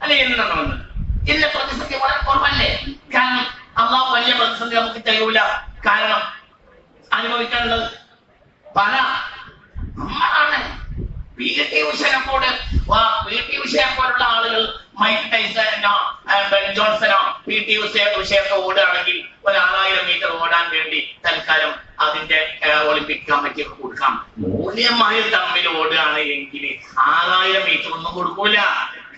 അല്ലെ എന്താണ് വന്നത്? ഇല്ല, പ്രതിസന്ധി വളരെ കുറവല്ലേ? കാരണം അള്ളാഹു വലിയ പ്രതിസന്ധി നമുക്ക് തരൂല. കാരണം അനുഭവിക്കാനുള്ളത് പല നമ്മളാണ്. PT ഉഷയെ പോലുള്ള ആളുകൾ മൈക്ക് ടൈസനോ ബെൻ ജോൺസണോ PT ഉഷയൊക്കെ ഓടുകയാണെങ്കിൽ 1000 മീറ്റർ ഓടാൻ വേണ്ടി തൽക്കാലം അതിന്റെ ഒളിമ്പിക് കമ്മിറ്റിയൊക്കെ കൊടുക്കാം. മൂല്യമായി തമ്മിൽ ഓടുകയാണ് എങ്കിൽ 6000 മീറ്റർ ഒന്നും കൊടുക്കൂല.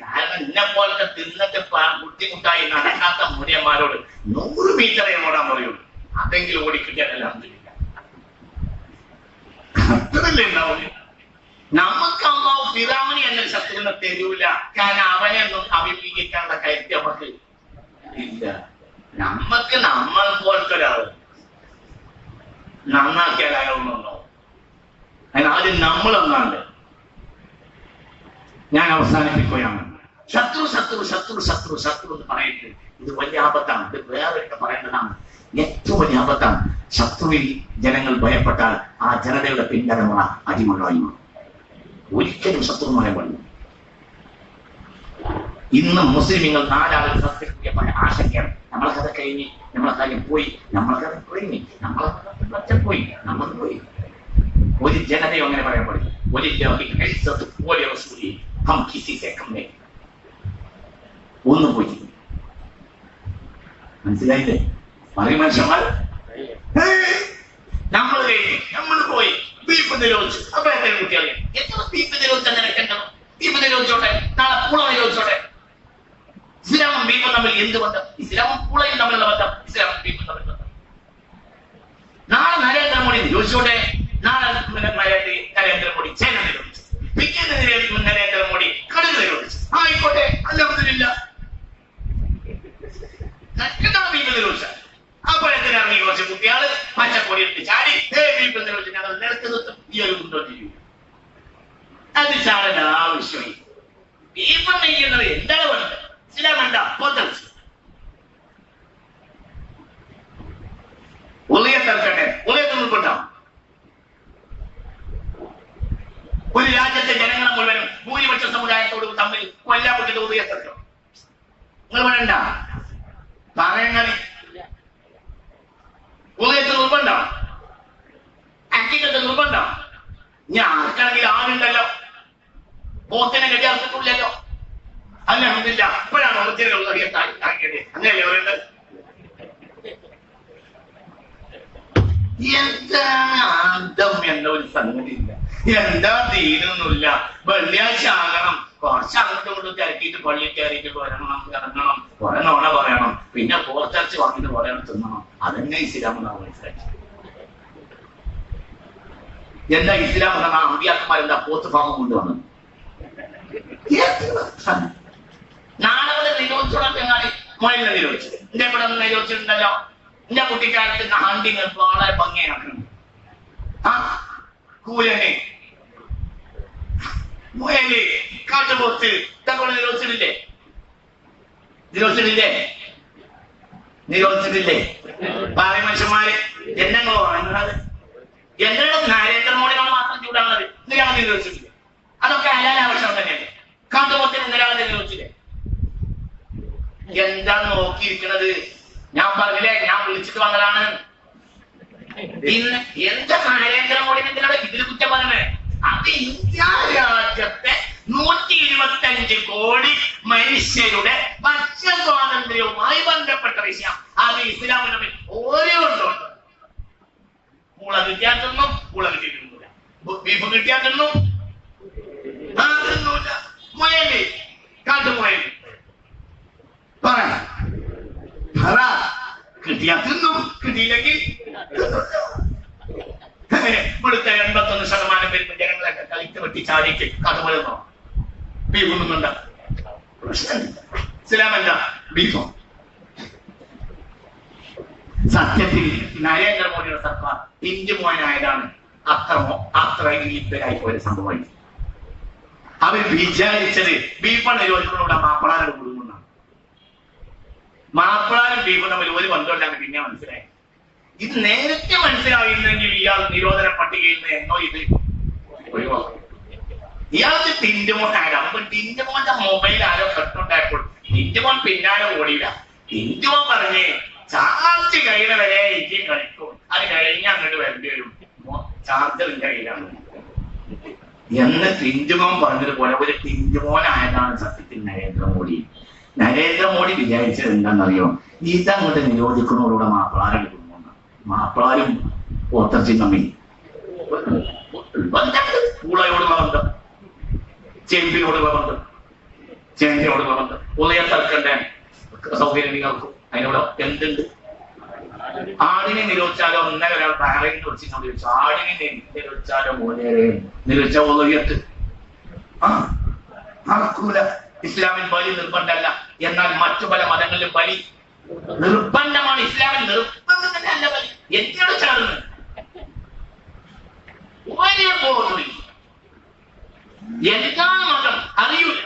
കാരണം എന്നെ പോലത്തെ തിന്നിട്ട് ബുദ്ധിമുട്ടായി നടക്കാത്ത മൂല്യന്മാരോട് 100 മീറ്ററേ ഓടാൻ പറയുള്ളൂ. അതെങ്കിലും ഓടിക്കിട്ടിയല്ല അത്രല്ലേ ഉണ്ടാവില്ല. നമുക്ക് അള്ളാഹു ഫിറഔൻ എന്ന ശത്രുവിനെ തരൂല. കാരണം അവനെയൊന്നും അഭിമുഖീകരിക്കാനുള്ള കരുത്ത് നമുക്ക് ഇല്ല. നമുക്ക് നമ്മൾ പോലത്തെ ഒരാള് നന്നാക്കിയാൽ അയാളൊന്നുണ്ടോ? അതിനാദ്യം നമ്മളൊന്നാണ്ട്. ഞാൻ അവസാനിപ്പിക്കുകയാണ്. ശത്രു ശത്രു ശത്രു ശത്രു ശത്രു എന്ന് പറയുന്നത് ഇത് വലിയ ആപത്താണ്. ഇത് വേറെ പറയേണ്ടതാണ്. ഏറ്റവും വലിയ ആപത്താണ്. ശത്രുവിൽ ജനങ്ങൾ ഭയപ്പെട്ടാൽ ആ ജനതയുടെ പിൻതലമുറ അടിമകളായി മാറും. ഒരിക്കലും ശത്രു എന്ന് പറയാൻ പാടില്ല. ഇന്ന് മുസ്ലിമുകൾ 4 ആളുകൾ സത്യമായ ആശങ്കയാണ്. നമ്മളെ കഥ കഴിഞ്ഞ്, നമ്മളെ കാര്യം പോയി, നമ്മളെ കഥ കഴിഞ്ഞ്, നമ്മളെ പോയി, നമ്മൾ പോയി. ഒരു ജനതയോ അങ്ങനെ പറയാൻ പാടില്ല. ഒന്ന് പോയി. മനസ്സിലായില്ലേ? പറയും മനുഷ്യന്മാർ. നമ്മൾ കഴിഞ്ഞ്, നമ്മൾ പോയി, ബീഫ് നിരോധിച്ചു. അപ്പൊ എന്തായാലും കുട്ടികളെ എത്ര ബീഫ് നിരോധിച്ചാൽ നിനക്കെന്തോ? ബീഫ് നിരോധിച്ചോട്ടെ, നാളെ പൂള നിരോധിച്ചോട്ടെ. ഇസ്ലാമും ബീഫും തമ്മിൽ എന്ത് ബന്ധം? ഇസ്ലാമും പൂളയും തമ്മിലുള്ള ബന്ധം ഇസ്ലാമും ബീഫും തമ്മിൽ ബന്ധം. നാളെ നരേന്ദ്രമോദി നിരോധിച്ചോട്ടെ, നാളെ നരേന്ദ്രമോദി ചൈന നിരോധിച്ചു, പിറ്റേന്ന് നരേന്ദ്രമോദി കടൽ നിരോധിച്ചു. ആയിക്കോട്ടെ, അൽഹംദുലില്ലാഹ്. ബീഫ് നിരോധിച്ച അപ്പോഴെന്തിനാണ് ഈ കുറച്ച് കുട്ടികള് പച്ചപ്പൊടി എടുത്ത് ചാടി ബീഫ് നിരോധിച്ച് ഞങ്ങൾ നിരക്ക് നിർത്തും. ഈ ഒരു മുന്നോട്ട് ചെയ്യും. അത് ചാടേണ്ട ആവശ്യമായി. ബീഫ് നെയ്യുന്നത് എന്താണ് വേണ്ടത്? ഇസ്ലാം വേണ്ട. ഉദയത്തെടുക്കട്ടെ, ഉദയത്തിനുണ്ടാവും. ഒരു രാജ്യത്തെ ജനങ്ങളെ മുഴുവനും ഭൂരിപക്ഷ സമുദായത്തോട് തമ്മിൽ കൊല്ലാൻ പറ്റുന്ന ഉദയത്തെടുക്കണം. നിങ്ങൾ വേണ്ട പറയുന്നത്. ഉദയത്തിന് നിർബന്ധം, അക്കിക്കത്ത് നിർബന്ധം. എന്താണ് ആന്തം എന്ന ഒരു സംഗതി ഇല്ല, എന്താ തീരുന്നില്ല. വെള്ളിയാഴ്ച ആകണം, കുറച്ച് അങ്ങോട്ടും ഇങ്ങോട്ടും തിരക്കിയിട്ട് പള്ളിയിൽ കയറിയിട്ട് വരണം, ഇറങ്ങണം, കുറെ നോണ പറയണം, പിന്നെ പോർച്ചർച്ച് വാങ്ങിട്ട് കുറെ തിന്നണം. അതന്നെ ഇസ്ലാം എന്നാണ് മനസ്സിലാക്കി. എന്താ ഇസ്ലാം എന്ന അമ്പിയാക്കന്മാരെന്താ പോത്ത് ഫാമം കൊണ്ടുവന്നത്? നാളെ മുതൽ നിരോധിച്ചോളാം. മുയലിനെ നിരോധിച്ചത് എന്റെ ഇവിടെ ഒന്ന് നിരോധിച്ചിട്ടുണ്ടല്ലോ. എന്റെ കുട്ടിക്കാലത്ത് ഹണ്ടിങ് വളരെ ഭംഗിയാക്കണം. ആ കൂലനെ, മുയല്, കാട്ടുപോത്ത് ഇതൊക്കെ നിരോധിച്ചിട്ടില്ലേ? നിരോധിച്ചിട്ടില്ലേ? ഭാവി മനുഷ്യന്മാര് ജനങ്ങളോ വാങ്ങുന്നത് ജനങ്ങളും നരേന്ദ്രമോദിനോട് മാത്രം ചൂടാണത്. നിരവധി നിരോധിച്ചിട്ടില്ലേ? അതൊക്കെ ഹലാൽ ആവശ്യം തന്നെയല്ലേ? കാട്ടുപോത്തിന് നിരവധി നിരോധിച്ചില്ലേ? എന്താണ് നോക്കിയിരിക്കുന്നത്? ഞാൻ പറഞ്ഞില്ലേ, ഞാൻ വിളിച്ചിട്ട് വന്നതാണ്. ഇന്ന് എന്താ നരേന്ദ്രമോദി എന്തിനാണ് ഇതിൽ കുറ്റം പറഞ്ഞത്? അത് ഇന്ത്യ രാജ്യത്തെ 125 കോടി മനുഷ്യരുടെ ഭക്ഷ്യ സ്വാതന്ത്ര്യവുമായി ബന്ധപ്പെട്ട വിഷയം. അത് ഇസ്ലാമിന് തമ്മിൽ ഓരോ ഉണ്ടോ? മുളക് കിട്ടിയാൽ തിന്നും, മുളക് കിട്ടിയിട്ടില്ല. ബീഫ് കിട്ടിയാൽ തിന്നും, തിന്നൂല. മുയല്, കാട്ടുമുയല് കിട്ടിയാ തിന്നും, കിട്ടിയില്ലെങ്കിൽ ഇവിടുത്തെ 81% പേരും ജനങ്ങളൊക്കെ കളിക്ക് വെട്ടി ചാടിക്ക് കാട്ടുമുയലോ ബീഫ് ഒന്നുണ്ട. പ്രശ്നമില്ല. ഇസ്ലാം എന്താ? ബീഫോ? സത്യത്തിൽ നരേന്ദ്രമോദിയുടെ സർക്കാർ ഇന്ത്യമോനായതാണ് അത്ര ഇല്ലായി പോയ സംഭവം. അവർ വിചാരിച്ചത് ബീഫ് നിരോധിക്കുന്നതോടെ മാപ്പിളാരുടെ കുടുംബം. മാപ്പിളാരും ബീഫും തമ്മിൽ ഒരു ബന്ധമില്ലാന്ന് പിന്നെ മനസ്സിലായി. ഇത് നേരത്തെ മനസ്സിലായിരുന്നെങ്കിൽ ഇയാൾ നിരോധന പട്ടികയിൽ നിന്ന് എന്നോ ഇത് ഒഴിവാക്കും. ഇയാൾക്ക് ടിൻറ്റുമോനായാലും അപ്പൊ ടിൻറ്റുമോന്റെ മൊബൈൽ ആരോ കട്ടുണ്ടായപ്പോൾ ടിൻറ്റുമോൻ പിന്നാലെ ഓടിയില്ല. ടിൻറ്റുമോൻ പറഞ്ഞേ ചാർജ് കഴിയുന്ന വരെ എനിക്ക് കളിക്കും, അത് കഴിഞ്ഞ് അങ്ങോട്ട് വരേണ്ടി വരും, ചാർജർ എന്റെ കയ്യിലാണ് എന്ന് ടിൻറ്റുമോൻ പറഞ്ഞതുപോലെ ഒരു ടിൻറ്റുമോനായതാണ് സത്യത്തിൽ നരേന്ദ്രമോദി. നരേന്ദ്രമോദി വിചാരിച്ചത് എന്താണെന്നറിയോ? ഇതങ്ങോട്ട് നിരോധിക്കുന്നതോടുകൂടെ മാപ്പിളാരുടെ കുടുംബം, മാപ്പിളാരും പോത്തർച്ചയും തമ്മിൽ പൂളയോടുള്ള ബന്ധം, ചെമ്പിനോടുള്ള ബന്ധം, ചേന്തിനോടുള്ള ബന്ധം, ഉദയ തർക്കന്റെ സൗകര്യം നിങ്ങൾക്കും അതിനോട് എന്തുണ്ട്? ആടിനെ നിരോധിച്ചാലോ? ഇന്നലെ ഒരാൾ ബഹ്റൈനിൽ വിളിച്ചിട്ട് ചോദിച്ചു, ആടിനെ നിരോധിച്ചാലോ മോനേരെ നിരോധിച്ച ഉദയത്ത് നടക്കൂല. ഇസ്ലാമിൽ ബലി നിർബന്ധമല്ല, എന്നാൽ മറ്റു പല മതങ്ങളിലും ബലി നിർബന്ധമാണ്. ഇസ്ലാമിൽ നിർബന്ധം അല്ല ബലി. എന്തിനോട് ചേർന്ന് എന്താണ് മതം അറിയൂല.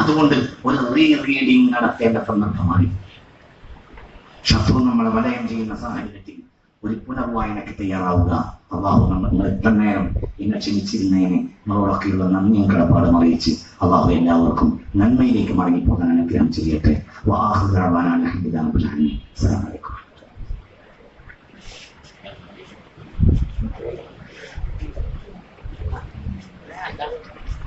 അതുകൊണ്ട് ഒരു റീഡിങ് നടത്തേണ്ട സന്ദർഭമായി. ശത്രു നമ്മളെ വലയം ചെയ്യുന്ന സാഹചര്യത്തിൽ ഒരു പുനർവായനക്ക് തയ്യാറാവുക. അള്ളാഹു നമ്മൾ എത്ര നേരം എന്നെ ക്ഷമിച്ചിരുന്നതിനെ നമ്മളോടൊക്കെയുള്ള നന്ദിയും കടപ്പാടും അറിയിച്ച് അള്ളാഹു എല്ലാവർക്കും നന്മയിലേക്ക് മടങ്ങിപ്പോകാൻ അനുഗ്രഹം ചെയ്യട്ടെ. വാഹുദാന അൽഹംദുലില്ലാഹി റബ്ബിൽ ആലമീൻ. അസ്സലാമു അലൈക്കും.